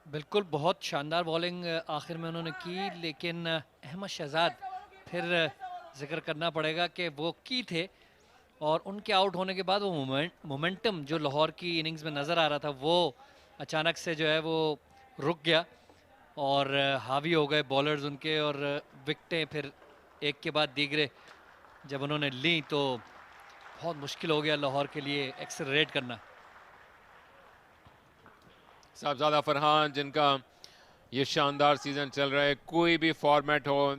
बिल्कुल, बहुत शानदार बॉलिंग आखिर में उन्होंने की, लेकिन अहमद शहजाद फिर जिक्र करना पड़ेगा कि वो की थे, और उनके आउट होने के बाद वो मोमेंटम जो लाहौर की इनिंग्स में नज़र आ रहा था वो अचानक से जो है वो रुक गया, और हावी हो गए बॉलर्स उनके, और विकटें फिर एक के बाद दीगरे जब उन्होंने ली तो बहुत मुश्किल हो गया लाहौर के लिए एक्सेलरेट करना। साहबजादा फरहान, जिनका ये शानदार सीजन चल रहा है, कोई भी फॉर्मेट हो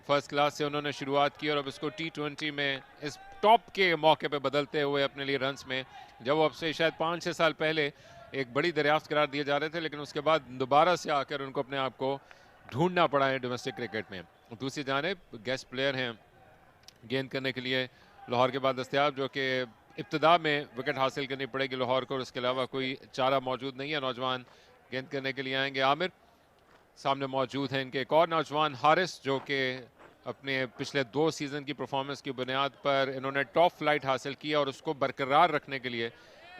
फर्स्ट क्लास से उन्होंने शुरुआत की, और अब इसको T20 में इस टॉप के मौके पे बदलते हुए अपने लिए रन्स में, जब वो अब से शायद 5-6 साल पहले एक बड़ी दरियाफ्त करार दिए जा रहे थे, लेकिन उसके बाद दोबारा से आकर उनको अपने आप को ढूंढना पड़ा है डोमेस्टिक क्रिकेट में। दूसरी जानिब गेस्ट प्लेयर हैं गेंद करने के लिए लाहौर के बाद दस्तयाब, जो कि इब्तिदा में विकेट हासिल करनी पड़ेगी लाहौर को, और उसके अलावा कोई चारा मौजूद नहीं है। नौजवान गेंद करने के लिए आएंगे। आमिर सामने मौजूद हैं इनके एक और नौजवान हारिस, जो कि अपने पिछले 2 सीज़न की परफॉर्मेंस की बुनियाद पर इन्होंने टॉप फ्लाइट हासिल किया, और उसको बरकरार रखने के लिए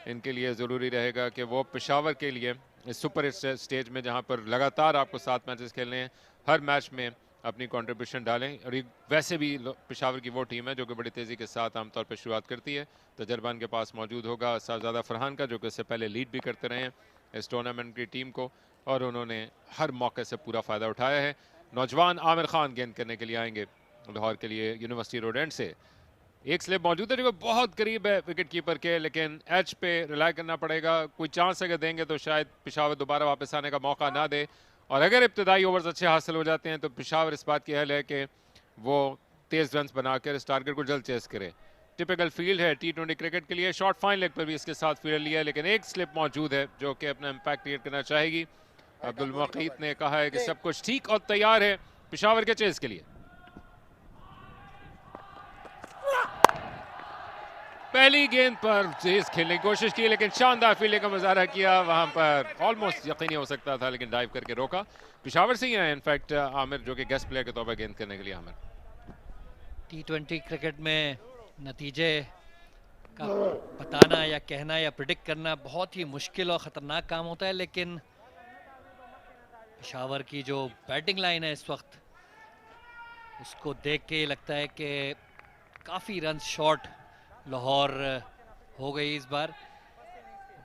इनके लिए ज़रूरी रहेगा कि वो पेशावर के लिए इस सुपर स्टेज में, जहां पर लगातार आपको 7 मैचेस खेलने हैं, हर मैच में अपनी कंट्रीब्यूशन डालें। और वैसे भी पेशावर की वो टीम है जो कि बड़ी तेज़ी के साथ आमतौर पर शुरुआत करती है। तजर्बा इनके पास मौजूद होगा साहबजादा फरहान का, जो कि इससे पहले लीड भी करते रहे हैं इस टूर्नामेंट की टीम को, और उन्होंने हर मौके से पूरा फ़ायदा उठाया है। नौजवान आमिर खान गेंद करने के लिए आएंगे लाहौर के लिए यूनिवर्सिटी रोड एंड से। एक स्लिप मौजूद है जो बहुत करीब है विकेट कीपर के, लेकिन एच पे रिलाई करना पड़ेगा। कोई चांस अगर देंगे तो शायद पेशावर दोबारा वापस आने का मौका ना दे, और अगर इब्तदाई ओवर्स अच्छे हासिल हो जाते हैं तो पेशावर इस बात की अहल है कि वो तेज़ रन बनाकर इस टारगेट को जल्द चेस करे। टिपिकल फील्ड है T20 क्रिकेट के लिए। शॉर्ट फाइन लेग पर भी इसके साथ फील्ड लिया है, लेकिन एक स्लिप मौजूद है जो कि अपना इम्पैक्ट क्रिएट करना चाहेगी। अब्दुल मकीत ने कहा है कि सब कुछ ठीक और तैयार है पेशावर के चेस के लिए। पहली गेंद पर तेज खेलने की कोशिश की, लेकिन शानदार फील्डिंग का मुजाहरा किया। वहां पर ऑलमोस्ट यकीनी हो सकता था, लेकिन डाइव करके रोका। पेशावर से ही है इनफैक्ट आमिर, जो कि गेस्ट प्लेयर के तौर पर गेंद करने के लिए। आमिर, T20 क्रिकेट में नतीजे का बताना या कहना या प्रिडिक्ट करना बहुत ही मुश्किल और ख़तरनाक काम होता है, लेकिन पेशावर की जो बैटिंग लाइन है इस वक्त, उसको देख के लगता है कि काफ़ी रन शॉर्ट लाहौर हो गई इस बार।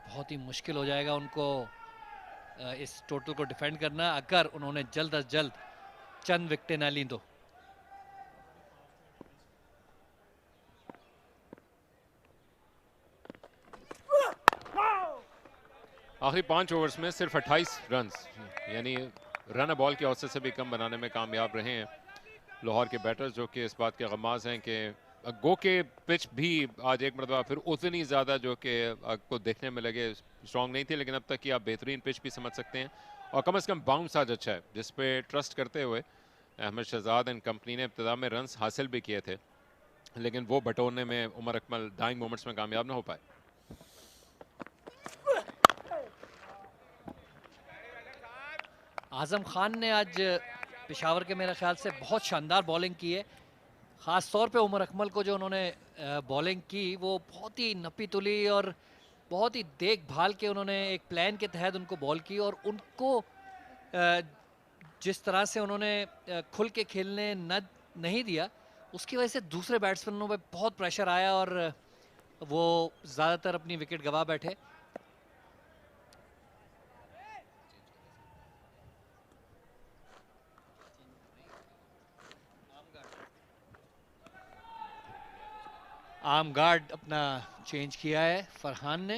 बहुत ही मुश्किल हो जाएगा उनको इस टोटल को डिफेंड करना, अगर उन्होंने जल्द अज जल्द चंद विकेटें ना ली तो। आखिरी 5 ओवर्स में सिर्फ 28 रन, यानी रन बॉल की औसत से भी कम बनाने में कामयाब रहे हैं लाहौर के बैटर्स, जो कि इस बात के गमाज हैं कि गो के पिच भी आज एक मरतबा फिर उतनी ज़्यादा जो कि आपको देखने में लगे स्ट्रॉन्ग नहीं थी, लेकिन अब तक की आप बेहतरीन पिच भी समझ सकते हैं। और कम से कम बाउंस आज अच्छा है, जिस पे ट्रस्ट करते हुए अहमद शहजाद एंड कंपनी ने इब्तिदा में रन्स हासिल भी किए थे, लेकिन वो बटोरने में उमर अकमल डाइंग मोमेंट्स में कामयाब ना हो पाए। आजम खान ने आज पेशावर के मेरे ख्याल से बहुत शानदार बॉलिंग की है। ख़ास तौर पे उमर अकमल को जो उन्होंने बॉलिंग की वो बहुत ही नपी तुली और बहुत ही देखभाल के उन्होंने एक प्लान के तहत उनको बॉल की, और उनको जिस तरह से उन्होंने खुल के खेलने नहीं दिया, उसकी वजह से दूसरे बैट्समैनों पे बहुत प्रेशर आया और वो ज़्यादातर अपनी विकेट गंवा बैठे। आर्म गार्ड अपना चेंज किया है फरहान ने।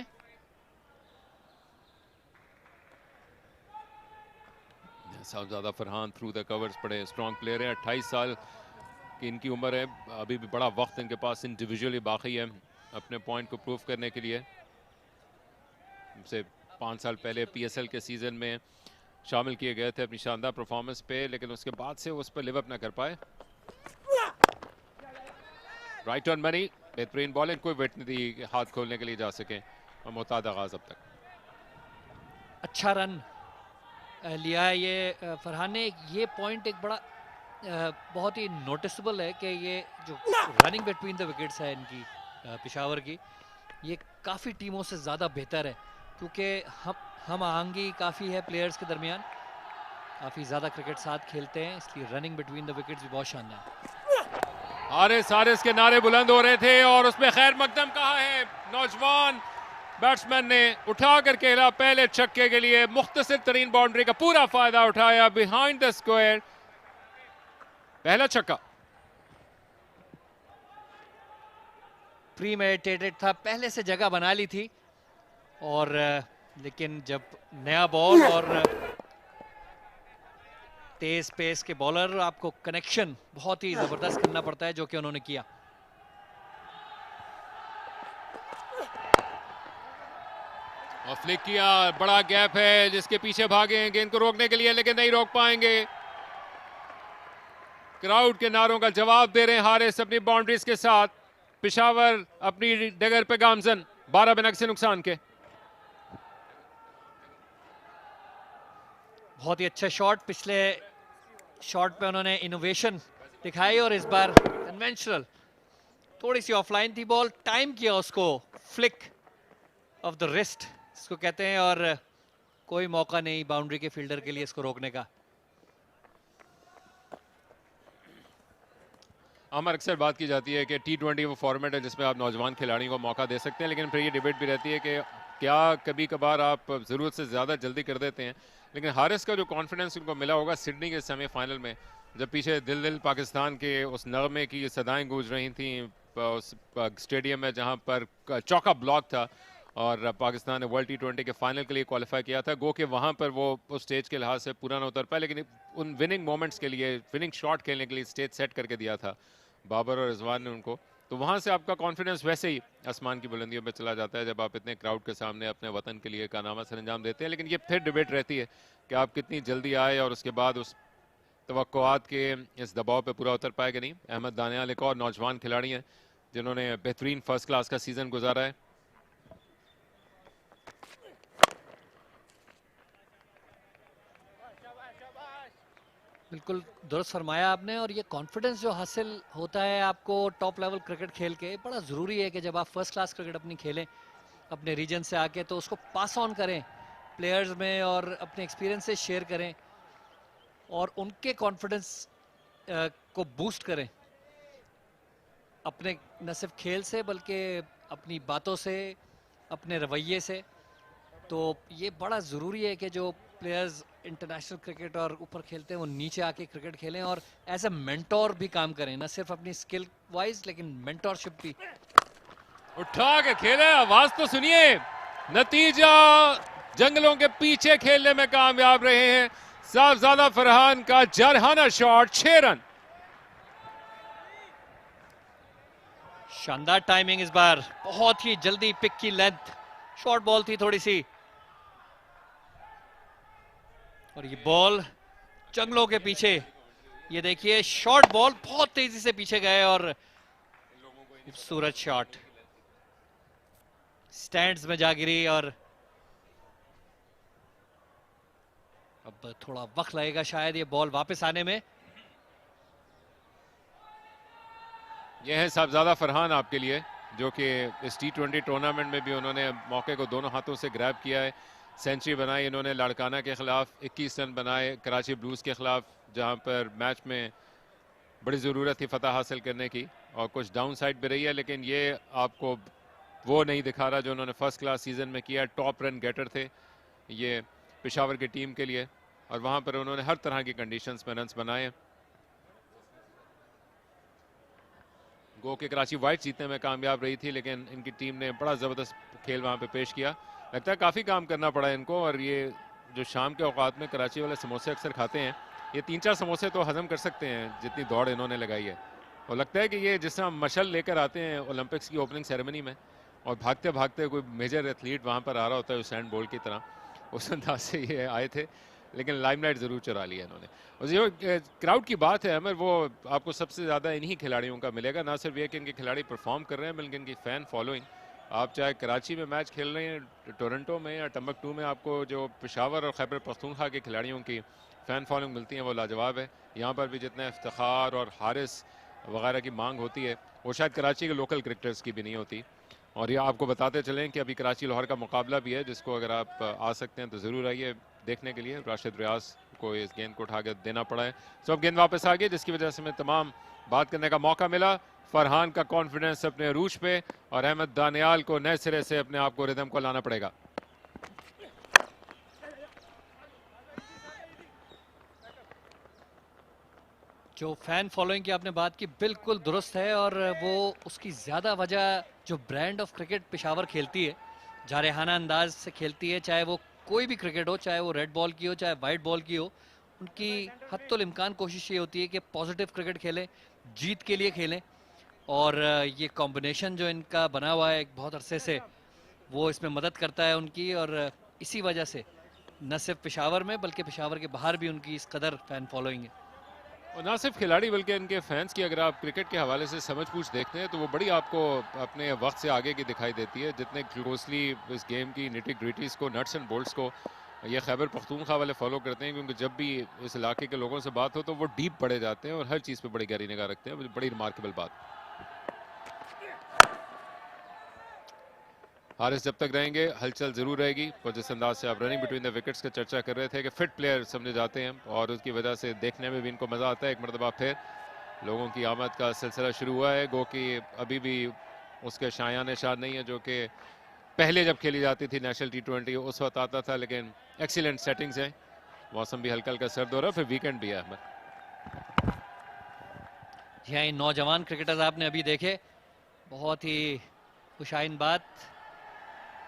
साहबजादा फरहान थ्रू द कवर्स बड़े स्ट्रॉन्ग प्लेयर हैं, 28 साल की इनकी उम्र है, अभी भी बड़ा वक्त इनके पास इंडिविजुअली बाकी है अपने पॉइंट को प्रूव करने के लिए। से 5 साल पहले PSL के सीजन में शामिल किए गए थे अपनी शानदार परफॉर्मेंस पे, लेकिन उसके बाद से उस पर लिव अप ना कर पाए। राइट ऑन मनी, बेहतरीन बॉलिंग, कोई वेट नहीं दी हाथ खोलने के लिए जा सके और मुताद आगाज अब तक। अच्छा रन लिया है ये फरहान ने। ये पॉइंट एक बड़ा बहुत ही नोटिसेबल है कि ये जो रनिंग बिटवीन द विकेट्स है इनकी पेशावर की, ये काफ़ी टीमों से ज़्यादा बेहतर है, क्योंकि हम आहंगी काफ़ी है प्लेयर्स के दरमियान, काफ़ी ज़्यादा क्रिकेट साथ खेलते हैं, इसलिए रनिंग बिटवीन द विकेट्स भी बहुत शानदार। हारिस हारिस के नारे बुलंद हो रहे थे और उसमें खैर मकदम कहा है। नौजवान बैट्समैन ने उठा कर खेला पहले छक्के के लिए, मुख्तसर तरीन बाउंड्री का पूरा फायदा उठाया, बिहाइंड द स्क्वायर पहला छक्का। प्रीमेडिटेटेड था, पहले से जगह बना ली थी, और लेकिन जब नया बॉल और तेज पेस के बॉलर, आपको कनेक्शन बहुत ही जबरदस्त करना पड़ता है, जो कि उन्होंने किया। और फ्लिक किया, बड़ा गैप है जिसके पीछे भागे हैं गेंद को रोकने के लिए, लेकिन नहीं रोक पाएंगे। क्राउड के नारों का जवाब दे रहे हैं हारिस अपनी बाउंड्रीज के साथ। पेशावर अपनी डगर पे गामजन 12 बिनक से नुकसान के। बहुत ही अच्छा शॉट, पिछले शॉट पे उन्होंने इनोवेशन दिखाई और इस बार कन्वेंशनल, थोड़ी सी ऑफलाइन थी बॉल, टाइम किया उसको, फ्लिक ऑफ द रिस्ट इसको कहते हैं, और कोई मौका नहीं बाउंड्री के फील्डर के लिए इसको रोकने का। अमर अक्सर बात की जाती है कि T20 वो फॉर्मेट है जिसमें आप नौजवान खिलाड़ियों को मौका दे सकते हैं, लेकिन फिर ये डिबेट भी रहती है कि क्या कभी कभार आप ज़रूरत से ज़्यादा जल्दी कर देते हैं। लेकिन हारिस का जो कॉन्फिडेंस उनको मिला होगा सिडनी के सेमीफाइनल में, जब पीछे दिल दिल पाकिस्तान के उस नगमे की सदाएं गूंज रही थी उस स्टेडियम में जहां पर चौका ब्लॉक था और पाकिस्तान ने वर्ल्ड T20 के फाइनल के लिए क्वालिफाई किया था। गो कि वहां पर वो उस स्टेज के लिहाज से पूरा ना उतर पाए, लेकिन उन विनिंग मोमेंट्स के लिए, विनिंग शॉट खेलने के लिए स्टेज सेट करके दिया था बाबर और रिजवान ने उनको। तो वहाँ से आपका कॉन्फिडेंस वैसे ही आसमान की बुलंदियों पे चला जाता है जब आप इतने क्राउड के सामने अपने वतन के लिए कारनामा सर अंजाम देते हैं। लेकिन ये फिर डिबेट रहती है कि आप कितनी जल्दी आए और उसके बाद उस तवक्कुआत के इस दबाव पे पूरा उतर पाए कि नहीं। अहमद दानियाल एक और नौजवान खिलाड़ी हैं जिन्होंने बेहतरीन फर्स्ट क्लास का सीजन गुजारा है। बिल्कुल दुरुस्त फरमाया आपने, और ये कॉन्फिडेंस जो हासिल होता है आपको टॉप लेवल क्रिकेट खेल के, बड़ा ज़रूरी है कि जब आप फर्स्ट क्लास क्रिकेट अपनी खेलें अपने रीजन से आके, तो उसको पास ऑन करें प्लेयर्स में और अपने एक्सपीरियंस से शेयर करें और उनके कॉन्फिडेंस को बूस्ट करें, अपने न सिर्फ खेल से बल्कि अपनी बातों से, अपने रवैये से। तो ये बड़ा ज़रूरी है कि जो प्लेयर्स इंटरनेशनल क्रिकेट और ऊपर खेलते हैं वो नीचे आके क्रिकेट खेलें और एज ए मेंटोर भी काम करें, न सिर्फ अपनी स्किल वाइज लेकिन मेंटोरशिप भी। उठा के खेले, आवाज तो सुनिए। नतीजा जंगलों के पीछे खेलने में कामयाब रहे हैं साहबजादा फरहान का जारहाना शॉट, 6 रन। शानदार टाइमिंग इस बार, बहुत ही जल्दी पिक की लेंथ, शॉर्ट बॉल थी थोड़ी सी, और ये बॉल जंगलों के पीछे, ये देखिए शॉर्ट बॉल बहुत तेजी से पीछे गए और खूबसूरत शॉट स्टैंड्स में जा गिरी। और अब थोड़ा वक्त लगेगा शायद ये बॉल वापस आने में। यह है साहबजादा फरहान आपके लिए, जो कि इस T20 टूर्नामेंट में भी उन्होंने मौके को दोनों हाथों से ग्रैब किया है। सेंचुरी बनाई इन्होंने लाड़काना के खिलाफ, 21 रन बनाए कराची ब्लूज के खिलाफ, जहां पर मैच में बड़ी ज़रूरत थी फतह हासिल करने की और कुछ डाउन साइड भी रही है, लेकिन ये आपको वो नहीं दिखा रहा जो उन्होंने फर्स्ट क्लास सीजन में किया। टॉप रन गेटर थे ये पेशावर की टीम के लिए और वहां पर उन्होंने हर तरह की कंडीशंस में रन्स बनाए। गो के कराची वाइट जीतने में कामयाब रही थी, लेकिन इनकी टीम ने बड़ा ज़बरदस्त खेल वहां पे पेश किया। लगता है काफ़ी काम करना पड़ा इनको और ये जो शाम के औकात में कराची वाले समोसे अक्सर खाते हैं, ये 3-4 समोसे तो हजम कर सकते हैं जितनी दौड़ इन्होंने लगाई है। और लगता है कि ये जिस तरह मशल लेकर आते हैं ओलंपिक्स की ओपनिंग सेरेमनी में और भागते भागते कोई मेजर एथलीट वहाँ पर आ रहा होता है उसैन बोल्ट की तरह, उस अंदाज से ये आए थे, लेकिन लाइमलाइट ज़रूर चुरा लिया इन्होंने। और जो क्राउड की बात है अमर, वो आपको सबसे ज़्यादा इन्हीं खिलाड़ियों का मिलेगा। ना सिर्फ ये कि इनके खिलाड़ी परफॉर्म कर रहे हैं, बल्कि इनकी फ़ैन फॉलोइंग। आप चाहे कराची में मैच खेल रहे हैं, टोरंटो में या टम्बकटू में, आपको जो पेशावर और खैबर पख्तूनख्वा के खिलाड़ियों की फ़ैन फॉलोइंग मिलती है वो लाजवाब है। यहाँ पर भी जितने इफ्तिखार और हारिस वगैरह की मांग होती है वो शायद कराची के लोकल क्रिकेटर्स की भी नहीं होती। और ये आपको बताते चलें कि अभी कराची लाहौर का मुकाबला भी है, जिसको अगर आप आ सकते हैं तो ज़रूर आइए देखने के लिए। राशिद रियाज को इस गेंद को उठा के देना पड़ा है, तो अब गेंद वापस आ गई, जिसकी वजह से हमें तमाम बात करने का मौका मिला। फरहान का कॉन्फिडेंस अपने अरूज पे और अहमद दानियाल को नए सिरे से अपने आप को रिदम को लाना पड़ेगा। जो फैन फॉलोइंग की आपने बात की बिल्कुल दुरुस्त है, और वो उसकी ज़्यादा वजह जो ब्रांड ऑफ क्रिकेट पेशावर खेलती है, जारहाना अंदाज से खेलती है, चाहे वो कोई भी क्रिकेट हो, चाहे वो रेड बॉल की हो चाहे वाइट बॉल की हो, उनकी हत्तुल इम्कान कोशिश ये होती है कि पॉजिटिव क्रिकेट खेलें, जीत के लिए खेलें। और ये कॉम्बिनेशन जो इनका बना हुआ है एक बहुत अरसे से, वो इसमें मदद करता है उनकी, और इसी वजह से न सिर्फ पेशावर में बल्कि पेशावर के बाहर भी उनकी इस कदर फैन फॉलोइंग है। और ना सिर्फ खिलाड़ी बल्कि इनके फैंस की अगर आप क्रिकेट के हवाले से समझ पूछ देखते हैं तो वो बड़ी आपको अपने वक्त से आगे की दिखाई देती है। जितने क्लोजली इस गेम की निटी ग्रिटीज़ को, नट्स एंड बोल्ट्स को ये खैबर पख्तूनख्वा वाले फॉलो करते हैं, क्योंकि जब भी इस इलाके के लोगों से बात हो तो वो डीप पड़े जाते हैं और हर चीज़ पे बड़ी गहरी निगाह रखते हैं। बड़ी रिमार्केबल बात। हारिस जब तक रहेंगे हलचल जरूर रहेगी, और जिस अंदाज से आप रनिंग बिटवीन द विकेट्स का चर्चा कर रहे थे कि फिट प्लेयर समझे जाते हैं और उसकी वजह से देखने में भी इनको मज़ा आता है। एक मरतबा फिर लोगों की आमद का सिलसिला शुरू हुआ है, गो कि अभी भी उसके शायान निशान नहीं है जो कि पहले जब खेली जाती थी नेशनल T20 उस वक्त आता था। लेकिन एक्सीलेंट सेटिंग्स हैं, मौसम भी हल्का हल्का सर्द हो रहा है, फिर वीकेंड भी है। जी हाँ, नौजवान क्रिकेटर्स आपने अभी देखे, बहुत ही खुशाइन बात।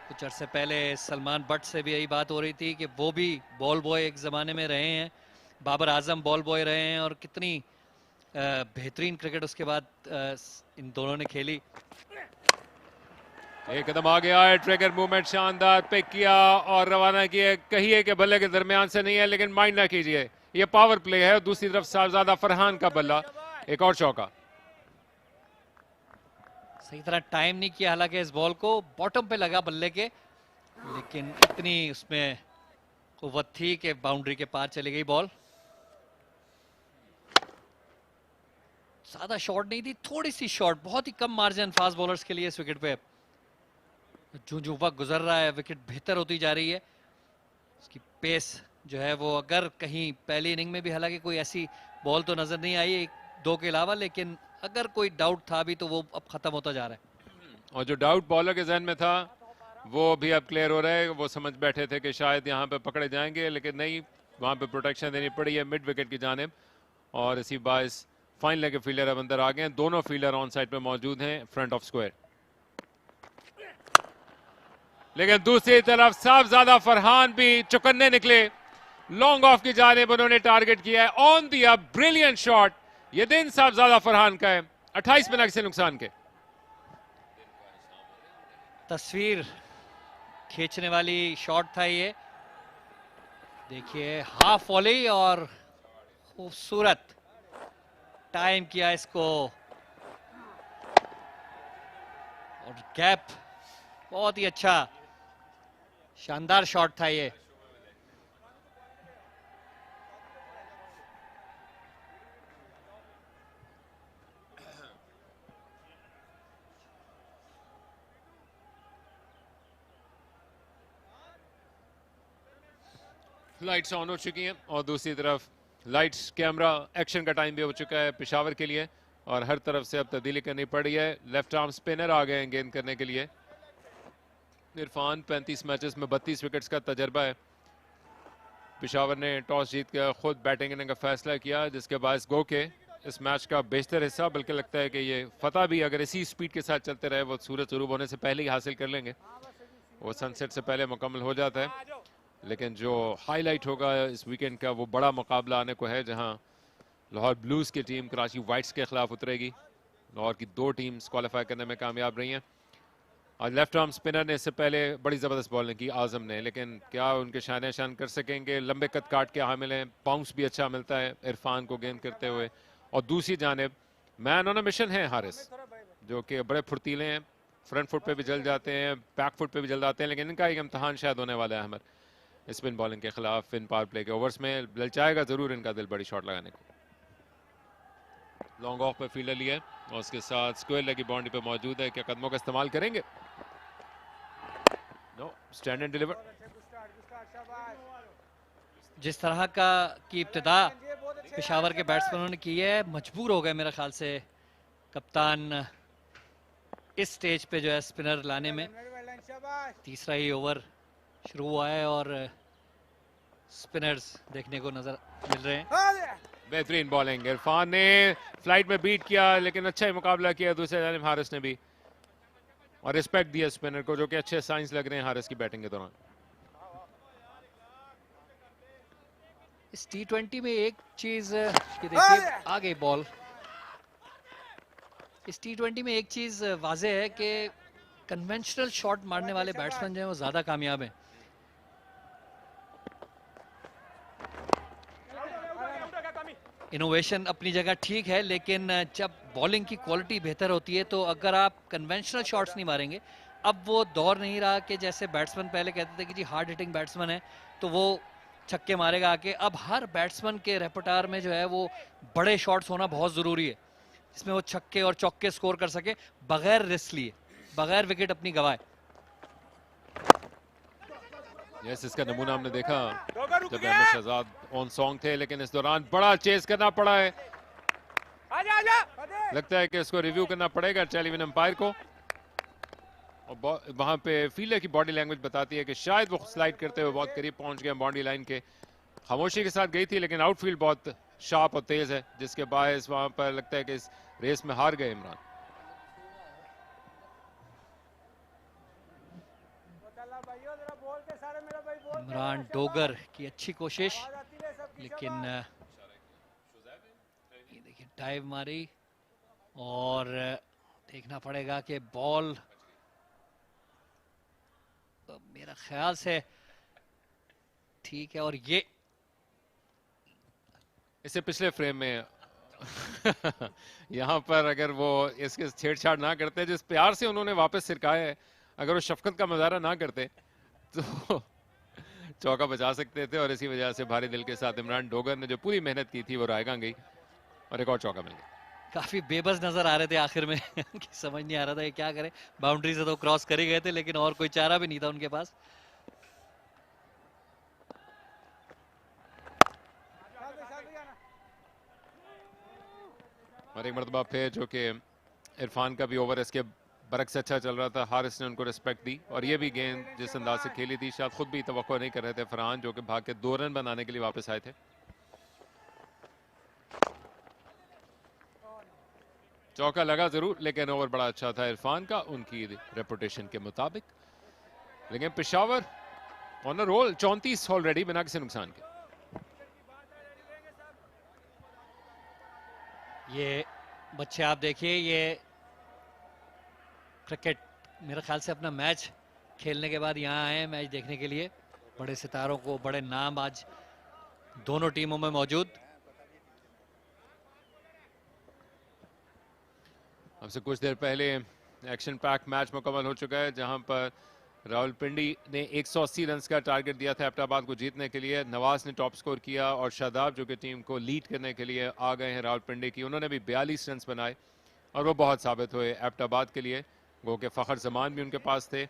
कुछ अर्से पहले सलमान बट से भी यही बात हो रही थी कि वो भी बॉल बॉय एक ज़माने में रहे हैं, बाबर आजम बॉल बॉय रहे हैं, और कितनी बेहतरीन क्रिकेट उसके बाद इन दोनों ने खेली। एक कदम आ गया है, ट्रिगर मूवमेंट शानदार पिक किया और रवाना किए। कहिए कि बल्ले के दरमियान से नहीं है, लेकिन माइंड ना कीजिए, ये पावर प्ले है। दूसरी तरफ साहबजादा फरहान का बल्ला, एक और चौका। सही तरह टाइम नहीं किया, हालांकि इस बॉल को बॉटम पे लगा बल्ले के, लेकिन इतनी उसमें कुव्वत थी कि बाउंड्री के पार चली गई बॉल। ज्यादा शॉट नहीं थी, थोड़ी सी शॉट, बहुत ही कम मार्जिन फास्ट बॉलर्स के लिए इस विकेट पे। जो वक्त गुजर रहा है विकेट बेहतर होती जा रही है, उसकी पेस जो है वो, अगर कहीं पहली इनिंग में भी हालांकि कोई ऐसी बॉल तो नजर नहीं आई एक दो के अलावा, लेकिन अगर कोई डाउट था भी तो वो अब खत्म होता जा रहा है। और जो डाउट बॉलर के जहन में था वो भी अब क्लियर हो रहा है। वो समझ बैठे थे कि शायद यहाँ पे पकड़े जाएंगे, लेकिन नहीं, वहाँ पे प्रोटेक्शन देनी पड़ी है मिड विकेट की जानिब, और इसी बायस फाइन लेग के फील्डर अब अंदर आ गए हैं। दोनों फील्डर ऑन साइड पे मौजूद हैं फ्रंट ऑफ स्क्वायर। लेकिन दूसरी तरफ साहबजादा फरहान भी चौकन्ने निकले, लॉन्ग ऑफ की जानिब उन्होंने टारगेट किया है। ऑन दिया, ब्रिलियंट शॉट, ये दिन साहबजादा फरहान का है, 28 बिना किसी नुकसान के। तस्वीर खींचने वाली शॉट था ये, देखिए हाफ वॉली और खूबसूरत टाइम किया इसको, और गैप बहुत ही अच्छा, शानदार शॉट था ये। लाइट्स ऑन हो चुकी हैं और दूसरी तरफ लाइट्स कैमरा एक्शन का टाइम भी हो चुका है पेशावर के लिए, और हर तरफ से अब तब्दीली करनी पड़ी है। लेफ्ट आर्म स्पिनर आ गए हैं गेंद करने के लिए। इरफान 35 मैचेस में 32 विकेट्स का तजर्बा है। पेशावर ने टॉस जीत कर खुद बैटिंग करने का फैसला किया, जिसके बाद गो के इस मैच का बेशतर हिस्सा, बल्कि लगता है कि ये फतह भी अगर इसी स्पीड के साथ चलते रहे वो सूरज गुरूब होने से पहले ही हासिल कर लेंगे। वो सनसेट से पहले मुकम्मल हो जाता है। लेकिन जो हाईलाइट होगा इस वीकेंड का वो बड़ा मुकाबला आने को है, जहां लाहौर ब्लूज की टीम कराची वाइट्स के खिलाफ उतरेगी। लाहौर की 2 टीम्स क्वालिफाई करने में कामयाब रही हैं। और लेफ्ट आर्म स्पिनर ने इससे पहले बड़ी ज़बरदस्त बॉलिंग की आजम ने, लेकिन क्या उनके शान शान कर सकेंगे? लंबे कद काट के हामिल हैं, बाउंस भी अच्छा मिलता है इरफान को गेंद करते हुए। और दूसरी जानिब मैन ऑन अ मिशन है हारिस, जो कि बड़े फुर्तीले हैं, फ्रंट फुट पे भी जल जाते हैं, बैक फुट पे भी जल जाते हैं, लेकिन इनका एक इम्तहान शायद होने वाला है हमारे स्पिन बॉलिंग के खिलाफ। इन पावर प्ले के ओवर्स में ललचाएगा ज़रूर इनका दिल बड़ी शॉट लगाने को। लॉन्ग ऑफ पे फील्डर लिया और उसके साथ स्क्वायर लेग की बाउंड्री पे मौजूद है। क्या कदमों का इस्तेमाल करेंगे? No, stand and deliver. जिस तरह का की इब्तिदा पेशावर के बैट्समैनों ने की है, मजबूर हो गए मेरे ख्याल से कप्तान इस स्टेज पे जो है स्पिनर लाने में। तीसरा ही ओवर शुरू हुआ है और स्पिनर्स देखने को नजर मिल रहे हैं। बेहतरीन बॉलिंग, इरफान ने फ्लाइट में बीट किया, लेकिन अच्छा ही मुकाबला किया दूसरे जानिब हारिस ने भी, और रिस्पेक्ट दिया स्पिनर को, जो कि अच्छे साइंस लग रहे हैं हारिस की बैटिंग के दौरान। इस T20 में एक चीज ये देखिए, आ गई बॉल। इस T20 में एक चीज वाजे है कि कन्वेंशनल शॉट मारने वाले बैट्समैन जो हैं वो ज्यादा कामयाब हैं। इनोवेशन अपनी जगह ठीक है, लेकिन जब बॉलिंग की क्वालिटी बेहतर होती है तो अगर आप कन्वेंशनल शॉट्स नहीं मारेंगे, अब वो दौर नहीं रहा कि जैसे बैट्समैन पहले कहते थे कि जी हार्ड हिटिंग बैट्समैन है तो वो छक्के मारेगा आके। अब हर बैट्समैन के रेपर्टार में जो है वो बड़े शॉट्स होना बहुत ज़रूरी है, जिसमें वो छक्के और चौके स्कोर कर सके बगैर रिस्क लिए, बगैर विकेट अपनी गवाए। यस, इसका नमूना हमने देखा जब अहमद शहजाद ऑन सॉन्ग थे, लेकिन इस दौरान बड़ा चेस करना पड़ा है। लगता है कि इसको रिव्यू करना पड़ेगा टेलीविजन अंपायर को, और वहां पे फील्डर की बॉडी लैंग्वेज बताती है कि शायद वो स्लाइड करते हुए बहुत करीब पहुंच गए बाउंड्री लाइन के। खामोशी के साथ गई थी, लेकिन आउटफील्ड बहुत शार्प और तेज है, जिसके बायस वहां पर लगता है कि इस रेस में हार गए इमरान। इमरान डोगर की अच्छी कोशिश, लेकिन ये देखिए डाइव मारी, और देखना पड़ेगा कि बॉल मेरा ख्याल से ठीक है। और ये इसे पिछले फ्रेम में यहाँ पर अगर वो इसके छेड़छाड़ ना करते, जिस प्यार से उन्होंने वापस सिरकाया है, अगर वो शफकत का मुजाहरा ना करते तो चौका बचा सकते थे। और इसी वजह से भारी दिल के साथ इमरान डोगर ने जो पूरी मेहनत की थी वो रायगा गई और एक और चौका मिल गया। काफी बेबस नजर आ रहे थे आखिर में कि समझ नहीं आ रहा था ये क्या करे। बाउंड्री से तो क्रॉस कर ही गए थे, लेकिन और कोई चारा भी नहीं था उनके पास। और एक मरतबा फिर जो कि इरफान का भी ओवर इसके बरक्स अच्छा चल रहा था, हारिस ने उनको रिस्पेक्ट दी, और ये भी गेंद जिस अंदाज से खेली थी शायद खुद भी तवक्को नहीं कर रहे थे फरहान, जो कि भाग के 2 रन बनाने के लिए वापस आए थे। चौका लगा जरूर, लेकिन ओवर बड़ा अच्छा था इरफान का उनकी रेपुटेशन के मुताबिक। लेकिन Peshawar on a roll, 34 already बिना किसी नुकसान के। ये बच्चे आप देखिए, ये क्रिकेट मेरे ख्याल से अपना मैच खेलने के बाद यहाँ आए हैं मैच देखने के लिए। बड़े सितारों को, बड़े नाम आज दोनों टीमों में मौजूद। हमसे कुछ देर पहले एक्शन पैक मैच मुकम्मल हो चुका है, जहां पर रावलपिंडी ने 180 रन का टारगेट दिया था एबटाबाद को जीतने के लिए। नवाज ने टॉप स्कोर किया और शादाब जो कि टीम को लीड करने के लिए आ गए हैं रावलपिंडी की, उन्होंने भी 42 रन बनाए और वो बहुत साबित हुए एबटाबाद के लिए। गो के फ़खर जमान भी उनके पास थे,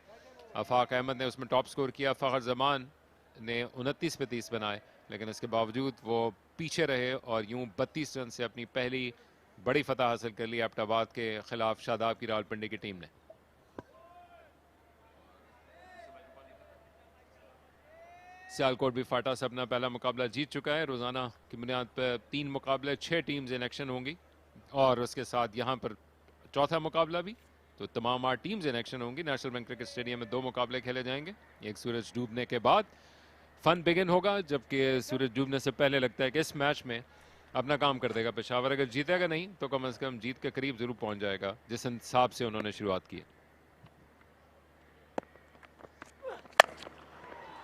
आफाक अहमद ने उसमें टॉप स्कोर किया। फ़खर जमान ने 29 पे 30 बनाए, लेकिन इसके बावजूद वो पीछे रहे और यूं 32 रन से अपनी पहली बड़ी फतह हासिल कर ली एबटाबाद के खिलाफ शादाब की रावलपिंडी की टीम ने। सियालकोट भी फाटा से अपना पहला मुकाबला जीत चुका है। रोजाना की बुनियाद पर 3 मुकाबले 6 टीम्स इन एक्शन होंगी, और उसके साथ यहाँ पर चौथा मुकाबला भी, तो तमाम 8 टीम्स इन एक्शन होंगी। नेशनल बैंक क्रिकेट स्टेडियम में 2 मुकाबले खेले जाएंगे, एक सूरज डूबने के बाद। फन बिगिन होगा, जबकि सूरज डूबने से पहले लगता है कि इस मैच में अपना काम कर देगा पेशावर। अगर जीतेगा नहीं तो कम से कम जीत के करीब जरूर पहुंच जाएगा, जिस हिसाब से उन्होंने शुरुआत की।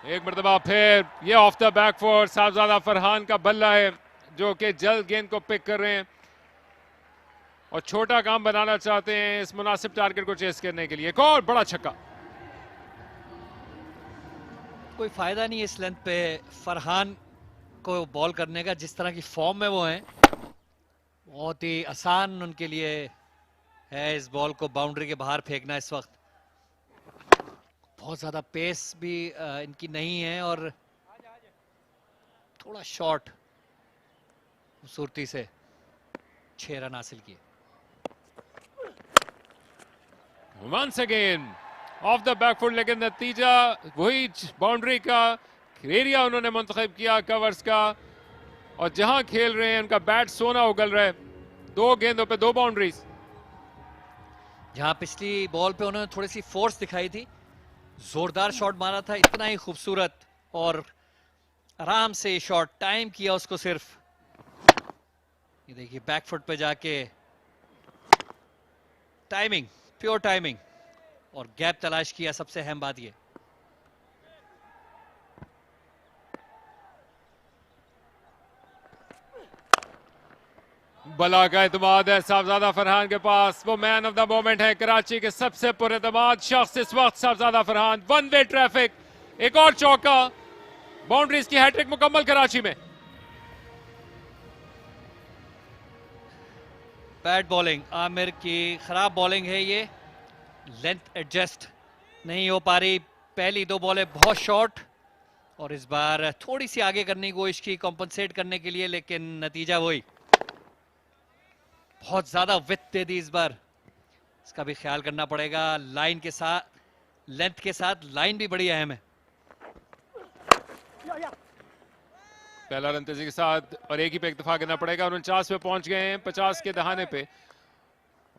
एक मरतबा फिर ये off the back four Sahibzada Farhan का बल्ला है, जो कि जल्द गेंद को पिक कर रहे हैं और छोटा काम बनाना चाहते हैं इस मुनासिब टारगेट को चेस करने के लिए। एक और बड़ा छक्का। कोई फायदा नहीं इस लेंथ पे फरहान को बॉल करने का, जिस तरह की फॉर्म में वो हैं। बहुत ही आसान उनके लिए है इस बॉल को बाउंड्री के बाहर फेंकना इस वक्त। बहुत ज्यादा पेस भी इनकी नहीं है और थोड़ा शॉर्ट खूबसूरती से 6 रन हासिल किए। Once again off the back foot, लेकिन नतीजा वही बाउंड्री का एरिया उन्होंने मुंतखब किया कवर्स का, और जहां खेल रहे हैं उनका बैट सोना उगल रहा है। 2 गेंदों पे 2 बाउंड्रीज। जहां पिछली बॉल पे उन्होंने थोड़ी सी फोर्स दिखाई थी, जोरदार शॉट मारा था, इतना ही खूबसूरत, और आराम से शॉट टाइम किया उसको सिर्फ। ये देखिए बैक फुट पे जाके टाइमिंग, प्योर टाइमिंग, और गैप तलाश किया। सबसे अहम बात ये। बला का एतमाद है साहबजादा फरहान के पास, वो मैन ऑफ द मोमेंट है। कराची के सबसे पुरएतमाद शख्स इस वक्त साहबजादा फरहान। 1 वे ट्रैफिक, एक और चौका, बाउंड्रीज की हैट्रिक मुकम्मल कराची में। बैड बॉलिंग, आमिर की खराब बॉलिंग है ये। लेंथ एडजस्ट नहीं हो पा रही। पहली 2 बॉलें बहुत शॉर्ट, और इस बार थोड़ी सी आगे करने की कोशिश की कॉम्पनसेट करने के लिए, लेकिन नतीजा वही। बहुत ज्यादा विड्थ दे दी इस बार, इसका भी ख्याल करना पड़ेगा। लाइन के साथ, लेंथ के साथ लाइन भी बड़ी अहम है। पहला रन तेजी के साथ और एक ही पे इक्तफा करना पड़ेगा। 49 पे पहुंच गए हैं 50 के दहाने पे,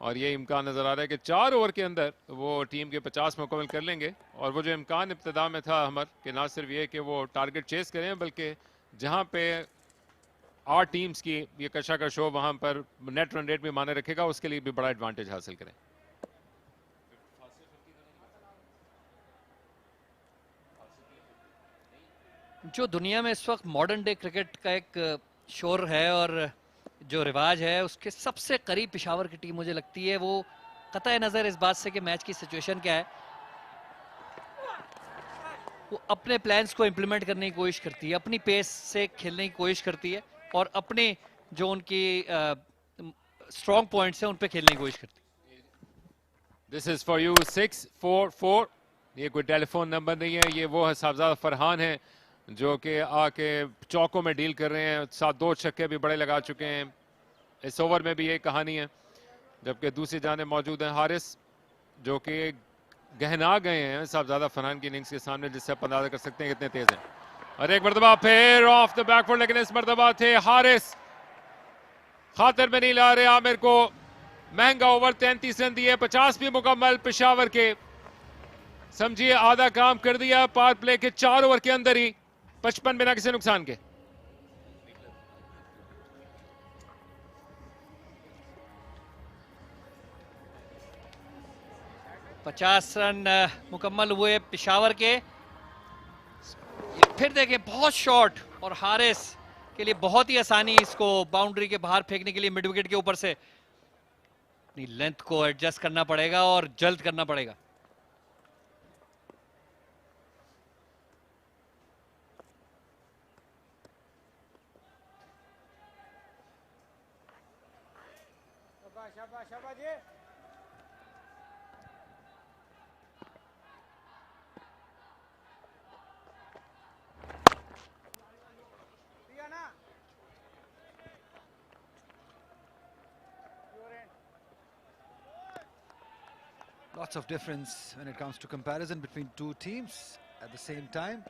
और ये इम्कान नजर आ रहा है कि 4 ओवर के अंदर वो टीम के 50 मुकम्मल कर लेंगे। और वो जो इम्कान इब्तिदा में था हमर, कि ना सिर्फ ये कि वो टारगेट चेस करें, बल्कि जहां पे 8 टीम्स की ये कशाकश हो वहां पर नेट रन रेट भी माने रखेगा, उसके लिए भी बड़ा एडवांटेज हासिल करें। जो दुनिया में इस वक्त मॉडर्न डे क्रिकेट का एक शोर है और जो रिवाज है, उसके सबसे करीब पेशावर की टीम मुझे लगती है। वो कतई नजर इस बात से कि मैच की सिचुएशन क्या है, वो अपने प्लान्स को इंप्लीमेंट करने की कोशिश करती है, अपनी पेस से खेलने की कोशिश करती है, और अपने जो उनकी स्ट्रॉन्ग पॉइंट्स हैं उन पे खेलने की कोशिश करती है। This is for you 644। ये कोई टेलीफोन नंबर नहीं है, ये वो है साहबजादा फरहान है जो कि आके चौकों में डील कर रहे हैं। 2 छक्के भी बड़े लगा चुके हैं। इस ओवर में भी यही कहानी है। जबकि दूसरी जाने मौजूद हैं हारिस, जो कि गहना गए हैं साहबजादा फरहान की इनिंग्स के सामने, जिससे आप अंदाजा कर सकते हैं कितने तेज हैं। और एक मरतबा फिर ऑफ द बैकफुट, लेकिन इस मरतबा थे हारिस, खातर में नहीं ला रहे आमिर को। महंगा ओवर 33 रन दिए, 50 भी मुकम्मल पेशावर के। समझिए आधा काम कर दिया पावर प्ले के 4 ओवर के अंदर ही, 55 बिना किसी नुकसान के। पचास रन मुकम्मल हुए पेशावर के। फिर देखें बहुत शॉर्ट, और हारिस के लिए बहुत ही आसानी इसको बाउंड्री के बाहर फेंकने के लिए मिड विकेट के ऊपर से। अपनी लेंथ को एडजस्ट करना पड़ेगा और जल्द करना पड़ेगा। Lots of difference when it comes to comparison between 2 teams at the same time.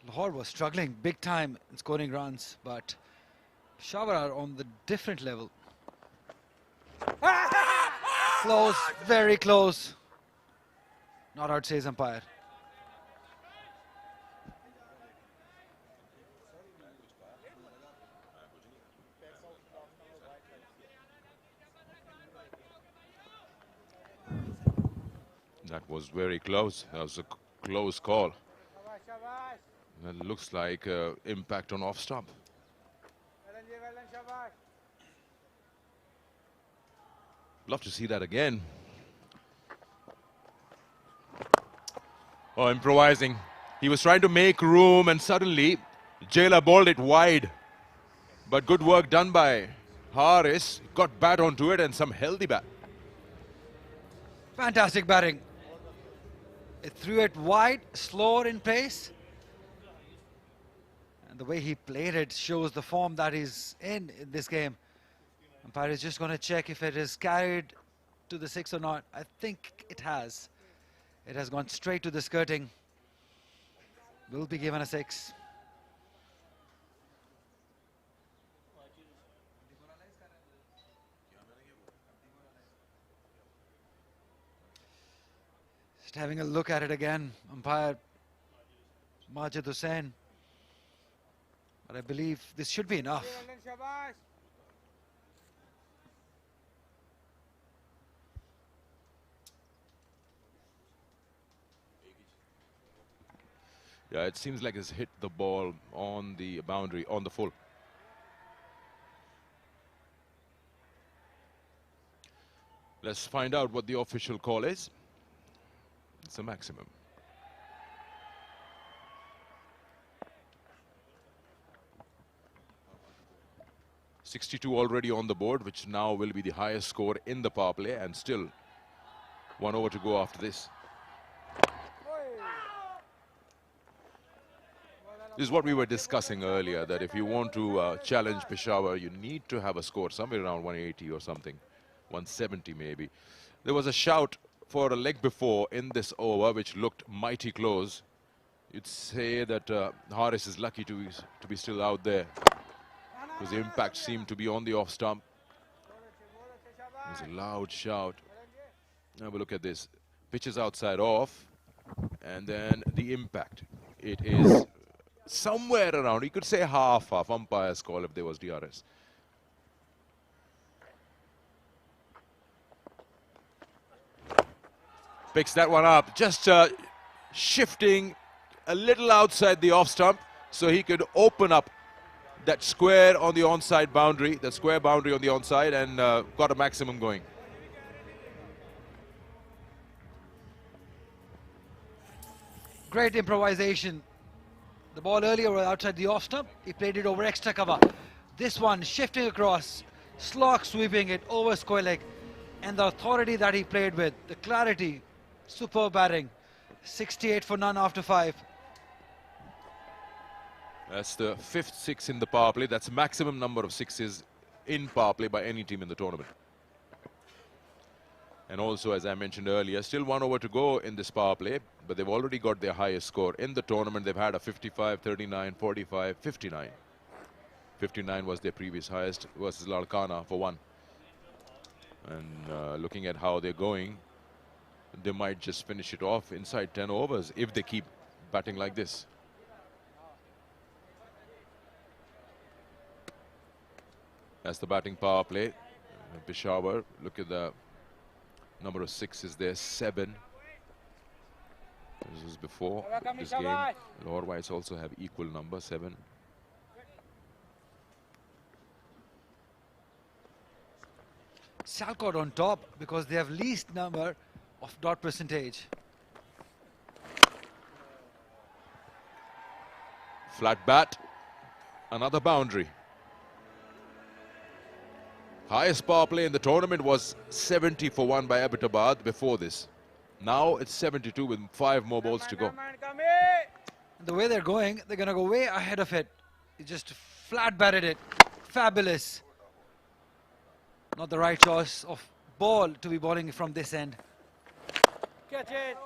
Lahore was struggling big time in scoring runs, but Peshawar are on the different level. Close, very close. Not out, says umpire. That was very close. That was a close call. That looks like impact on off stump. Love to see that again. Oh, improvising. He was trying to make room and suddenly Jailer bowled it wide. But good work done by Haris. Got bat onto it and some healthy bat. Fantastic batting. It threw it wide, slower in pace. And the way he played it shows the form that he's in this game. Umpire is just going to check if it is carried to the six or not. I think it has. It has gone straight to the skirting. Will be given a six. Just having a look at it again, umpire Majid Hussain. But I believe this should be enough. Yeah, it seems like it's hit the ball on the boundary, on the full. Let's find out what the official call is. It's a maximum. .62 already on the board, which now will be the highest score in the power play, and still 1 over to go after this. This is what we were discussing earlier, that if you want to challenge Peshawar, you need to have a score somewhere around 180 or something, 170 maybe. There was a shout for a leg before in this over, which looked mighty close. You'd say that Haris is lucky to be still out there, because the impact seemed to be on the off stump. There's a loud shout. Have a look at this. Pitch is outside off, and then the impact. It is somewhere around, you could say half umpire's call if there was DRS. Picks that one up, just shifting a little outside the off stump so he could open up that square on the onside boundary, that square boundary on the onside, and got a maximum going. Great improvisation. The ball earlier was outside the off stump. He played it over extra cover. This one shifting across, slog sweeping it over square leg. And the authority that he played with, the clarity, superb batting. 68 for none after 5. That's the 5th six in the power play. That's maximum number of sixes in power play by any team in the tournament. And also, as I mentioned earlier, still 1 over to go in this power play, but they've already got their highest score in the tournament. They've had a 55, 39, 45, 59. 59 was their previous highest versus Larkana for 1. And looking at how they're going, they might just finish it off inside 10 overs if they keep batting like this. That's the batting power play. Peshawar, look at the number of sixes there, 7. This was before this game. Lahore Whites also have equal number, 7. Salcott on top because they have least number of dot percentage. Flat bat, another boundary. Highest power play in the tournament was 70 for 1 by Abbottabad before this. Now it's 72 with 5 more balls to go. The way they're going to go way ahead of it. He just flat batted it. Fabulous. Not the right choice of ball to be bowling from this end. Catch it.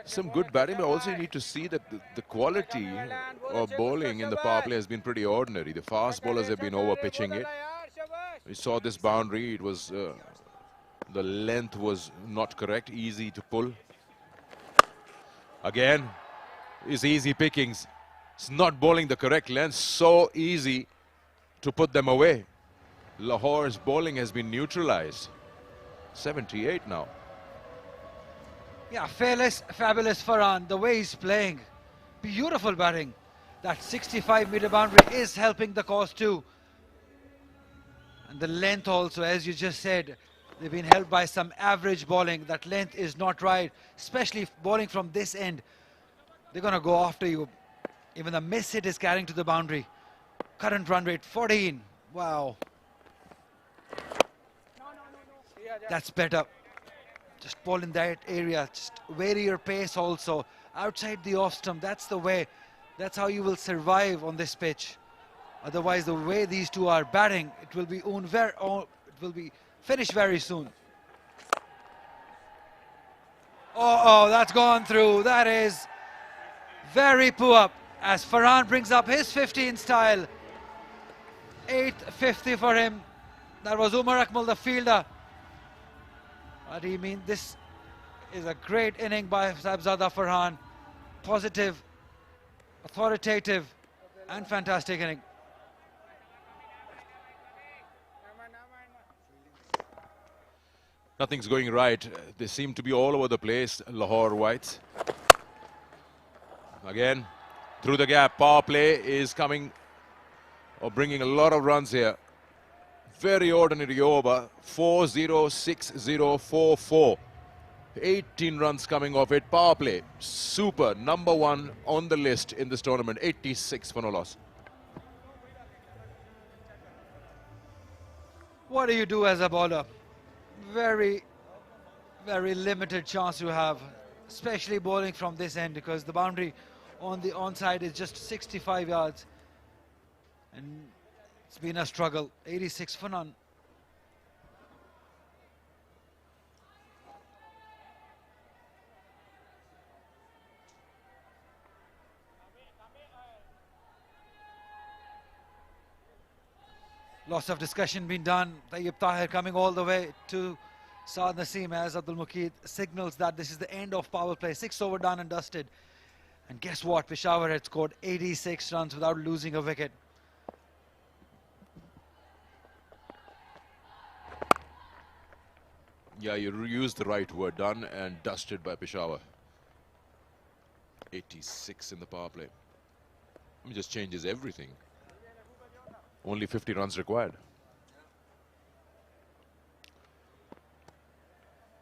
Some good batting, but also you need to see that the quality of bowling in the power play has been pretty ordinary. The fast bowlers have been over pitching it. We saw this boundary, it was the length was not correct, easy to pull. Again, it's easy pickings. It's not bowling the correct length, so easy to put them away. Lahore's bowling has been neutralized. 78 now. Yeah, fearless, fabulous Farhan. The way he's playing, beautiful batting. That 65-meter boundary is helping the cause too. And the length also, as you just said, they've been helped by some average bowling. That length is not right, especially bowling from this end. They're going to go after you. Even the miss hit is carrying to the boundary. Current run rate 14. Wow. That's better. Just bowl in that area. Just vary your pace also. Outside the off stump. That's the way. That's how you will survive on this pitch. Otherwise, the way these two are batting, it will be finished very soon. Oh, that's gone through. That is very poor. As Farhan brings up his 50 in style. 850 for him. That was Umar Akmal, the fielder. What do you mean? This is a great inning by Sahibzada Farhan. Positive, authoritative, and fantastic inning. Nothing's going right. They seem to be all over the place, Lahore Whites. Again, through the gap, power play is coming, or bringing a lot of runs here. Very ordinary over, 4-0-6-0-4-4. 18 runs coming off it, power play. Super, number one on the list in this tournament, 86 for no loss. What do you do as a bowler? Very, very limited chance you have, especially bowling from this end, because the boundary on the onside is just 65 yards. And it's been a struggle. 86 for none. Lots of discussion being done. Tayyib Tahir coming all the way to Saad Naseem as Abdul Muqeed signals that this is the end of power play. 6 over done and dusted. And guess what? Peshawar had scored 86 runs without losing a wicket. Yeah, you used the right word, done and dusted by Peshawar. 86 in the power play. It just changes everything. Only 50 runs required.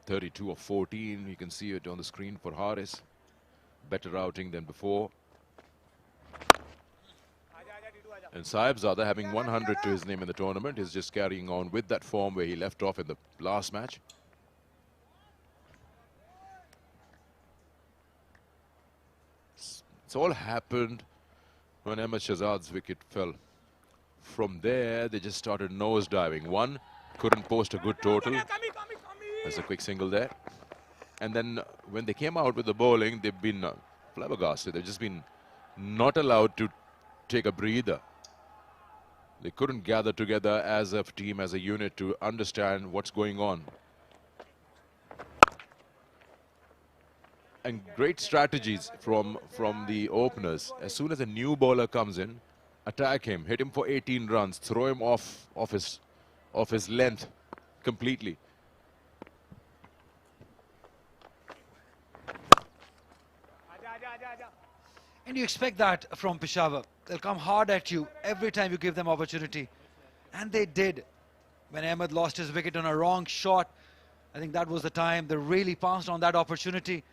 32 of 14, you can see it on the screen for Haris. Better outing than before. And Sahibzada, having 100 to his name in the tournament, is just carrying on with that form where he left off in the last match. It's all happened when Ahmed Shahzad's wicket fell. From there, they just started nosediving. One, couldn't post a good total. There's a quick single there. And then when they came out with the bowling, they've been flabbergasted. They've just been not allowed to take a breather. They couldn't gather together as a team, as a unit, to understand what's going on. And great strategies from the openers. As soon as a new bowler comes in, attack him, hit him for 18 runs, throw him off his length completely. And you expect that from Peshawar. They'll come hard at you every time you give them opportunity. And they did. When Ahmed lost his wicket on a wrong shot, I think that was the time they really pounced on that opportunity.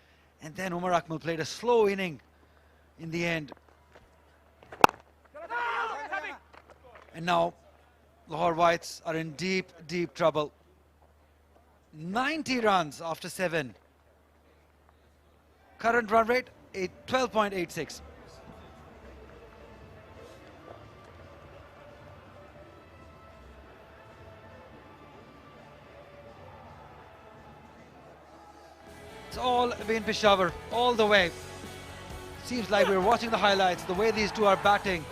And then Umar Akmal played a slow inning in the end. And now Lahore Whites are in deep, deep trouble. 90 runs after 7. Current run rate, 12.86. It's all been Peshawar, all the way. Seems like we're watching the highlights, the way these two are batting.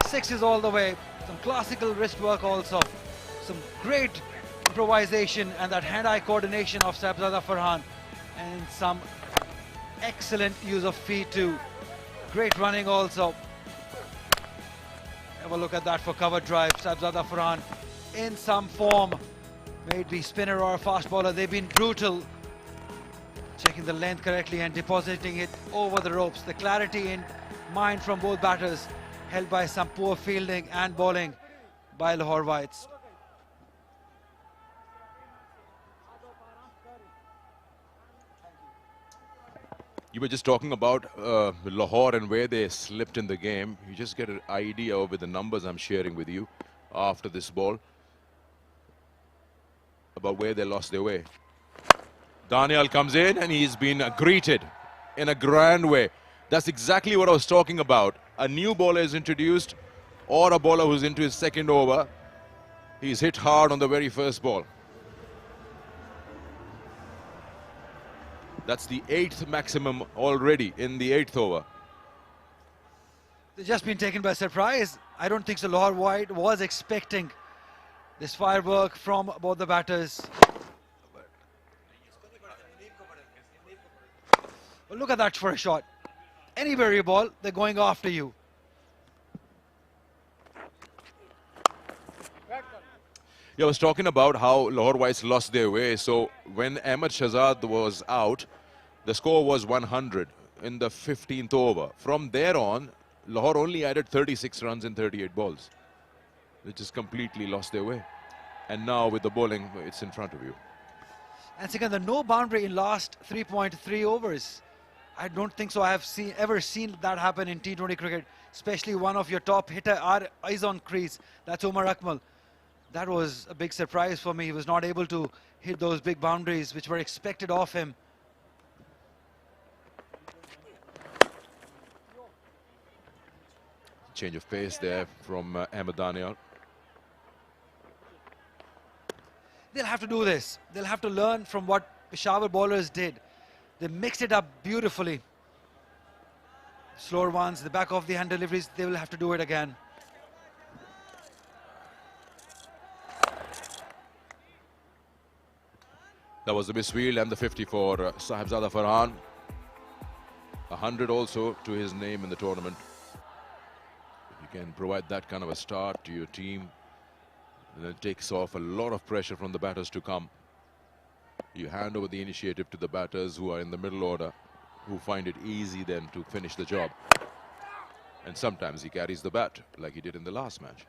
6 is all the way. Some classical wrist work also. Some great improvisation and that hand-eye coordination of Sahibzada Farhan. And some excellent use of feet too. Great running also. Have a look at that for cover drive. Sahibzada Farhan in some form. May it be spinner or a fast bowler. They've been brutal. Checking the length correctly and depositing it over the ropes. The clarity in mind from both batters, held by some poor fielding and bowling by Lahore Whites. You were just talking about Lahore and where they slipped in the game. You just get an idea with the numbers I'm sharing with you after this ball about where they lost their way. Daniel comes in and he's been greeted in a grand way. That's exactly what I was talking about. A new bowler is introduced or a bowler who's into his second over. He's hit hard on the very first ball. That's the 8th maximum already in the 8th over. They've just been taken by surprise. I don't think so. Lahore White was expecting this firework from both the batters. Well, look at that for a shot. Anywhere you ball, they're going after you. Yeah, I was talking about how Lahore Whites lost their way. So when Ahmed Shahzad was out, the score was 100 in the 15th over. From there on, Lahore only added 36 runs in 38 balls. They just completely lost their way. And now with the bowling, it's in front of you. And second, the no boundary in last 3.3 overs. I don't think so. I have ever seen that happen in T20 cricket, especially one of your top hitter is on crease. That's Umar Akmal. That was a big surprise for me. He was not able to hit those big boundaries which were expected of him. Change of pace there from Ahmed Daniel. They'll have to do this. They'll have to learn from what Peshawar bowlers did. They mixed it up beautifully. Slower ones, the back of the hand deliveries, they will have to do it again. That was the misfield and the 50 for Sahibzada Farhan. 100 also to his name in the tournament. If you can provide that kind of a start to your team, then it takes off a lot of pressure from the batters to come. You hand over the initiative to the batters who are in the middle order, who find it easy then to finish the job. And sometimes he carries the bat, like he did in the last match.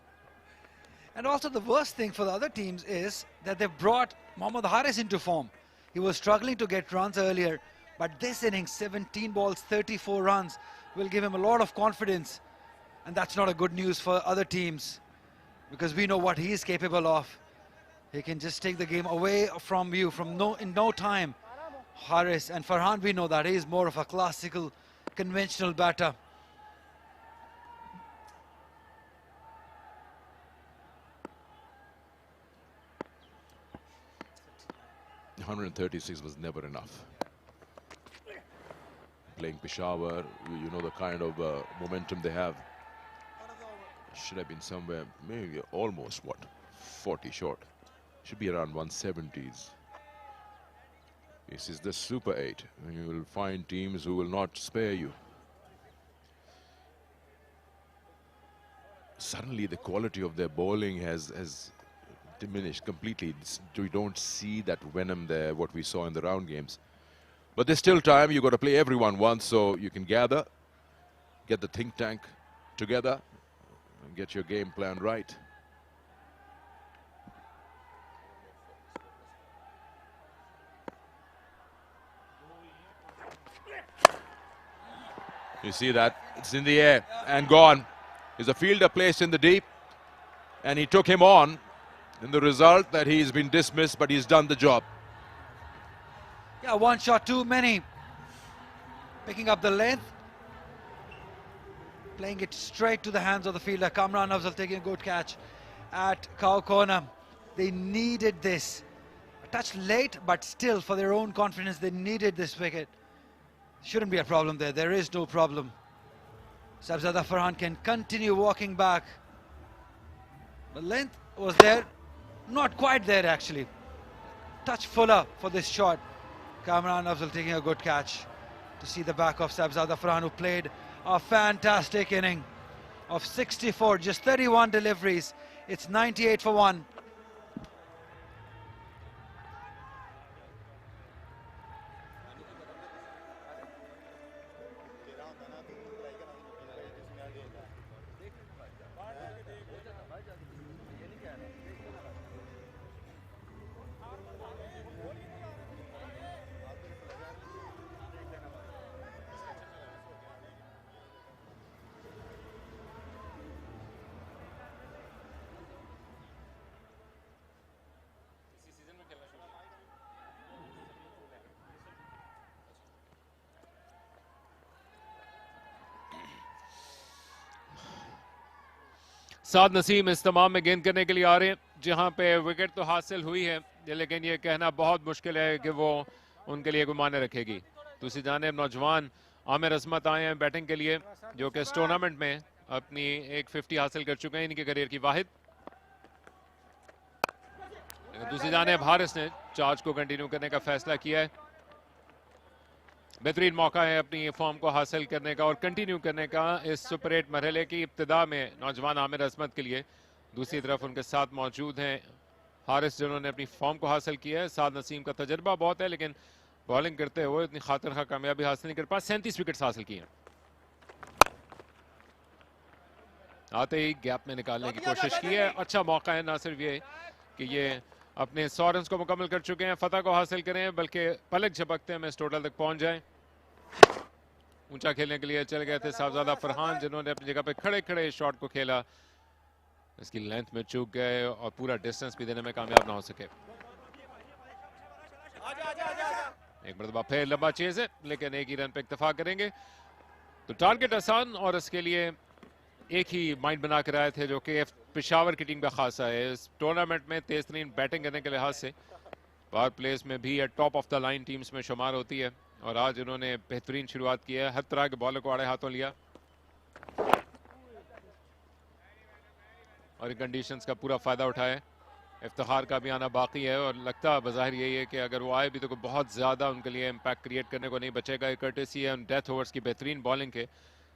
And also the worst thing for the other teams is that they've brought Mohammad Haris into form. He was struggling to get runs earlier, but this innings, 17 balls, 34 runs, will give him a lot of confidence. And that's not a good news for other teams, because we know what he is capable of. He can just take the game away from you in no time. Haris and Farhan, we know that he is more of a classical, conventional batter. .136 was never enough. Playing Peshawar, you know the kind of momentum they have. Should have been somewhere, maybe almost, what, 40 short. Should be around 170s. This is the Super 8. You will find teams who will not spare you. Suddenly the quality of their bowling has diminished completely. We don't see that venom there, what we saw in the round games. But there's still time. You've got to play everyone once, so you can gather, get the think tank together, and get your game plan right. You see that? It's in the air and gone. Is a fielder placed in the deep, and he took him on. And the result that he's been dismissed, but he's done the job. Yeah, one shot too many. Picking up the length. Playing it straight to the hands of the fielder. Kamran Afzal taking a good catch at cow corner. They needed this. A touch late, but still for their own confidence, they needed this wicket. Shouldn't be a problem there. There is no problem. Sahibzada Farhan can continue walking back. The length was there. Not quite there, actually. Touch fuller for this shot. Kamran Afzal taking a good catch to see the back of Sahibzada Farhan, who played a fantastic inning of 64, just 31 deliveries. It's 98 for 1. साद नसीम इस्तेमाल में गेंद करने के लिए आ रहे हैं, जहां पे विकेट तो हासिल हुई है, लेकिन ये कहना बहुत मुश्किल है कि वो उनके लिए कोई मायने रखेगी। दूसरी जानिब नौजवान आमिर अजमत आए हैं बैटिंग के लिए, जो कि इस टूर्नामेंट में अपनी एक 50 हासिल कर चुके हैं, इनके करियर की वाहिद। दूसरी जानिब हारिस ने चार्ज को कंटिन्यू करने का फैसला किया है। बेहतरीन मौका है अपनी फॉर्म को हासिल करने का और कंटिन्यू करने का इस सुपर 8 मरहले की इब्तिदा में नौजवान आमिर अजमत के लिए। दूसरी तरफ उनके साथ मौजूद हैं हारिस, जिन्होंने अपनी फॉर्म को हासिल किया है। साद नसीम का तजर्बा बहुत है, लेकिन बॉलिंग करते हुए इतनी खातिर खा कामयाबी हासिल नहीं कर पाए। 37 विकेट हासिल किए हैं। आते ही गैप में निकालने की कोशिश की है। अच्छा मौका है, ना सिर्फ ये कि ये अपने 100 रन को मुकम्मल कर चुके हैं, फतह को हासिल करें, बल्कि पलक झपकते में इस टोटल तक पहुंच जाएं। ऊंचा खेलने के लिए चले गए थे साहबजादा फरहान, जिन्होंने अपनी जगह पे खड़े खड़े शॉट को खेला, इसकी लेंथ में चूक गए और पूरा डिस्टेंस भी देने में कामयाब ना हो सके। एक मरतबा फिर लंबा चेज है, लेकिन एक ही रन पे इक्तफा करेंगे। तो टारगेट आसान, और इसके लिए एक ही माइंड बना कर आए थे, जो कि पेशावर की टीम का खासा है। इस टूर्नामेंट में तेज तरीन बैटिंग करने के लिहाज से पावर प्लेस में भी top of the line teams में शुमार होती है, और आज उन्होंने बेहतरीन शुरुआत की है। हर तरह के बॉलर को आड़े हाथों लिया और इन कंडीशंस का पूरा फायदा उठाया। इफ्तिखार का भी आना बाकी है, और लगता बज़ाहिर यही है कि अगर वो आए भी तो बहुत ज़्यादा उनके लिए इम्पैक्ट क्रिएट करने को नहीं बचेगा। एक कर्टेसी है उन डेथ ओवर्स की बेहतरीन बॉलिंग के,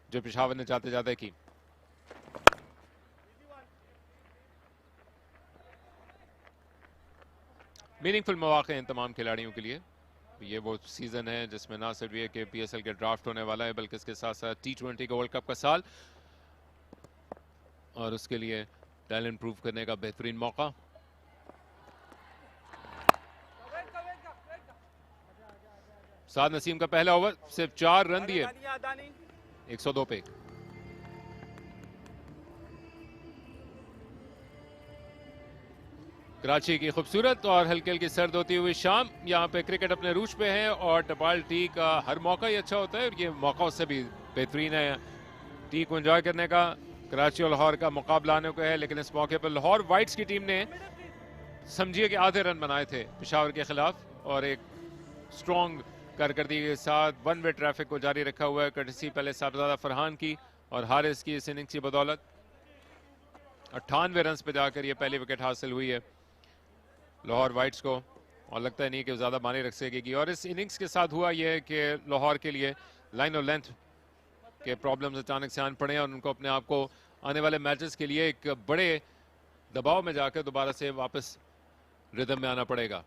जो पेशावर ने जाते जाते की। मीनिंगफुल मौके हैं तमाम खिलाड़ियों के लिए। ये वो सीजन है जिसमें ना सिर्फ ये कि PSL के ड्राफ्ट होने वाला है, बल्कि इसके साथ साथ T20 का वर्ल्ड कप का साल, और उसके लिए टैलेंट प्रूव करने का बेहतरीन मौका। साद नसीम का पहला ओवर, सिर्फ 4 रन दिए 102 पे। कराची की खूबसूरत और हल्की हल्की सर्द होती हुई शाम, यहाँ पे क्रिकेट अपने रूज पे है, और टपाल टी का हर मौका ही अच्छा होता है, और ये मौका उससे भी बेहतरीन है टी को एंजॉय करने का। कराची और लाहौर का मुकाबला आने को है, लेकिन इस मौके पर लाहौर वाइट्स की टीम ने समझिए कि आधे रन बनाए थे पेशावर के खिलाफ, और एक स्ट्रॉन्ग कारकर्दगी के साथ वन वे ट्रैफिक को जारी रखा हुआ है, कर्टसी पहले साहबजादा फरहान की और हारिस की इस इनिंग्स की बदौलत। 98 रन पे जाकर ये पहली विकेट हासिल हुई है लाहौर वाइट्स को, और लगता है नहीं कि ज़्यादा माने रख सकेगी। और इस इनिंग्स के साथ हुआ यह है कि लाहौर के लिए लाइन और लेंथ के प्रॉब्लम्स अचानक से आन पड़े, और उनको अपने आप को आने वाले मैचेस के लिए एक बड़े दबाव में जाकर दोबारा से वापस रिदम में आना पड़ेगा।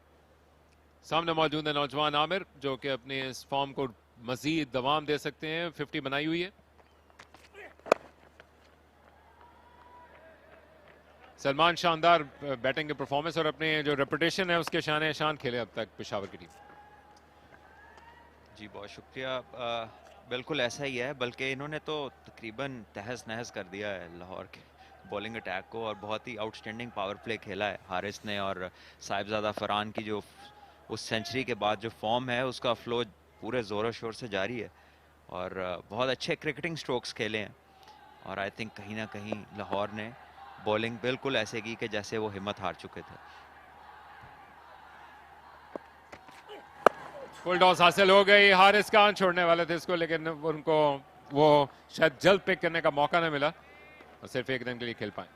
सामने मौजूद है नौजवान आमिर, जो कि अपने इस फॉर्म को मजीद दवाम दे सकते हैं। 50 बनाई हुई है। सलमान शानदार बैटिंग के परफॉर्मेंस और अपने जो रेपुटेशन है उसके शान शान खेले अब तक पेशावर की टीम। जी बहुत शुक्रिया। बिल्कुल ऐसा ही है, बल्कि इन्होंने तो तकरीबन तहस नहस कर दिया है लाहौर के बॉलिंग अटैक को, और बहुत ही आउटस्टैंडिंग पावर प्ले खेला है हारिस ने। और साहिबजादा फरहान की जो उस सेंचुरी के बाद जो फॉर्म है उसका फ्लो पूरे ज़ोर शोर से जारी है, और बहुत अच्छे क्रिकेटिंग स्ट्रोक्स खेले हैं। और आई थिंक कहीं ना कहीं लाहौर ने बॉलिंग बिल्कुल ऐसे की कि जैसे वो हिम्मत हार चुके थे। फुल टॉस हासिल हो गई। हारिस खान छोड़ने वाले थे इसको, लेकिन उनको वो शायद जल्द पिक करने का मौका न मिला, और सिर्फ एक रन के लिए खेल पाए।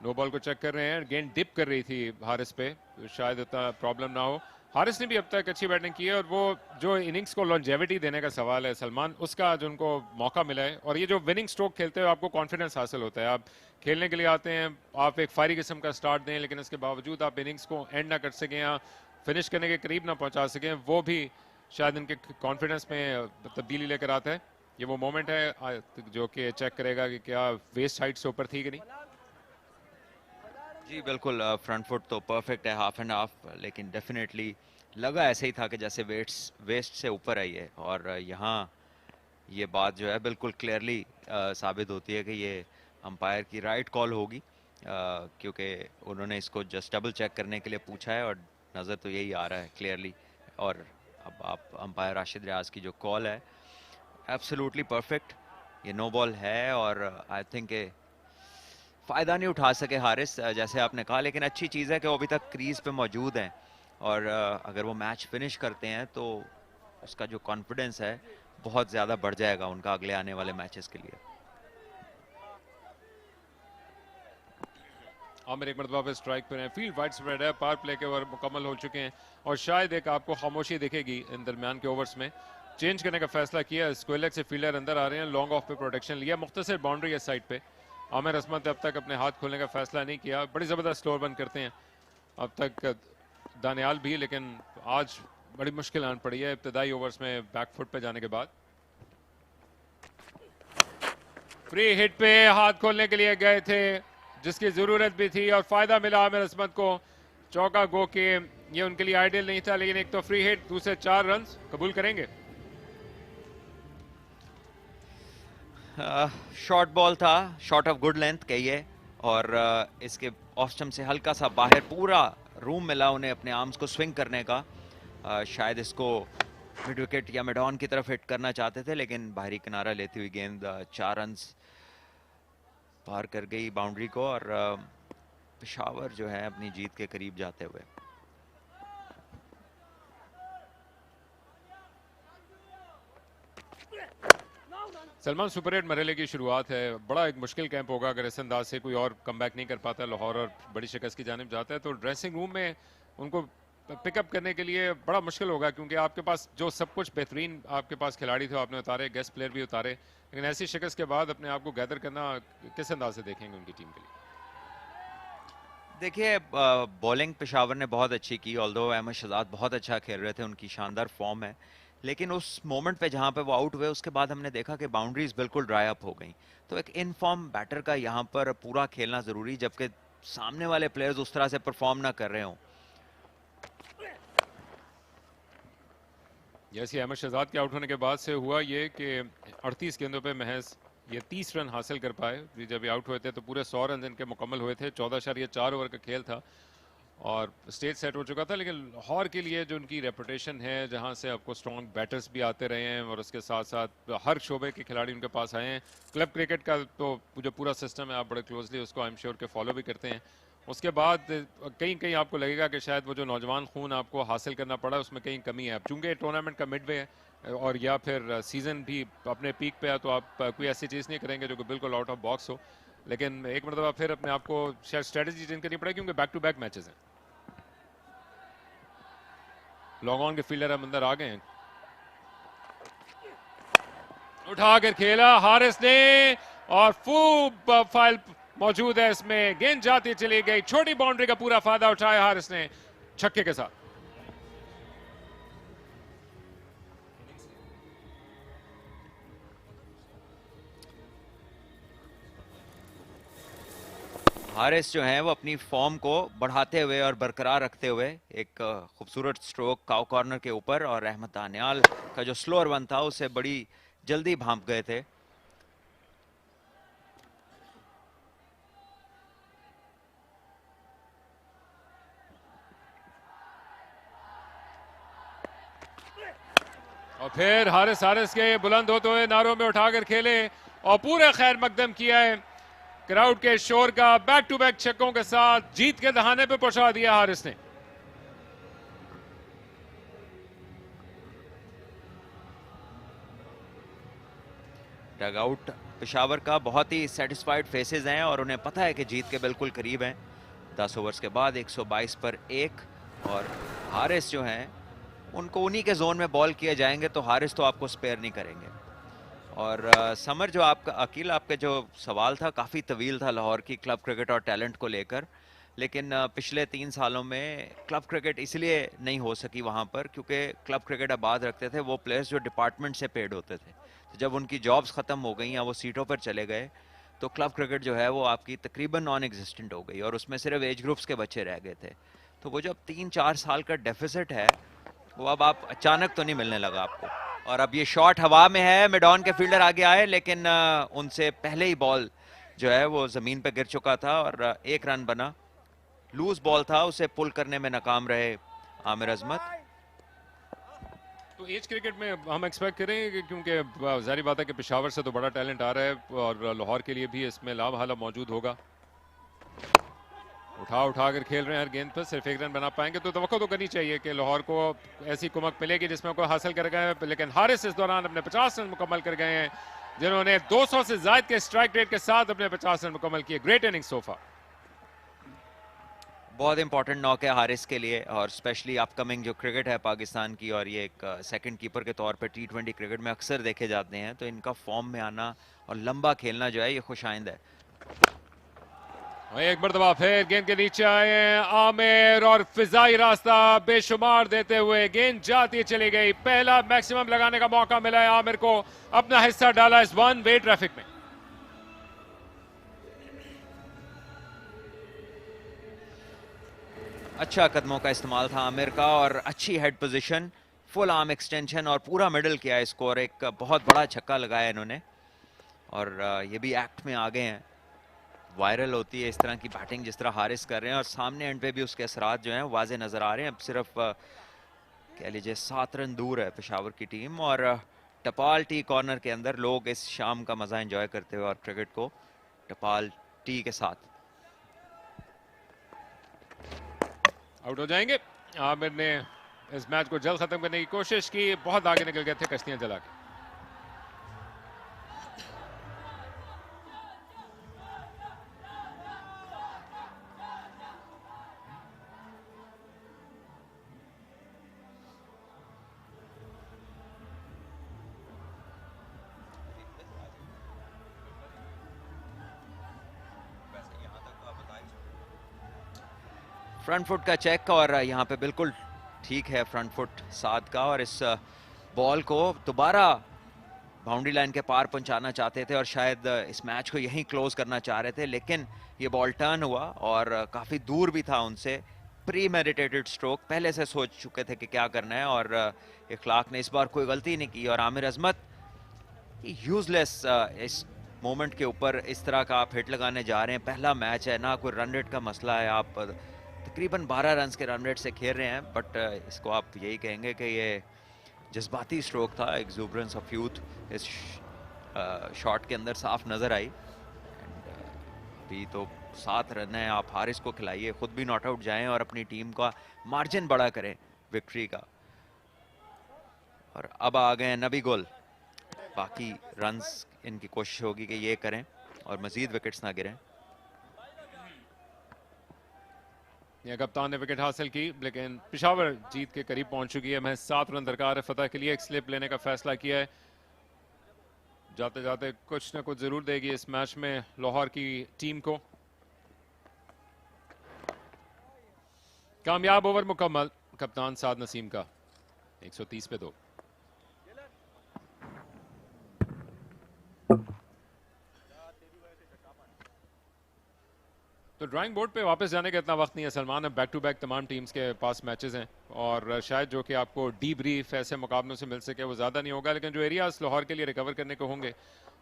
नो बॉल को चेक कर रहे हैं, गेंद डिप कर रही थी हारिस पे, तो शायद इतना प्रॉब्लम ना हो। हारिस ने भी अब तक अच्छी बैटिंग की है, और वो जो इनिंग्स को लॉन्जेविटी देने का सवाल है सलमान, उसका जो उनको मौका मिला है, और ये जो विनिंग स्ट्रोक खेलते हुए आपको कॉन्फिडेंस हासिल होता है। आप खेलने के लिए आते हैं, आप एक फायरी किस्म का स्टार्ट दें, लेकिन इसके बावजूद आप इनिंग्स को एंड ना कर सकें या फिनिश करने के करीब ना पहुंचा सकें, वो भी शायद इनके कॉन्फिडेंस में तब्दीली लेकर आता है। ये वो मोमेंट है जो कि चेक करेगा कि क्या वेस्ट हाइट से ऊपर थी कि नहीं। जी बिल्कुल, फ्रंट फुट तो परफेक्ट है, हाफ एंड हाफ, लेकिन डेफिनेटली लगा ऐसे ही था कि जैसे वेस्ट से ऊपर आई है। और यहाँ ये बात जो है बिल्कुल क्लियरली साबित होती है कि ये अंपायर की राइट कॉल होगी, क्योंकि उन्होंने इसको जस्ट डबल चेक करने के लिए पूछा है, और नज़र तो यही आ रहा है क्लियरली। और अब आप अंपायर राशिद रियाज की जो कॉल है, एब्सोल्युटली परफेक्ट, ये नो बॉल है और आई थिंक फ़ायदा नहीं उठा सके हारिस, जैसे आपने कहा, लेकिन अच्छी चीज़ है कि वो अभी तक क्रीज पे मौजूद हैं और अगर वो मैच फिनिश करते हैं तो उसका जो कॉन्फिडेंस है बहुत ज़्यादा बढ़ जाएगा उनका अगले आने वाले मैचेस के लिए। आमिर एक मरतबा पे स्ट्राइक पर है, फील्ड वाइड स्प्रेड है, पावर प्ले के ओवर मुकम्मल हो चुके हैं और शायद एक आपको खामोशी दिखेगी इन दरमियान के ओवर्स में। चेंज करने का फैसला किया, स्क्वेलेक से फील्डर अंदर आ रहे हैं, लॉन्ग ऑफ पे प्रोटेक्शन लिया, मुख्तसर बाउंड्री है साइड पे। आमिर असमत अब तक अपने हाथ खोलने का फैसला नहीं किया, बड़ी ज़बरदस्त स्लोअर बंद करते हैं अब तक दानियाल भी, लेकिन आज बड़ी मुश्किल आन पड़ी है इब्तदाई ओवर्स में बैकफुट पे जाने के बाद। फ्री हिट पे हाथ खोलने के लिए गए थे जिसकी जरूरत भी थी और फायदा मिला आमिर असमत को, चौका गो के ये उनके लिए आइडियल नहीं था, लेकिन एक तो फ्री हिट, दूसरे 4 रन कबूल करेंगे। शॉर्ट बॉल था, शॉट ऑफ गुड लेंथ कहिए, और इसके ऑफ स्टंप से हल्का सा बाहर पूरा रूम मिला उन्हें अपने आर्म्स को स्विंग करने का। शायद इसको मिड विकेट या मिड ऑन की तरफ हिट करना चाहते थे, लेकिन बाहरी किनारा लेती हुई गेंद 4 रन पार कर गई बाउंड्री को और पेशावर जो है अपनी जीत के करीब जाते हुए। सलमान सुपर 8 मरहले की शुरुआत है, बड़ा एक मुश्किल कैंप होगा अगर इस अंदाज से कोई और कमबैक नहीं कर पाता लाहौर और बड़ी शिकस्त की जानिब जाता है तो ड्रेसिंग रूम में उनको पिकअप करने के लिए बड़ा मुश्किल होगा, क्योंकि आपके पास जो सब कुछ बेहतरीन आपके पास खिलाड़ी थे आपने उतारे, गेस्ट प्लेयर भी उतारे, लेकिन ऐसी शिकस्त के बाद अपने आप को गैदर करना किस अंदाज से देखेंगे उनकी टीम के लिए? देखिए, बॉलिंग पेशावर ने बहुत अच्छी की, ऑल्दो अहमद शहजाद बहुत अच्छा खेल रहे थे, उनकी शानदार फॉर्म है, लेकिन उस मोमेंट पे जहाँ पे वो आउट हुए उसके बाद हमने देखा कि बाउंड्रीज बिल्कुल ड्राई अप हो गई। तो एक इनफॉर्म बैटर का यहाँ पर पूरा खेलना ज़रूरी, जबकि सामने वाले प्लेयर्स उस तरह से परफॉर्म ना कर रहे हों। जैसे अहमद शहजाद के आउट होने के बाद से हुआ ये कि 38 गेंदों पे महज ये 30 रन हासिल कर पाए। जब ये आउट हुए थे तो पूरे 100 रन इनके मुकम्मल हुए थे, 14.4 ओवर का खेल था और स्टेज सेट हो चुका था। लेकिन लाहौर के लिए जो उनकी रेपुटेशन है, जहां से आपको स्ट्रॉन्ग बैटर्स भी आते रहे हैं और उसके साथ साथ हर शोबे के खिलाड़ी उनके पास आए हैं, क्लब क्रिकेट का तो जो पूरा सिस्टम है आप बड़े क्लोजली उसको आई एम श्योर के फॉलो भी करते हैं। उसके बाद कहीं कहीं आपको लगेगा कि शायद वो जो नौजवान खून आपको हासिल करना पड़ा उसमें कहीं कमी है। चूंकि टूर्नामेंट का मिड वे है और या फिर सीजन भी अपने पीक पे है, तो आप कोई ऐसी चीज़ नहीं करेंगे जो कि बिल्कुल आउट ऑफ बॉक्स हो, लेकिन एक मरतबा फिर अपने आप को शायद स्ट्रेटजी चेंज करनी पड़ेगी, क्योंकि बैक टू बैक मैचेस हैं। लॉन्ग ऑन के फील्डर हम अंदर आ गए हैं, उठाकर खेला हारिस ने और खूब फाइल मौजूद है इसमें, गेंद जाती चली गई, छोटी बाउंड्री का पूरा फायदा उठाया हारिस ने छक्के के साथ। हारिस जो हैं वो अपनी फॉर्म को बढ़ाते हुए और बरकरार रखते हुए एक खूबसूरत स्ट्रोक काउ कॉर्नर के ऊपर, और अहमद दानियाल का जो स्लोअर वन था उसे बड़ी जल्दी भांप गए थे। और फिर हारिस के बुलंद होते हुए नारों में उठाकर खेले और पूरे खैर मकदम किया है क्राउड के शोर का, बैक टू बैक छक्कों के साथ जीत के दहाने पे पहुंचा दिया हारिस ने। डगआउट पेशावर का बहुत ही सेटिस्फाइड फेसेस हैं और उन्हें पता है कि जीत के बिल्कुल करीब हैं। 10 ओवर्स के बाद 122 पर 1, और हारिस जो हैं उनको उन्हीं के जोन में बॉल किए जाएंगे तो हारिस तो आपको स्पेयर नहीं करेंगे। और समर, जो आपका अकील आपके जो सवाल था काफ़ी तवील था लाहौर की क्लब क्रिकेट और टैलेंट को लेकर, लेकिन पिछले 3 सालों में क्लब क्रिकेट इसलिए नहीं हो सकी वहाँ पर क्योंकि क्लब क्रिकेट आबाद रखते थे वो प्लेयर्स जो डिपार्टमेंट से पेड होते थे। तो जब उनकी जॉब्स ख़त्म हो गई या वो सीटों पर चले गए तो क्लब क्रिकेट जो है वो आपकी तकरीबन नॉन एग्जिस्टेंट हो गई और उसमें सिर्फ एज ग्रुप्स के बच्चे रह गए थे। तो वो जो अब 3-4 साल का डेफिसिट है वो अब आप अचानक तो नहीं मिलने लगा आपको। और अब ये शॉट हवा में है, मिड ऑन के फील्डर आगे आए लेकिन उनसे पहले ही बॉल जो है वो ज़मीन पर गिर चुका था और 1 रन बना। लूज बॉल था, उसे पुल करने में नाकाम रहे आमिर अजमत। तो एज क्रिकेट में हम एक्सपेक्ट करेंगे कि क्योंकि जाहिर बात है कि पेशावर से तो बड़ा टैलेंट आ रहा है और लाहौर के लिए भी इसमें लाभ हाला मौजूद होगा। उठा कर खेल रहे हैं हर गेंद पर, सिर्फ एक रन बना पाएंगे तो तवक्को तो करनी चाहिए कि लाहौर को ऐसी कुमक मिलेगी जिसमें कोई हासिल कर गए, लेकिन हारिस इस दौरान अपने 50 रन मुकम्मल कर गए हैं, जिन्होंने 200 से ज्यादा के स्ट्राइक रेट के साथ अपने 50 रन मुकम्मल किए। Great inning sofa. बहुत इंपॉर्टेंट नॉक है हारिस के लिए, और स्पेशली अपकमिंग जो क्रिकेट है पाकिस्तान की, और ये एक सेकंड कीपर के तौर पे T20 क्रिकेट में अक्सर देखे जाते हैं, तो इनका फॉर्म में आना और लंबा खेलना जो है ये खुशाइंद है। एक मरतबा फिर गेंद के नीचे आए आमिर और फिजाई रास्ता बेशुमार देते हुए गेंद जाती चली गई। पहला मैक्सिमम लगाने का मौका मिला है आमिर को, अपना हिस्सा डाला इस वन वे ट्रैफिक में। अच्छा कदमों का इस्तेमाल था आमिर का, और अच्छी head position, full arm extension और पूरा मिडल किया स्कोर। एक बहुत बड़ा छक्का लगाया इन्होंने, और ये भी एक्ट में आ गए हैं। वायरल होती है इस तरह की बैटिंग जिस तरह हारिस कर रहे हैं, और सामने एंड पे भी उसके असरात जो हैं वाजे नजर आ रहे हैं। अब सिर्फ कह लीजिए 7 रन दूर है पेशावर की टीम, और टपाल टी कॉर्नर के अंदर लोग इस शाम का मजा एंजॉय करते हुए और क्रिकेट को टपाल टी के साथ। आउट हो जाएंगे। आमिर ने इस मैच को जल्द खत्म करने की कोशिश की, बहुत आगे निकल गए थे कश्तियां जला के। फ्रंट फुट का चेक, और यहाँ पे बिल्कुल ठीक है फ्रंट फुट साद का, और इस बॉल को दोबारा बाउंड्री लाइन के पार पहुंचाना चाहते थे और शायद इस मैच को यहीं क्लोज करना चाह रहे थे, लेकिन ये बॉल टर्न हुआ और काफ़ी दूर भी था उनसे। प्री मेडिटेटेड स्ट्रोक, पहले से सोच चुके थे कि क्या करना है, और इखलाक ने इस बार कोई गलती नहीं की। और आमिर अजमत यूजलेस इस मोमेंट के ऊपर इस तरह का आप हिट लगाने जा रहे हैं। पहला मैच है ना, कोई रन रेट का मसला है, आप तकरीबन 12 रन के रन रेट से खेल रहे हैं, बट इसको आप यही कहेंगे कि ये जज्बाती स्ट्रोक था। एक्सूबरेंस ऑफ यूथ इस शॉट के अंदर साफ नजर आई। अभी तो 7 रन है, आप हारिस को खिलाइए, खुद भी नॉट आउट जाएं और अपनी टीम का मार्जिन बड़ा करें विक्ट्री का। और अब आ गए नबी गोल, बाकी रन्स इनकी कोशिश होगी कि ये करें और मजीद विकेट्स ना गिरें। ये कप्तान ने विकेट हासिल की, लेकिन पेशावर जीत के करीब पहुंच चुकी है। महज 7 रन दरकार है फतह के लिए। एक स्लिप लेने का फैसला किया है, जाते जाते कुछ ना कुछ जरूर देगी इस मैच में लाहौर की टीम को। कामयाब ओवर मुकम्मल कप्तान साद नसीम का, 130 पे 2। तो ड्राइंग बोर्ड पे वापस जाने का इतना वक्त नहीं है सलमान। अब बैक टू बैक तमाम टीम्स के पास मैचेस हैं, और शायद जो कि आपको डी ब्रीफ ऐसे मुकाबलों से मिल सके वो ज़्यादा नहीं होगा, लेकिन जो एरियाज लाहौर के लिए रिकवर करने को होंगे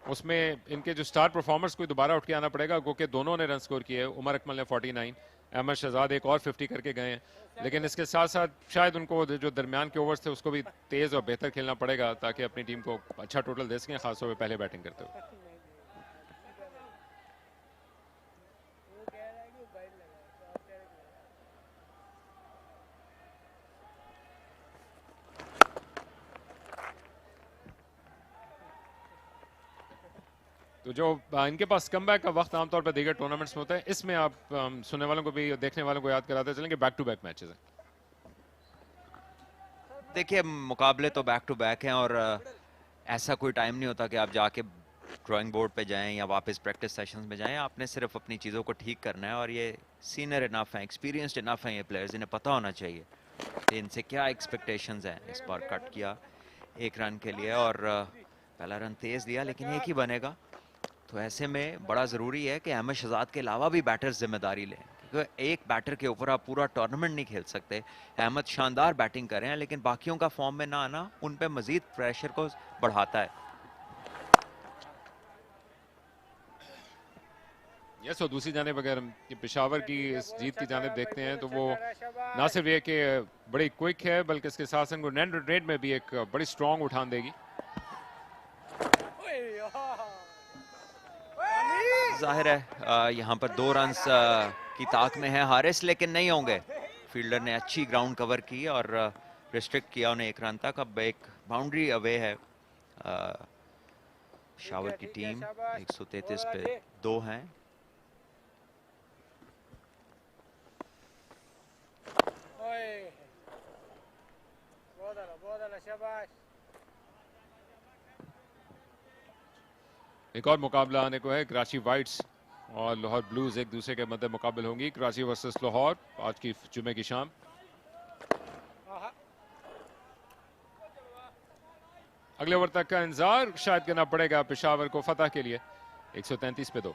उसमें इनके जो स्टार परफॉर्मर्स को दोबारा उठ के आना पड़ेगा, क्योंकि दोनों ने रन स्कोर किए। उमर अकमल ने 49, अहमद शहजाद एक और 50 करके गए हैं, लेकिन इसके साथ साथ शायद उनको जो दरमियान के ओवर्स थे उसको भी तेज़ और बेहतर खेलना पड़ेगा ताकि अपनी टीम को अच्छा टोटल दे सकें, खासतौर पर पहले बैटिंग करते हुए। तो जो इनके पास कमबैक का वक्त आमतौर पर दीगर टूर्नामेंट्स में होता है, इसमें आप सुनने वालों को भी देखने वालों को याद कराते चलेंगे बैक टू बैक मैचेस हैं। देखिए मुकाबले तो बैक टू बैक हैं, और ऐसा कोई टाइम नहीं होता कि आप जाके ड्राइंग बोर्ड पे जाएं या वापस प्रैक्टिस सेशंस में जाएं। आपने सिर्फ अपनी चीज़ों को ठीक करना है, और ये सीनियर इनफ हैं, एक्सपीरियंस्ड इनफ हैं ये प्लेयर्स, इन्हें पता होना चाहिए कि इनसे क्या एक्सपेक्टेशंस हैं। इस बार कट किया 1 रन के लिए, और पहला रन तेज़ दिया लेकिन एक ही बनेगा। तो ऐसे में बड़ा ज़रूरी है कि अहमद शहजाद के अलावा भी बैटर्स जिम्मेदारी लें, क्योंकि एक बैटर के ऊपर आप पूरा टूर्नामेंट नहीं खेल सकते। अहमद शानदार बैटिंग कर रहे हैं, लेकिन बाकियों का फॉर्म में ना आना उन पे मजीद प्रेशर को बढ़ाता है। यस, और दूसरी जानिब अगर पेशावर की इस जीत की जानिब देखते हैं तो वो ना सिर्फ ये कि बड़ी क्विक है बल्कि इसके साथ संग रेट में भी एक बड़ी स्ट्रॉन्ग उठान देगी। जाहिर है यहाँ पर 2 रन्स की ताक में है हारिस, लेकिन नहीं होंगे। फील्डर ने अच्छी ग्राउंड कवर की और रिस्ट्रिक्ट किया उन्हें 1 रन तक। अब एक बाउंड्री अवे है पेशावर की टीम। 133 पे 2 हैं। एक और मुकाबला आने को है। कराची वाइट्स और लाहौर ब्लूज एक दूसरे के मध्य मुकाबल होंगी। कराची वर्सेस लाहौर आज की जुमे की शाम। अगले ओवर तक का इंतजार शायद करना पड़ेगा पेशावर को फतह के लिए। 133 पे 2।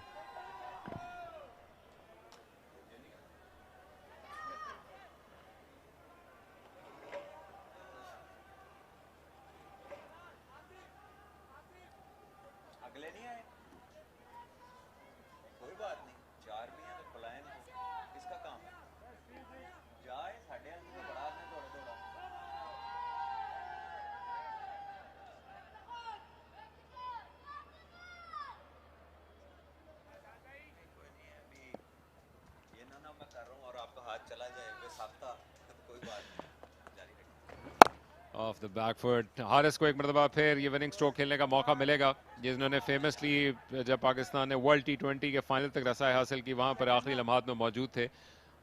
Of the back foot Haris को एक मरतबा फिर ये विनिंग स्ट्रोक खेलने का मौका मिलेगा, जिन्होंने फेमसली जब पाकिस्तान ने वर्ल्ड T20 के फाइनल तक रसाई हासिल की वहां पर आखिरी लम्हात में मौजूद थे।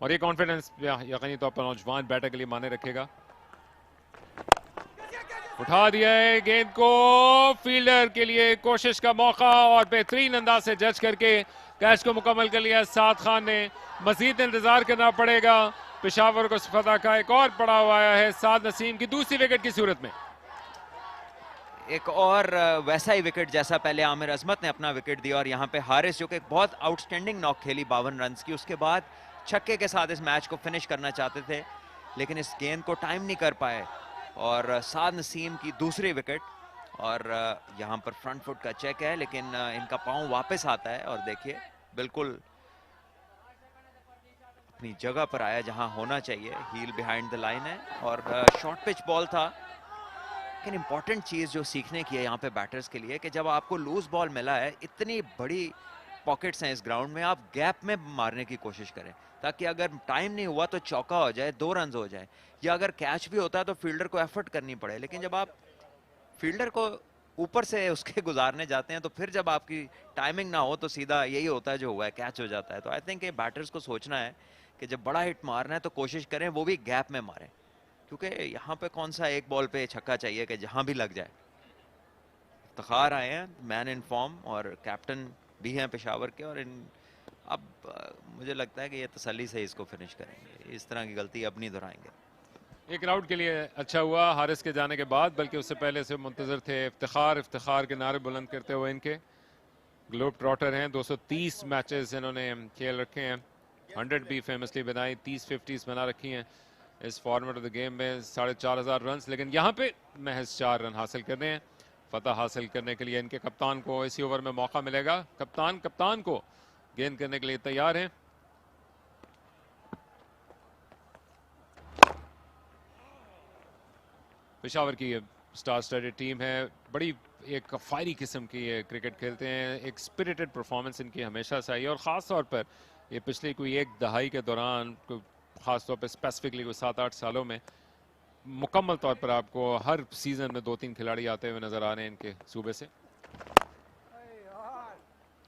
और ये कॉन्फिडेंस यकीनी तौर पर नौजवान बैटर के लिए माने रखेगा। उठा दिया है गेंद को, फील्डर के लिए कोशिश का मौका और बेहतरीन अंदाज से जज करके कैच को मुकम्मल कर लिया साद खान ने। मजीद इंतजार करना पड़ेगा। पेशावर को फतह का एक और पड़ा हुआ है साद नसीम की दूसरी विकेट की सूरत में। एक और वैसा ही विकेट जैसा पहले आमिर अजमत ने अपना विकेट दिया। और यहाँ पे हारिस जो कि बहुत आउटस्टैंडिंग नॉक खेली 52 रन की, उसके बाद छक्के के साथ इस मैच को फिनिश करना चाहते थे लेकिन इस गेंद को टाइम नहीं कर पाए। और साद नसीम की दूसरी विकेट। और यहाँ पर फ्रंट फुट का चेक है लेकिन इनका पाँव वापस आता है और देखिए बिल्कुल अपनी जगह पर आया जहां होना चाहिए। हील बिहाइंड द लाइन है और शॉर्ट पिच बॉल था। लेकिन इंपॉर्टेंट चीज जो सीखने की है यहाँ पे बैटर्स के लिए कि जब आपको लूज बॉल मिला है, इतनी बड़ी पॉकेट्स हैं इस ग्राउंड में, आप गैप में मारने की कोशिश करें ताकि अगर टाइम नहीं हुआ तो चौका हो जाए, 2 रन हो जाए, या अगर कैच भी होता है तो फील्डर को एफर्ट करनी पड़े। लेकिन जब आप फील्डर को ऊपर से उसके गुजारने जाते हैं तो फिर जब आपकी टाइमिंग ना हो तो सीधा यही होता है जो हुआ है, कैच हो जाता है। तो आई थिंक ये बैटर्स को सोचना है कि जब बड़ा हिट मारना है तो कोशिश करें वो भी गैप में मारें, क्योंकि यहाँ पे कौन सा एक बॉल पे छक्का चाहिए कि जहां भी लग जाए। इफ्तिखार आए हैं, मैन इन फॉर्म और कैप्टन भी हैं पेशावर के। और अब मुझे लगता है कि ये तसल्ली से इसको फिनिश करेंगे, इस तरह की गलती अब नहीं दोहराएंगे। एक राउंड के लिए अच्छा हुआ हारिस के जाने के बाद, बल्कि उससे पहले से मुंतजर थे इफ्तिखार। इफ्तिखार के नारे बुलंद करते हुए इनके ग्लोब ट्रॉटर हैं। 230 मैचेस इन्होंने खेल रखे हैं, 100 भी फेमसली बनाई, 30 50s बना रखी हैं इस फॉर्मेट ऑफ द गेम में। 4500 रन, लेकिन यहाँ पे महज 4 रन हासिल करने हैं। फतह हासिल करने के लिए इनके कप्तान को इसी ओवर में मौका मिलेगा। कप्तान को गेंद करने के लिए तैयार हैं। पेशावर की स्टार स्टडेड टीम है, बड़ी एक फायरी किस्म की क्रिकेट खेलते हैं। एक स्पिरिटेड परफॉर्मेंस इनकी हमेशा से आई है और ख़ास तौर पर ये पिछली कोई एक दहाई के दौरान, ख़ास तौर पर स्पेसिफिकली कोई 7-8 सालों में मुकम्मल तौर पर आपको हर सीज़न में 2-3 खिलाड़ी आते हुए नज़र आ रहे हैं इनके सूबे से।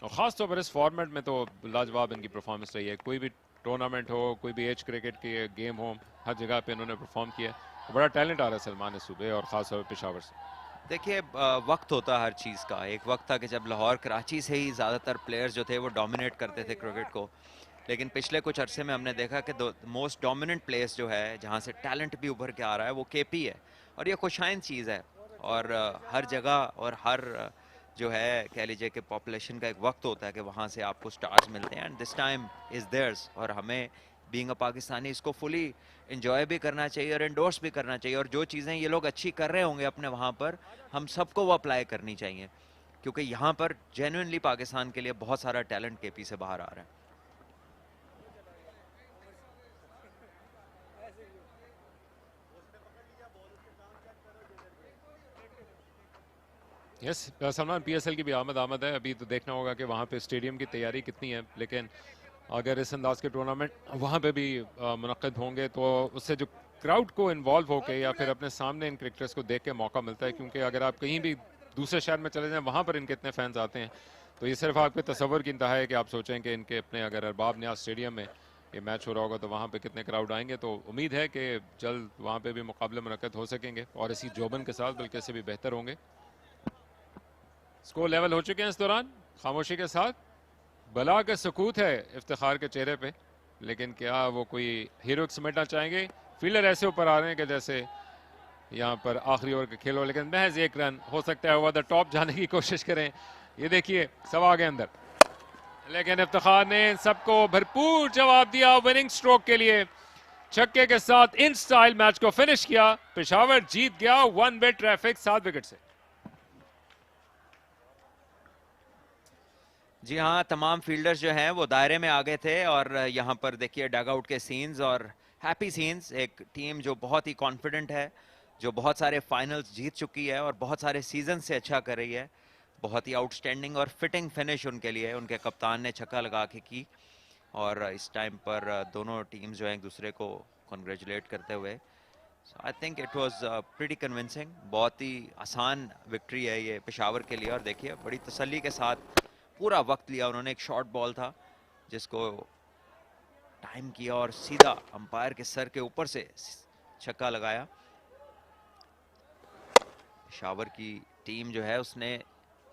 और ख़ास तौर पर इस फॉर्मेट में तो लाजवाब इनकी परफॉर्मेंस रही है। कोई भी टूर्नामेंट हो, कोई भी एज क्रिकेट के गेम हो, हर जगह पे इन्होंने परफॉर्म किया। बड़ा टैलेंट आ रहा है सलमान इस सूबे और ख़ास तौर पर पेशावर से। देखिए वक्त होता है हर चीज़ का। एक वक्त था कि जब लाहौर कराची से ही ज़्यादातर प्लेयर्स जो थे वो डोमिनेट करते थे क्रिकेट को, लेकिन पिछले कुछ अरसे में हमने देखा कि मोस्ट डोमिनेंट प्लेस जो है, जहाँ से टैलेंट भी उभर के आ रहा है, वो KP है। और ये खुशाइन चीज़ है। और हर जगह और हर जो है कह लीजिए कि पॉपुलेशन का एक वक्त होता है कि वहाँ से आपको स्टार्स मिलते हैं। And this time is theirs. और हमें बीइंग अ पाकिस्तानी इसको फुली इंजॉय भी करना चाहिए और एंडोर्स भी करना चाहिए। और जो चीज़ें ये लोग अच्छी कर रहे होंगे अपने वहाँ पर, हम सबको वो अप्लाई करनी चाहिए। क्योंकि यहाँ पर जेन्युइनली पाकिस्तान के लिए बहुत सारा टैलेंट केपी से बाहर आ रहा है। यस सलमान, पीएसएल की भी आमद है। अभी तो देखना होगा कि वहाँ पे स्टेडियम की तैयारी कितनी है, लेकिन अगर इस अंदाज के टूर्नामेंट वहाँ पे भी मुनक्किद होंगे तो उससे जो क्राउड को इन्वॉल्व होकर या फिर अपने सामने इन क्रिकेटर्स को देख के मौका मिलता है, क्योंकि अगर आप कहीं भी दूसरे शहर में चले जाएं वहाँ पर इनके इतने फैंस आते हैं तो ये सिर्फ आपके तसव्वुर की इंतहा है कि आप सोचें कि इनके अपने अगर अरबाब न्याज स्टेडियम में ये मैच हो रहा होगा तो वहाँ पे कितने क्राउड आएंगे। तो उम्मीद है कि जल्द वहाँ पे भी मुकाबले मुनक्किद हो सकेंगे और इसी जोबन के साथ बल्कि इससे भी बेहतर होंगे। स्कोर लेवल हो चुके हैं इस दौरान खामोशी के साथ। बला का सुकूत है इफ्तिखार के चेहरे पे, लेकिन क्या वो कोई हीरो समेटना चाहेंगे? फील्डर ऐसे ऊपर आ रहे हैं कि जैसे यहाँ पर आखिरी ओवर का खेल हो, लेकिन महज एक रन हो सकता है ओवर द टॉप जाने की कोशिश करें। ये देखिए सब आ गए अंदर, लेकिन इफ्तिखार ने सबको भरपूर जवाब दिया विनिंग स्ट्रोक के लिए। छक्के के साथ इन स्टाइल मैच को फिनिश किया। पेशावर जीत गया 1 वे ट्रैफिक 7 विकेट से। जी हाँ, तमाम फील्डर्स जो हैं वो दायरे में आ गए थे और यहाँ पर देखिए डगआउट के सीन्स और हैप्पी सीन्स। एक टीम जो बहुत ही कॉन्फिडेंट है, जो बहुत सारे फाइनल्स जीत चुकी है और बहुत सारे सीजन से अच्छा कर रही है। बहुत ही आउटस्टैंडिंग और फिटिंग फिनिश उनके लिए उनके कप्तान ने छक्का लगा के की और इस टाइम पर दोनों टीम्स जो हैं एक दूसरे को कॉन्ग्रेचुलेट करते हुए। I think it was pretty convincing. बहुत ही आसान विक्ट्री है ये पेशावर के लिए और देखिए बड़ी तसल्ली के साथ पूरा वक्त लिया उन्होंने। एक शॉर्ट बॉल था जिसको टाइम किया और सीधा अंपायर के सर के ऊपर से छक्का लगाया। पेशावर की टीम जो है उसने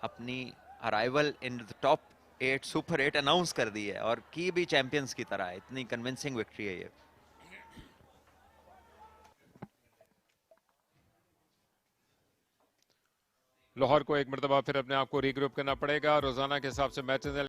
अपनी arrival in the top 8 super 8 announce कर दी है और की भी चैंपियंस की तरह। इतनी कन्विंसिंग विक्ट्री है ये। लाहौर को एक मरतबा फिर अपने आप को रीग्रुप करना पड़ेगा। रोजाना के हिसाब से मैचेस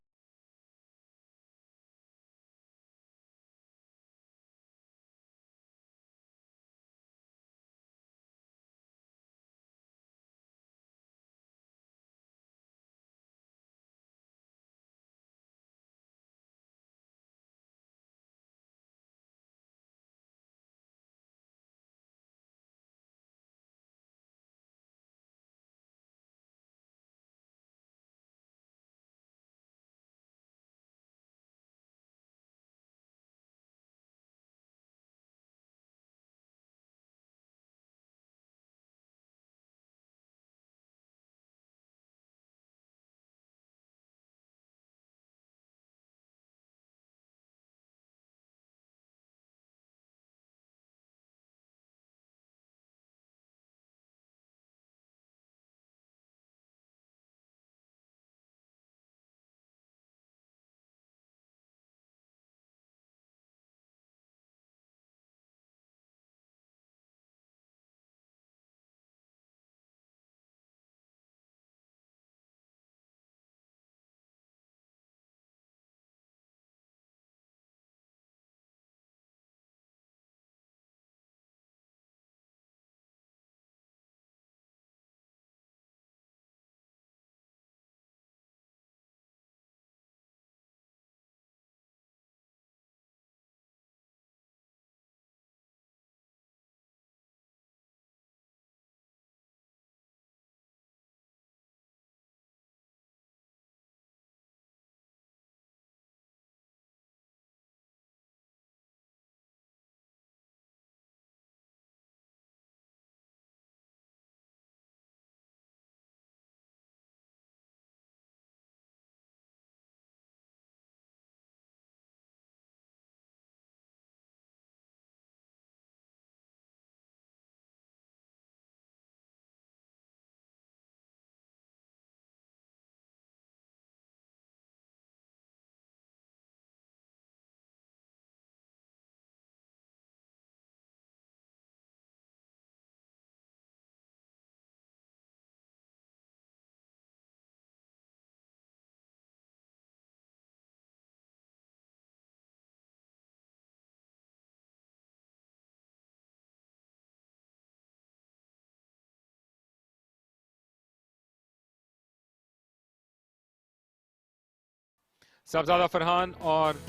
साहबजादा फरहान और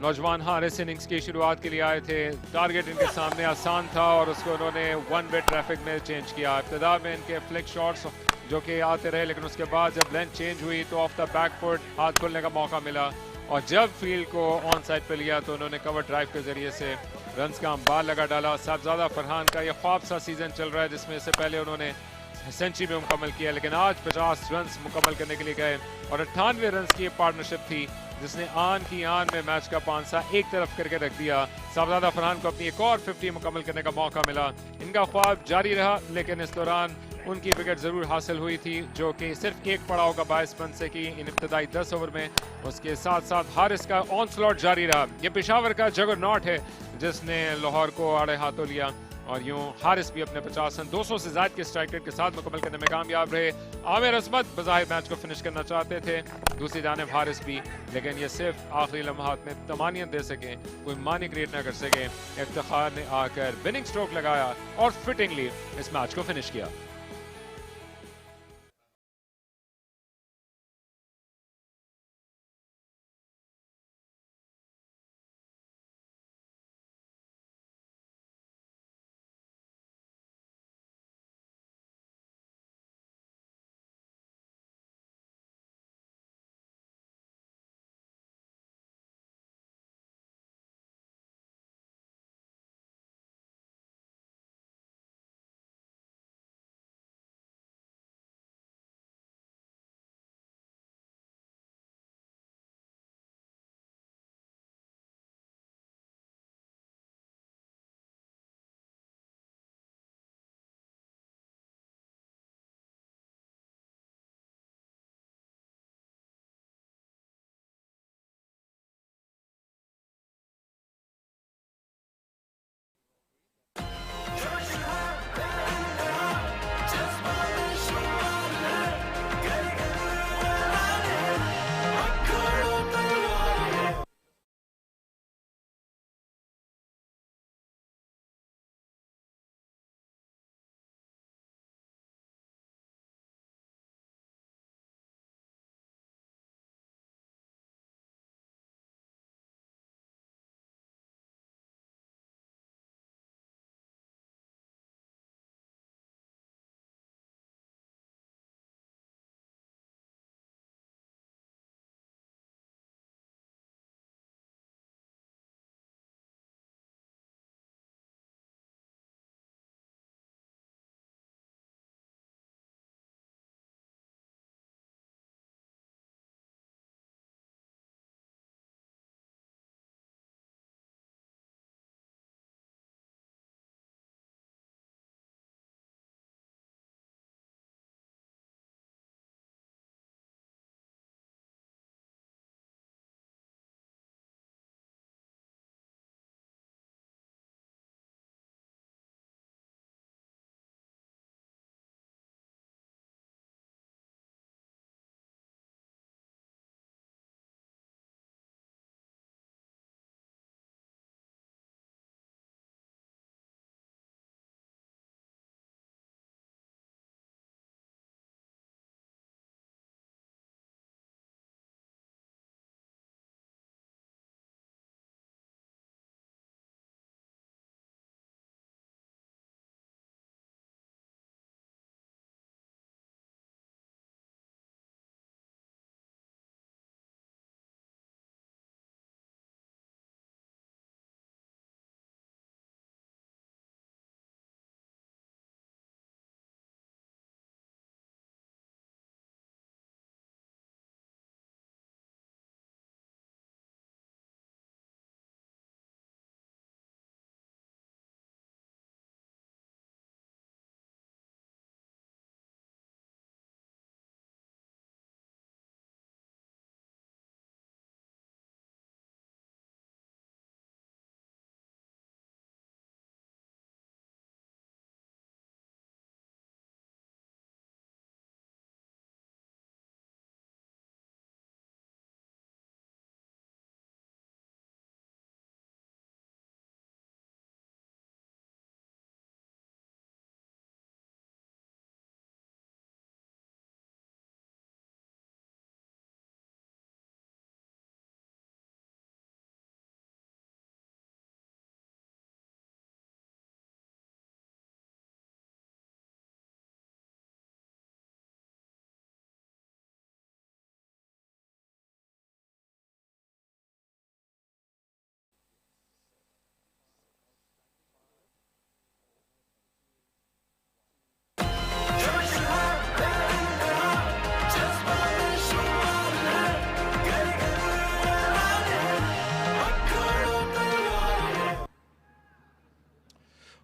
नौजवान हारिस इनिंग्स की शुरुआत के लिए आए थे। टारगेट इनके सामने आसान था और उसको उन्होंने वन वे ट्रैफिक में चेंज किया। इब्तिदा में इनके फ्लिक शॉट्स जो कि आते रहे, लेकिन उसके बाद जब लेंथ चेंज हुई तो ऑफ द बैक फुट हाथ खुलने का मौका मिला और जब फील्ड को ऑन साइड पे लिया तो उन्होंने कवर ड्राइव के जरिए से रन्स का अंबार लगा डाला। साहबजादा फरहान का ये ख्वाब सा सीजन चल रहा है जिसमें से पहले उन्होंने सेंचुरी में मुकम्मल किया, लेकिन आज 50 रन मुकम्मल करने के लिए गए और 98 रन की पार्टनरशिप थी जिसने आन की आन में मैच का पांसा एक तरफ करके रख दिया। साहबजादा फरहान को अपनी एक और 50 मुकम्मल करने का मौका मिला। इनका ख्वाब जारी रहा, लेकिन इस दौरान उनकी विकेट जरूर हासिल हुई थी जो कि सिर्फ एक पड़ाव का बायस बन सकी इन इब्तदाई 10 ओवर में। उसके साथ साथ हारिस का ऑन स्लॉट जारी रहा। ये पेशावर का जगरनॉट है जिसने लाहौर को आड़े हाथों लिया और यूं हारिस भी अपने 50 रन 200 से ज्यादा के स्ट्राइक रेट के साथ मुकम्मल करने में कामयाब रहे। आमिर असमत बज़ाहिर मैच को फिनिश करना चाहते थे, दूसरी जानिब हारिस भी, लेकिन ये सिर्फ आखिरी लम्हात में तमानियत दे सके, कोई मानी क्रिएट ना कर सके। इफ्तिखार ने आकर विनिंग स्ट्रोक लगाया और फिटिंगली इस मैच को फिनिश किया।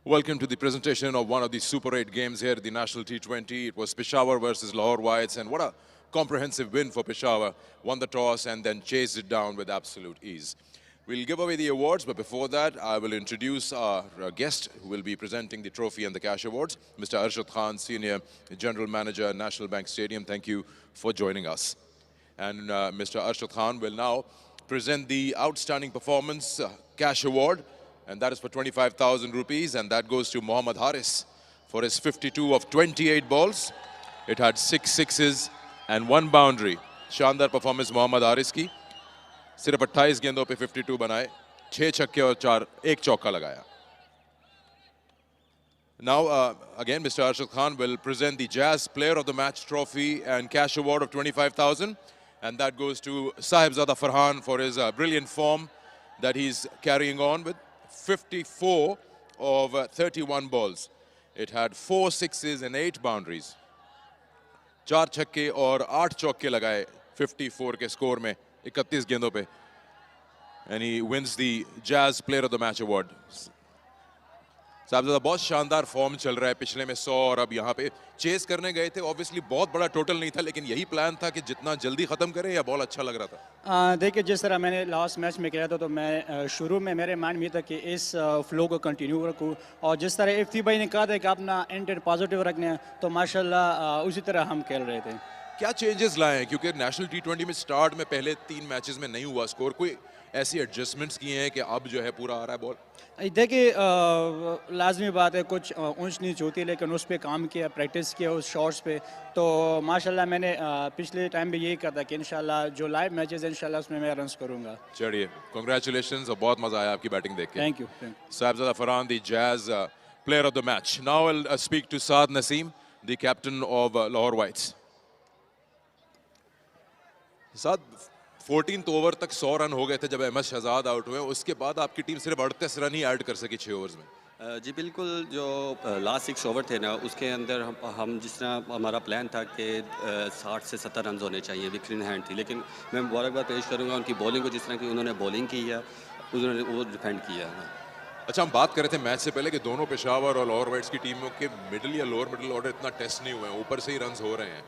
Welcome to the presentation of one of the Super 8 games here at the National T20. It was Peshawar versus Lahore Whites, and what a comprehensive win for Peshawar. Won the toss and then chased it down with absolute ease. We'll give away the awards, but before that, I will introduce our guest who will be presenting the trophy and the cash awards, Mr. Arslan Khan, Senior General Manager, National Bank Stadium. Thank you for joining us. And Mr. Arslan Khan will now present the Outstanding Performance Cash Award, and that is for 25,000 rupees, and that goes to Mohammad Haris for his 52 of 28 balls. It had 6 sixes and 1 boundary. शानदार performance Mohammad Haris की. सिर्फ 28 गेंदों पे 52 बनाए, 6 छक्के और 1 चौका लगाया. Now, again, Mr. Arslan Khan will present the Jazz Player of the Match trophy and cash award of 25,000, and that goes to Sahibzada Farhan for his brilliant form that he's carrying on with 54 of 31 balls. It had 4 sixes and 8 boundaries. 4 छक्के और 8 चौके लगाए 54 के score में 31 गेंदों पे, and he wins the Jazz Player of the Match award. साहबजादा बहुत शानदार फॉर्म चल रहा है, पिछले में 100 और अब यहाँ पे चेस करने गए थे. ऑब्वियसली बहुत बड़ा टोटल नहीं था, लेकिन यही प्लान था कि जितना जल्दी खत्म करें, या बॉल अच्छा लग रहा था? देखिए, जिस तरह मैंने लास्ट मैच में किया था, तो मैं शुरू में मेरे माइंड में था कि इस फ्लो को कंटिन्यू रखूँ, और जिस तरह इफ्ती भाई ने कहा था कि अपना इंटेंट पॉजिटिव रखने हैं, तो माशाल्लाह उसी तरह हम खेल रहे थे. क्या चेंजेस लाए हैं, क्योंकि नेशनल T20 में स्टार्ट में पहले 3 मैचेस में नहीं हुआ स्कोर, कोई ऐसी एडजस्टमेंट्स किए हैं कि अब जो है पूरा आ रहा है बॉल? देखिए, लाजमी बात है, कुछ ऊंच नीच होती है, लेकिन उस पर काम किया, प्रैक्टिस किया उस शॉट्स पे, तो माशाल्लाह मैंने पिछले टाइम भी यही कहा था कि इंशाल्लाह जो लाइव मैचेस हैं इंशाल्लाह उसमें मैं रन्स करूंगा. चलिए, कांग्रेचुलेशंस, और बहुत मजा आया आपकी बैटिंग देख के. Thank you. Sahibzada Farhan, the Jazz Player of the Match. Now I'll speak to Saad Naseem, the captain of Lahore Whites. Saad, 14th over तक 100 रन हो गए थे जब अहमद शहजाद आउट हुए. उसके बाद आपकी टीम सिर्फ 38 रन ही ऐड कर सकी 6 ओवर्स में. जी बिल्कुल, जो लास्ट 6 ओवर थे ना, उसके अंदर हम जिस तरह हमारा प्लान था कि 60 से 70 रन होने चाहिए, विकेट इन हैंड थी, लेकिन मैं मुबारकबाद पेश करूँगा उनकी बॉलिंग को, जिस तरह की उन्होंने बॉलिंग की है, उन्होंने वो डिफेंड किया है. अच्छा, हम बात कर रहे थे मैच से पहले कि दोनों पेशावर और लाहौर वाइट्स की टीमों के मिडिल या लोअर मिडिल ऑर्डर इतना टेस्ट नहीं हुए हैं, ऊपर से ही रन हो रहे हैं.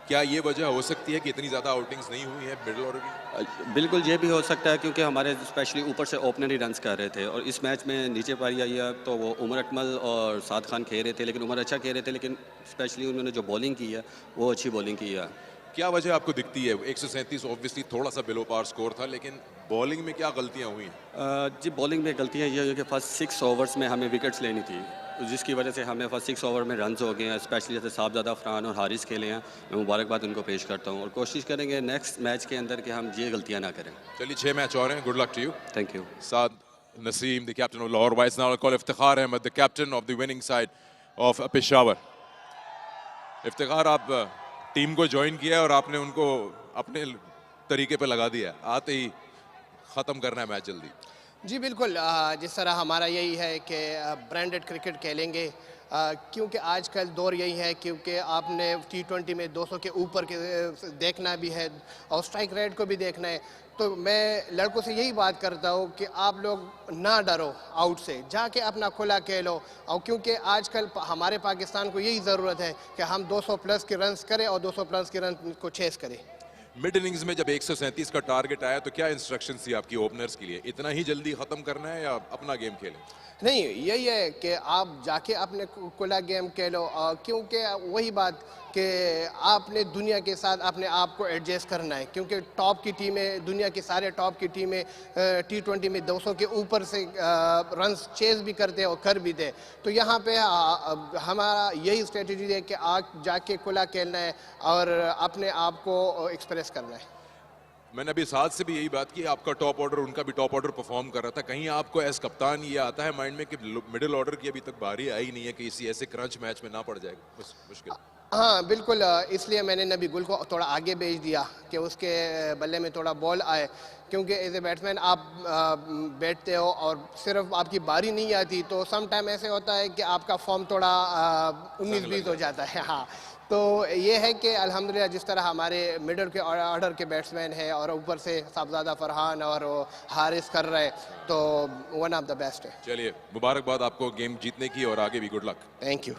क्या ये वजह हो सकती है कि इतनी ज़्यादा आउटिंग्स नहीं हुई है मिडिल ऑर्डर की? बिल्कुल, ये भी हो सकता है, क्योंकि हमारे स्पेशली ऊपर से ओपनर ही रन्स कर रहे थे, और इस मैच में नीचे पारी आई है तो वो उमर अकमल और साद खान खेल रहे थे, लेकिन उमर अच्छा खेल रहे थे, लेकिन स्पेशली उन्होंने जो बॉलिंग की है वो अच्छी बॉलिंग की है. क्या वजह आपको दिखती है? 137 ऑब्वियसली थोड़ा सा बिलो पार स्कोर था, लेकिन बॉलिंग में क्या गलतियाँ हुई हैं? जी, बॉलिंग में गलतियाँ ये हुई कि फर्स्ट 6 ओवर्स में हमें विकेट्स लेनी थी, जिसकी वजह से हमें फर्स्ट 6 ओवर में रन्स हो गए हैं. स्पेशली जैसे साहबजादा फरहान और हारिस खेले हैं, मैं मुबारकबाद उनको पेश करता हूँ, और कोशिश करेंगे नेक्स्ट मैच के अंदर कि हम ये गलतियाँ ना करें. चलिए, 6 मैच और हैं. Good luck to you. Thank you. Saad Naseem, the captain of Lahore Whites. Now I'll call Iftikhar Ahmed, the captain of the winning side of Peshawar. Iftikhar, आप टीम को ज्वाइन किया और आपने उनको अपने तरीके पे लगा दिया, आते ही ख़त्म करना है मैच जल्दी. जी बिल्कुल, जिस तरह हमारा यही है कि ब्रांडेड क्रिकेट खेलेंगे, क्योंकि आजकल दौर यही है, क्योंकि आपने T20 में 200 के ऊपर के देखना भी है और स्ट्राइक रेट को भी देखना है. तो मैं लड़कों से यही बात करता हूँ कि आप लोग ना डरो आउट से, जाके अपना खुला खेलो, और क्योंकि आजकल हमारे पाकिस्तान को यही ज़रूरत है कि हम 200 प्लस के रन्स करें और 200 प्लस के रन को चेस करें. मिड इनिंग्स में जब 137 का टारगेट आया तो क्या इंस्ट्रक्शंस थी आपकी ओपनर्स के लिए? इतना ही जल्दी ख़त्म करना है या अपना गेम खेलें? नहीं, यही है कि आप जाके अपने खुला गेम खेलो, क्योंकि वही बात कि आपने दुनिया के साथ अपने आप को एडजस्ट करना है, क्योंकि टॉप की टीमें, दुनिया की सारे टॉप की टीमें T20 में 200 के ऊपर से रन्स चेस भी करते और कर भी दे. तो यहाँ पे हमारा यही स्ट्रेटजी है कि आप जाके खुला खेलना है और अपने आप को एक्सप्रेस करना है. मैंने अभी साथ से भी यही बात की, आपका टॉप ऑर्डर, उनका भी टॉप ऑर्डर परफॉर्म कर रहा था. कहीं आपको एज कप्तान ये आता है माइंड में कि मिडिल ऑर्डर की अभी तक बारी आई नहीं है कि इसी ऐसे क्रंच मैच में ना पड़ जाएगा मुश्किल? हाँ बिल्कुल, इसलिए मैंने नबी गुल को थोड़ा आगे भेज दिया कि उसके बल्ले में थोड़ा बॉल आए, क्योंकि एज ए बैट्समैन आप बैठते हो और सिर्फ आपकी बारी नहीं आती, तो सम टाइम ऐसे होता है कि आपका फॉर्म थोड़ा 19-20 हो जाता है. हाँ, तो ये है कि अल्हम्दुलिल्लाह जिस तरह हमारे मिडल के ऑर्डर के बैट्समैन हैं और ऊपर से साहबजादा फरहान और हारिस कर रहे, तो वन ऑफ द बेस्ट है। चलिए मुबारकबाद आपको गेम जीतने की और आगे भी good luck. Thank you.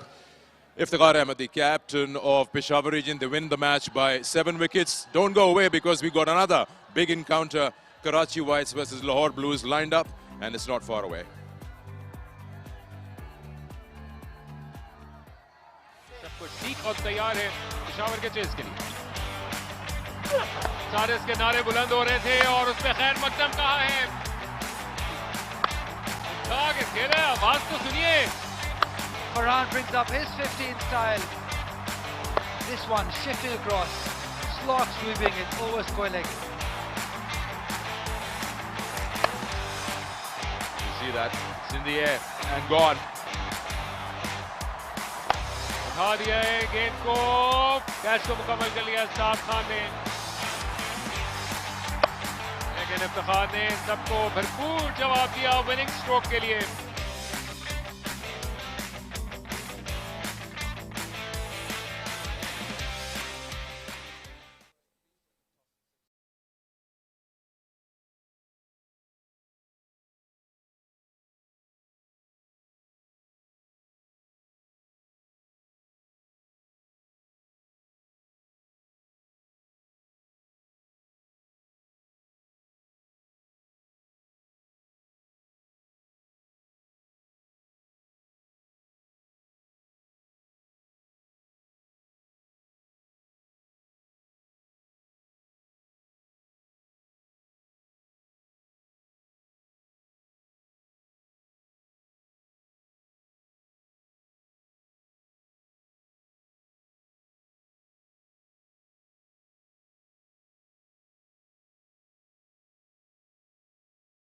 Iftikhar Ahmed, the captain of Peshawar region, they win the match by 7 wickets. Don't go away because we got another big encounter. Karachi Whites versus Lahore Blues lined up, and it's not far away. सब कुछ ठीक और तैयार है पेशावर के chess के लिए। सारे इसके नारे बुलंद हो रहे थे और उसमें खैर मकदम कहा है। आवाज तो सुनिए। Farhan brings up his 15 style. This one shifting across, slot sweeping it over square leg. You see that? It's in the air and gone. उठा दिया है गेंद को, कैच को मुकम्मल कर लिया साद खान ने। लेकिन इफ्तिखार ने सबको भरपूर जवाब दिया विनिंग स्ट्रोक के लिए।